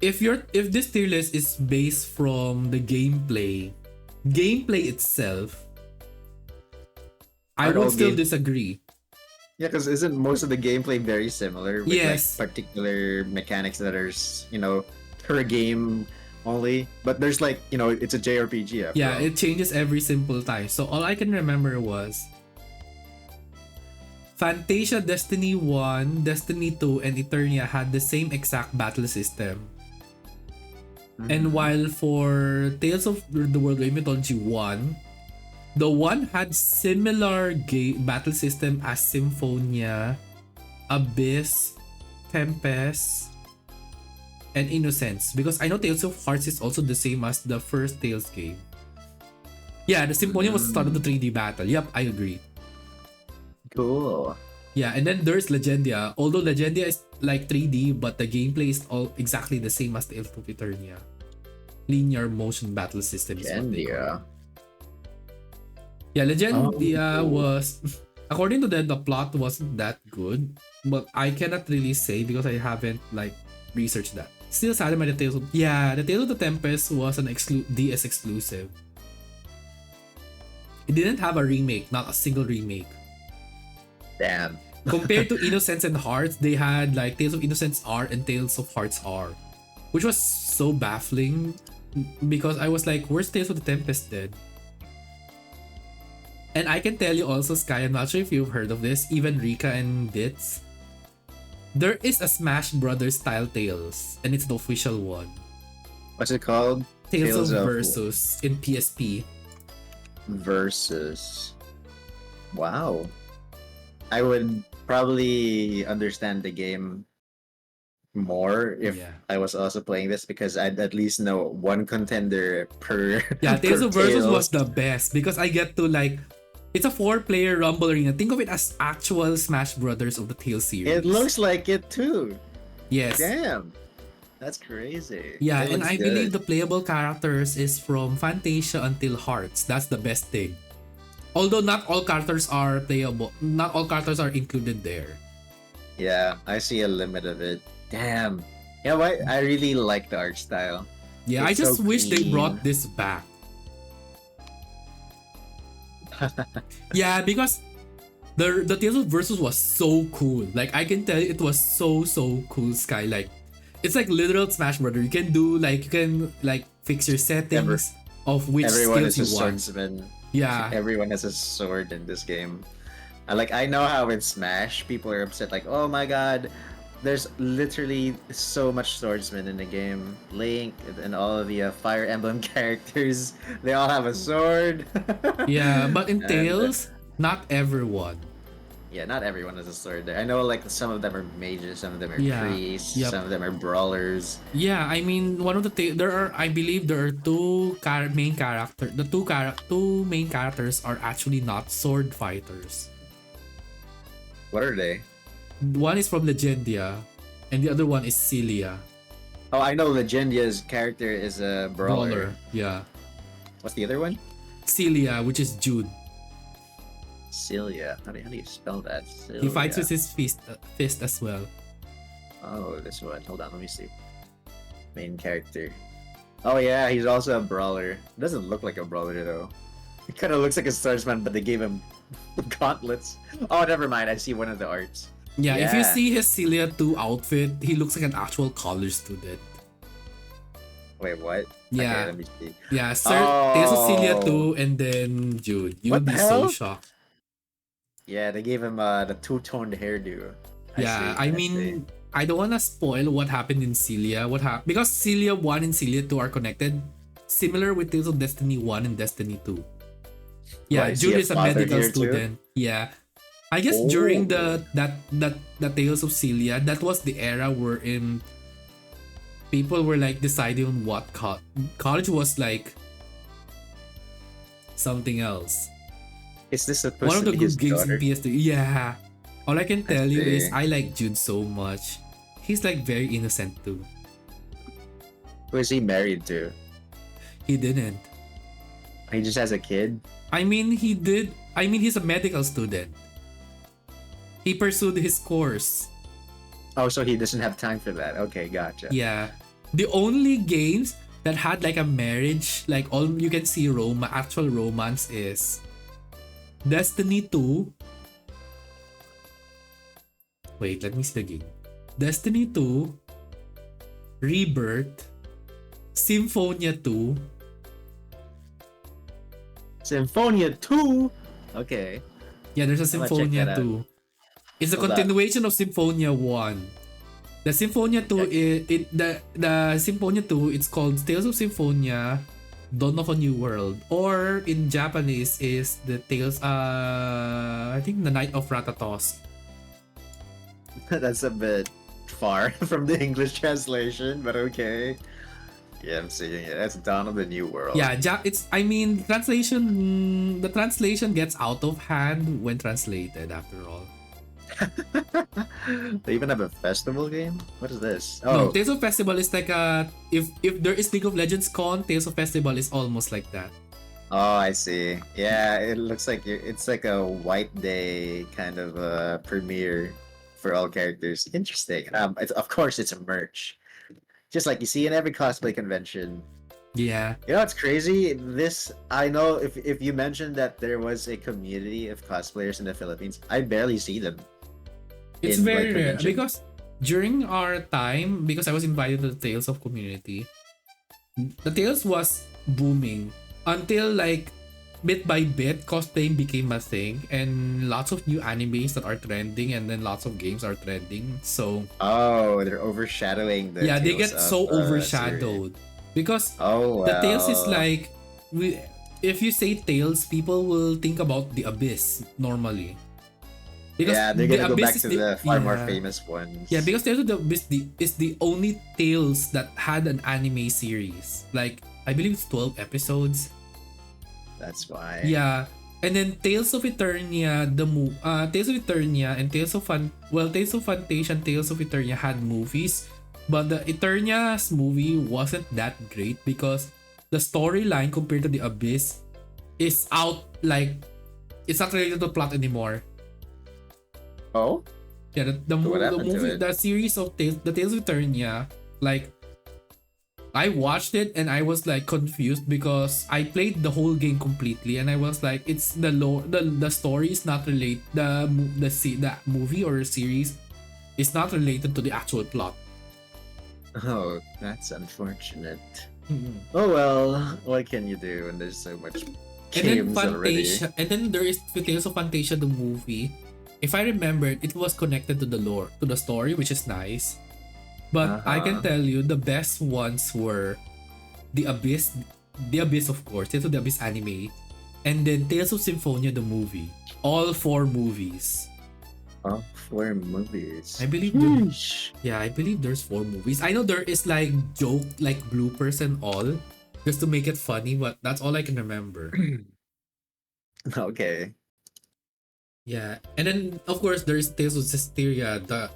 if this tier list is based from the gameplay itself, I Aren't would all still game- disagree. Yeah, because isn't most of the gameplay very similar with Yes. like particular mechanics that are per game only? But there's like it's a JRPG. After Yeah, all. it changes every simple time. So all I can remember was Fantasia, Destiny 1, Destiny 2, and Eternia had the same exact battle system. And while for Tales of the World of Mythology 1, the one had similar battle system as Symphonia, Abyss, Tempest, and Innocence. Because I know Tales of Hearts is also the same as the first Tales game. Yeah, the Symphonia was the start of the 3D battle. Yep, I agree. Cool. Yeah, and then there's Legendia. Although Legendia is like 3D, but the gameplay is all exactly the same as Tales of Eternia. Linear motion battle system is what they call it. Legendia. Yeah, Legendia Oh. was according to them the plot wasn't that good, but I cannot really say because I haven't like researched that. Still sad about the Tales of the Tales of the Tempest was an DS exclusive. It didn't have a remake, not a single remake. Damn. Compared to Innocence and Hearts, they had like Tales of Innocence R and Tales of Hearts R, which was so baffling because I was like, where's Tales of the Tempest then? And I can tell you also, Sky, I'm not sure if you've heard of this, even Rika and Ditz. There is a Smash Brothers style Tales, and it's the official one. What's it called? Tales of Versus in PSP. Versus. Wow. I would probably understand the game more if Yeah. I was also playing this because I'd at least know one contender per. Yeah, Tales per of Versus Tales. was the best because I get to like, it's a 4-player Rumble Arena. Think of it as actual Smash Brothers of the Tales series. It looks like it too. Yes. Damn. That's crazy. Yeah, It and looks I believe good. the playable characters is from Fantasia until Hearts. That's the best thing. Although not all characters are playable, not all characters are included there. Yeah, I see a limit of it. Damn. Yeah, what? I really like the art style. Yeah, It's I just so wish they clean. brought this back. Yeah, because the Tales of Versus was so cool. Like I can tell you, it was so cool, Sky. Like it's like literal Smash Brother. You can fix your settings of which Everyone skills is a you want. swordsman. Yeah, Everyone has a sword in this game. Like I know how in Smash people are upset, like, oh my god, there's literally so much swordsmen in the game. Link and all of the Fire Emblem characters, they all have a sword. yeah, but in And Tales, not everyone. yeah, not everyone has a sword there. I know like some of them are mages, some of them are Yeah, priests, yep. some of them are brawlers. Yeah, I mean, one of the there are, I believe there are two main character. The two main characters are actually not sword fighters. What are they? One is from Legendia, and the other one is Celia, Oh, I know Legendia's character is a brawler. brawler. Yeah, What's the other one? Celia, which is Jude. Celia. How do you spell that? He fights Celia. with his fist as well. Oh, this one. Hold on, let me see. Main character. Oh yeah, he's also a brawler. Doesn't look like a brawler though. He kind of looks like a swordsman, but they gave him gauntlets. Oh, never mind. I see one of the arts. Yeah, if you Yeah. see his Celia 2 outfit, he looks like an actual college student. Wait, what? Yeah. Okay, let me see. Yeah, sir. Tales of Celia Oh. 2 and then Jude. You What would the be so hell? shocked. Yeah, they gave him the two-toned hairdo. I Yeah, see. I I see. mean, I don't want to spoil what happened in Celia. Because Celia 1 and Celia 2 are connected, similar with Tales of Destiny 1 and Destiny 2. Yeah, Why, is he Jude a is a father medical here too? student. Yeah. I guess during Oh. the Tales of Celia, that was the era wherein people were like deciding on what college was like something else. Is this One supposed of to the be his good games in daughter? PS2. Yeah. All I can I tell you is see. I like Jude so much. He's like very innocent too. Who is he married to? He didn't. He just has a kid? I mean, he did. I mean, he's a medical student. He pursued his course. Oh, so he doesn't have time for that. Okay, gotcha. Yeah. The only games that had like a marriage, like all you can see actual romance is Destiny 2. Wait, let me see the game. Destiny 2, Rebirth, Symphonia 2. Symphonia 2? Okay. Yeah, there's a I'm gonna check Symphonia that out. 2. It's a Hold up. continuation of Symphonia 1. The Symphonia 2 is the Symphonia 2, it's called Tales of Symphonia Dawn of a New World, or in Japanese is the Tales I think the Night of Rathatos. That's a bit far from the English translation, but okay. Yeah, I'm seeing it. That's Dawn of the New World. Yeah, it's I mean the translation gets out of hand when translated after all. They even have a festival game? What is this? No, Oh, Tales of Festival is like a if there is League of Legends Con, Tales of Festival is almost like that. oh, I see. Yeah, it looks like it's like a white day kind of premiere for all characters. Interesting. Of course, it's a merch, just like you see in every cosplay convention. Yeah. You know what's crazy? I know if you mentioned that there was a community of cosplayers in the Philippines, I barely see them. It's in, very like, rare convention. because during our time, because I was invited to the Tales of community, the Tales was booming until like bit by bit cosplaying became a thing and lots of new animes that are trending and then lots of games are trending. So Oh, they're overshadowing the yeah, they Tales get of, so series. overshadowed because Oh, the Tales is well. like if you say Tales, people will think about the Abyss normally. Because Yeah, they're the gonna go Abyss back is to the far more yeah. famous ones. Yeah, because Tales of the Abyss is the only Tales that had an anime series. Like, I believe it's 12 episodes. That's why. Yeah. And then Tales of Eternia, Tales of Eternia and Tales of Tales of Fantasia and Tales of Eternia had movies, but the Eternia's movie wasn't that great because the storyline compared to the Abyss is out like it's not related to the plot anymore. Oh, Yeah, the what happened to movie, it? the series of the Tales of Eternia, like I watched it and I was like confused because I played the whole game completely and I was like, it's the story is not related, the movie or series is not related to the actual plot. Oh, that's unfortunate. Oh well, what can you do when there's so much And then games already. Fantasia, and then there is Tales of Fantasia the movie. If I remember, it was connected to the lore, to the story, which is nice. But I can Uh-huh. tell you the best ones were The Abyss, The Abyss of course, Tales of the Abyss anime, and then Tales of Symphonia the movie. All four movies. Oh, four movies. I believe Yeesh. yeah, I believe there's four movies. I know there is like joke, like bloopers and all, just to make it funny, but that's all I can remember. Okay. Yeah, and then of course there is Tales of Zestiria, the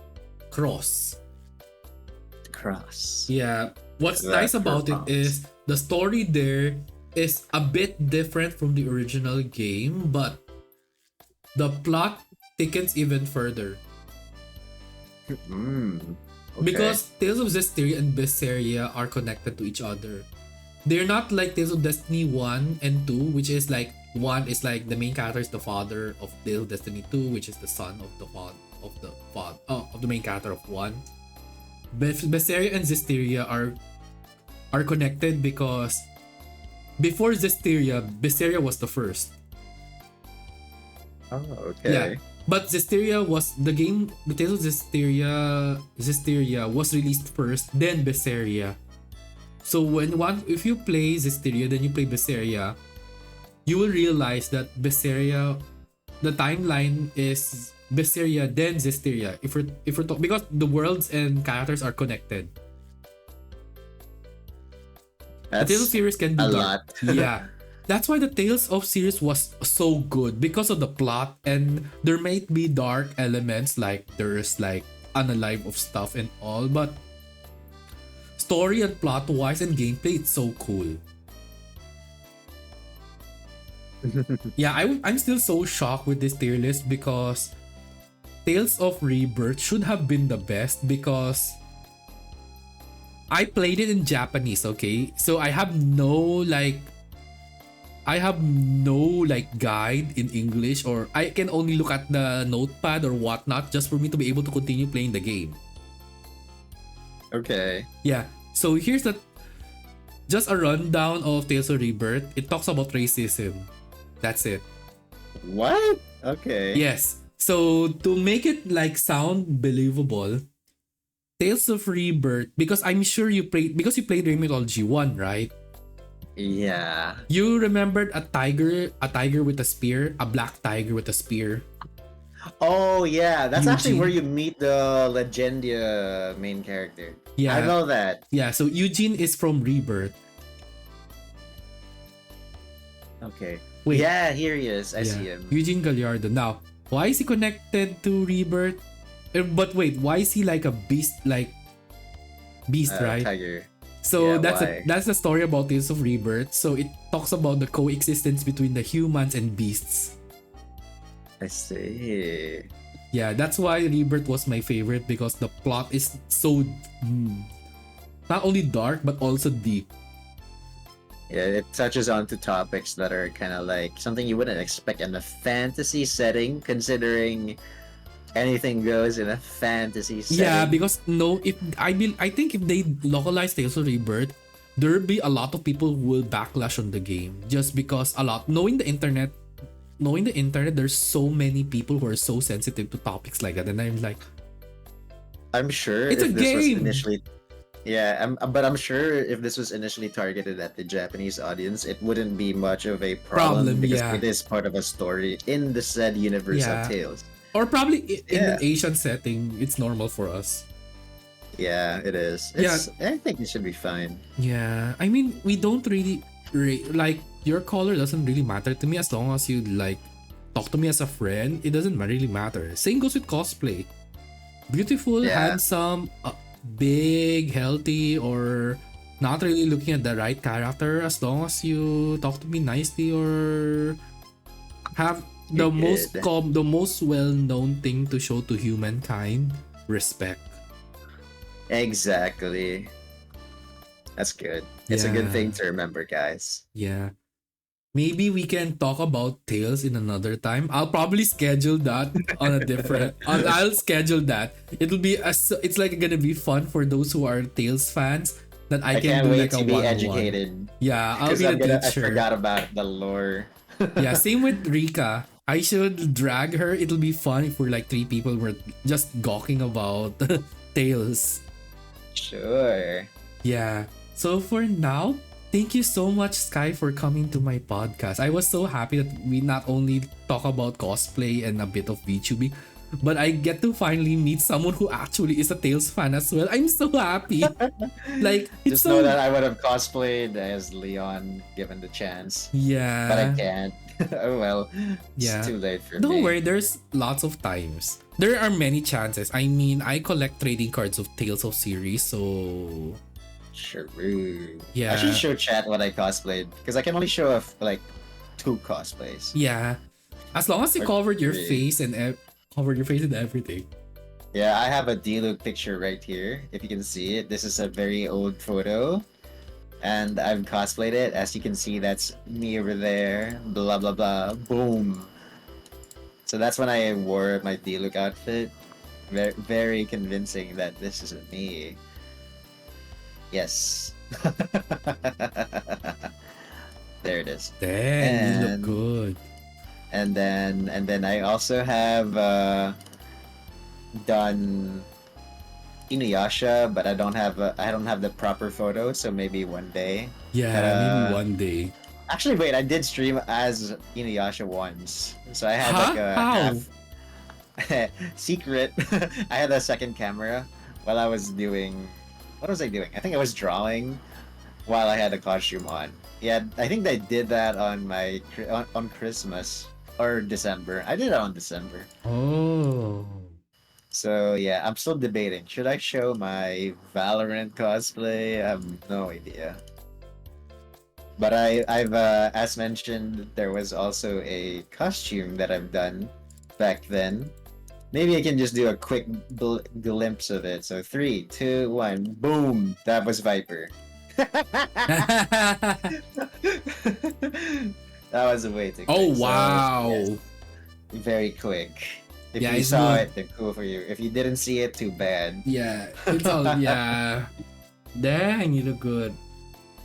cross. Cross. Yeah, what's The nice about it cross. is the story there is a bit different from the original game, but the plot thickens even further. Mm. Okay. Because Tales of Zestiria and Berseria are connected to each other. They're not like Tales of Destiny 1 and 2, which is like 1 is like the main character is the father of Tales of Destiny 2, which is the son of the of the main character of 1. Berseria and Zestiria are connected because before Zestiria, Berseria was the first. Oh, okay. Yeah. But Zestiria was the game. The Tales of Zestiria was released first, then Berseria. So if you play Zestiria, then you play Berseria, you will realize that Berseria, the timeline is Berseria then Zestiria. Because the worlds and characters are connected. The Tales of That's series can be a dark. lot. Yeah. That's why the Tales of series was so good because of the plot, and there might be dark elements like there's like unalive of stuff and all, but story and plot wise and gameplay it's so cool. Yeah, I'm still so shocked with this tier list because Tales of Rebirth should have been the best because I played it in Japanese, okay? So I have no like guide in English, or I can only look at the notepad or whatnot just for me to be able to continue playing the game. Okay. Yeah. So here's just a rundown of Tales of Rebirth. It talks about racism. That's it. What? Okay. Yes. So to make it like sound believable, Tales of Rebirth, because I'm sure you played Dream Mythology 1, right? Yeah. You remembered a tiger with a spear, a black tiger with a spear. Oh, yeah. That's actually Eugene. where you meet the Legendia main character. Yeah. I know that. Yeah, so Eugene is from Rebirth. Okay. Wait. Yeah, here he is. I see him. Eugene Gallardo. Now, why is he connected to Rebirth? But wait, why is he like a beast? Right? Tiger. So Yeah, that's the story about Tales of Rebirth. So it talks about the coexistence between the humans and beasts. I see. Yeah, that's why Rebirth was my favorite because the plot is so not only dark but also deep. Yeah, it touches onto topics that are kind of like something you wouldn't expect in a fantasy setting, considering anything goes in a fantasy setting. Yeah, because I think if they localize Tales of Rebirth, there'll be a lot of people who will backlash on the game just because knowing the internet, there's so many people who are so sensitive to topics like that, and I'm like, I'm sure it's a if this was game. initially, yeah, but I'm sure if this was initially targeted at the Japanese audience, it wouldn't be much of a problem because yeah. it is part of a story in the said universe Yeah. of Tales. Or probably in Yeah. an Asian setting, it's normal for us. Yeah, it is. I think it should be fine. Yeah, I mean, we don't really like your color doesn't really matter to me as long as you like talk to me as a friend. It doesn't really matter. Same goes with cosplay. Beautiful, Yeah. handsome, big, healthy, or not really looking at the right character. As long as you talk to me nicely or have the You're most well-known thing to show to humankind, respect. Exactly. That's good. It's a good thing to remember, guys. Yeah. Maybe we can talk about Tales in another time. I'll probably schedule that on a different. I'll schedule that. It's like gonna be fun for those who are Tales fans. That I can can't do wait like a to be one-on-one. educated. Yeah, I'll Because be the I teacher. forgot about the lore. Yeah, same with Rika. I should drag her. It'll be fun if we're like three people were just gawking about Tails. Sure. Yeah. So for now, thank you so much, Sky, for coming to my podcast. I was so happy that we not only talk about cosplay and a bit of VTubing, but I get to finally meet someone who actually is a Tails fan as well. I'm so happy. Like it's Just know so that I would have cosplayed as Leon given the chance, but I yeah. can't. Oh well, it's Yeah. too late for Don't me. worry, there's lots of times. There are many chances. I mean, I collect trading cards of Tales of series, so Sure. I should yeah. show chat what I cosplayed because I can only show off like two cosplays Yeah. As long as you or covered your three. face and covered your face and everything. Yeah, I have a D-Luke picture right here. If you can see it, this is a very old photo, and I've cosplayed it. As you can see, that's me over there. Blah blah blah. Boom. So that's when I wore my D-Luke outfit. Very, very convincing that this is me. Yes. There it is. Dang, you look And good. and then I also have done Inuyasha, but I don't have the proper photo, so maybe one day. But Yeah, maybe one day. actually wait, I did stream as Inuyasha once. So I had like Huh? a How? half secret. I had a second camera while I was doing what was I doing? I think I was drawing while I had the costume on. Yeah, I think I did that on on Christmas or December. I did it on December. Oh. So yeah, I'm still debating. Should I show my Valorant cosplay? I have no idea. But I've as mentioned, there was also a costume that I've done back then. Maybe I can just do a quick glimpse of it. So three, two, one, boom! That was Viper. That was way too Oh quick. So yes, wow. very quick. If Yeah, you it's saw good. it, then cool for you. If you didn't see it, too bad. Yeah, it's all yeah. Dang, you look good.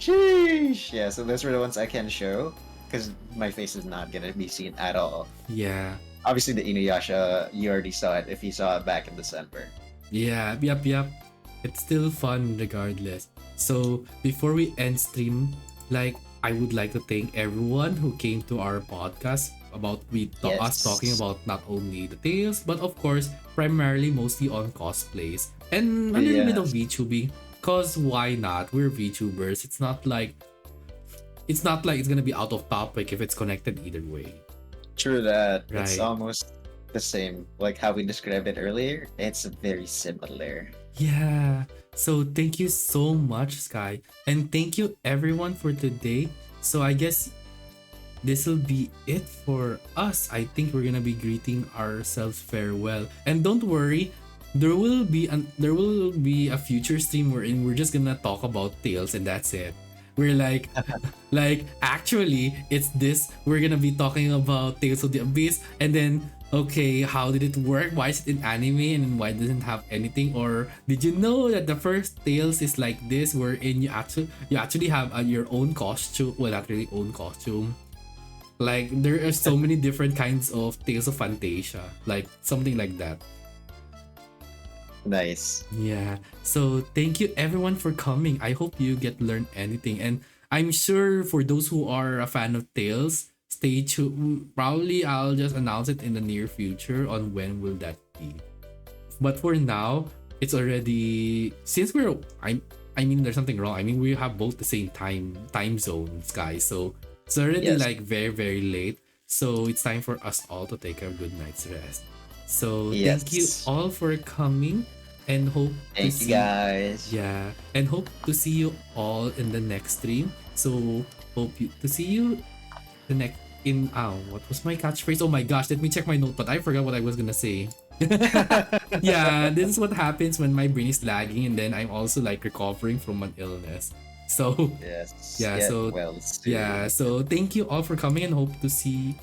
Sheesh. Yeah, so those were the ones I can show because my face is not gonna be seen at all. Yeah. Obviously, the Inuyasha, you already saw it if you saw it back in December. Yeah, yep. It's still fun regardless. So before we end stream, like I would like to thank everyone who came to our podcast about us talking Yes. about not only the tales, but of course, primarily mostly on cosplays and a little bit of Yes. VTubing. Cause why not? We're VTubers. It's not like it's gonna be out of topic if it's connected either way. True that. It's Right. almost the same. Like how we described it earlier, it's very similar. Yeah. So thank you so much, Sky. And thank you everyone for today. So I guess this will be it for us. I think we're gonna be greeting ourselves farewell. And don't worry, there will be a future stream wherein we're just gonna talk about Tales and that's it. We're like actually it's this we're gonna be talking about Tales of the Abyss and then okay, how did it work? Why is it in anime and why doesn't have anything? Or did you know that the first Tales is like this, wherein you actually have your own costume? Well, not really own costume. Like there are so many different kinds of Tales of Fantasia, like something like that. Nice. Yeah. So thank you everyone for coming. I hope you get learned anything. And I'm sure for those who are a fan of Tales, stay tuned. Probably I'll just announce it in the near future on when will that be. But for now, it's already since I mean there's something wrong. I mean we have both the same time zones, guys. So it's already Yes. like very, very late. So it's time for us all to take a good night's rest. So thank you Yes. all for coming and hope to Thank you see guys. yeah and hope to see you all in the next stream. So hope you to see you the next in what was my catchphrase? Oh my gosh, let me check my notepad. I forgot what I was gonna say. Yeah, this is what happens when my brain is lagging and then I'm also like recovering from an illness. So Yes. yeah, Get so well soon. yeah, so thank you all for coming and hope to see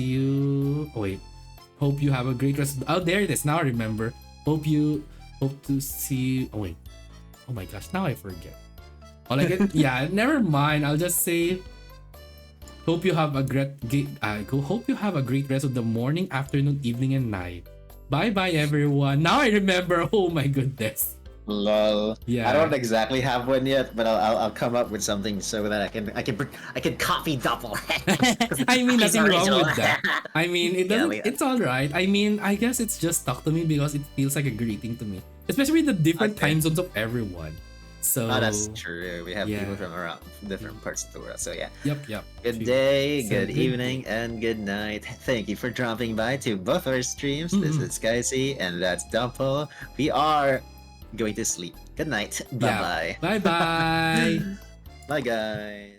you. Oh wait, hope you have a great rest. Oh, there it is. Now I remember. Hope to see. Oh wait. Oh my gosh. Now I forget. All I get. Yeah. Never mind. I'll just say. Hope you have a hope you have a great rest of the morning, afternoon, evening, and night. Bye bye everyone. Now I remember. Oh my goodness. Lol. I Yeah. don't exactly have one yet, but I'll come up with something so that I can copy double. I mean, He's nothing wrong original. with that. I mean, it Yeah, doesn't. It's all right. I mean, I guess it's just stuck to me because it feels like a greeting to me, especially the different okay. time zones of everyone. So. Oh, that's true. We have people Yeah. from around different parts of the world. So yeah. Yep. Yep. Good True. day, So, good good evening, day. and good night. Thank you for dropping by to both our streams. This Mm-mm. is Skyzy, and that's Dumple. We are going to sleep. Good night. Yeah. Bye Bye bye. bye. Bye, guys.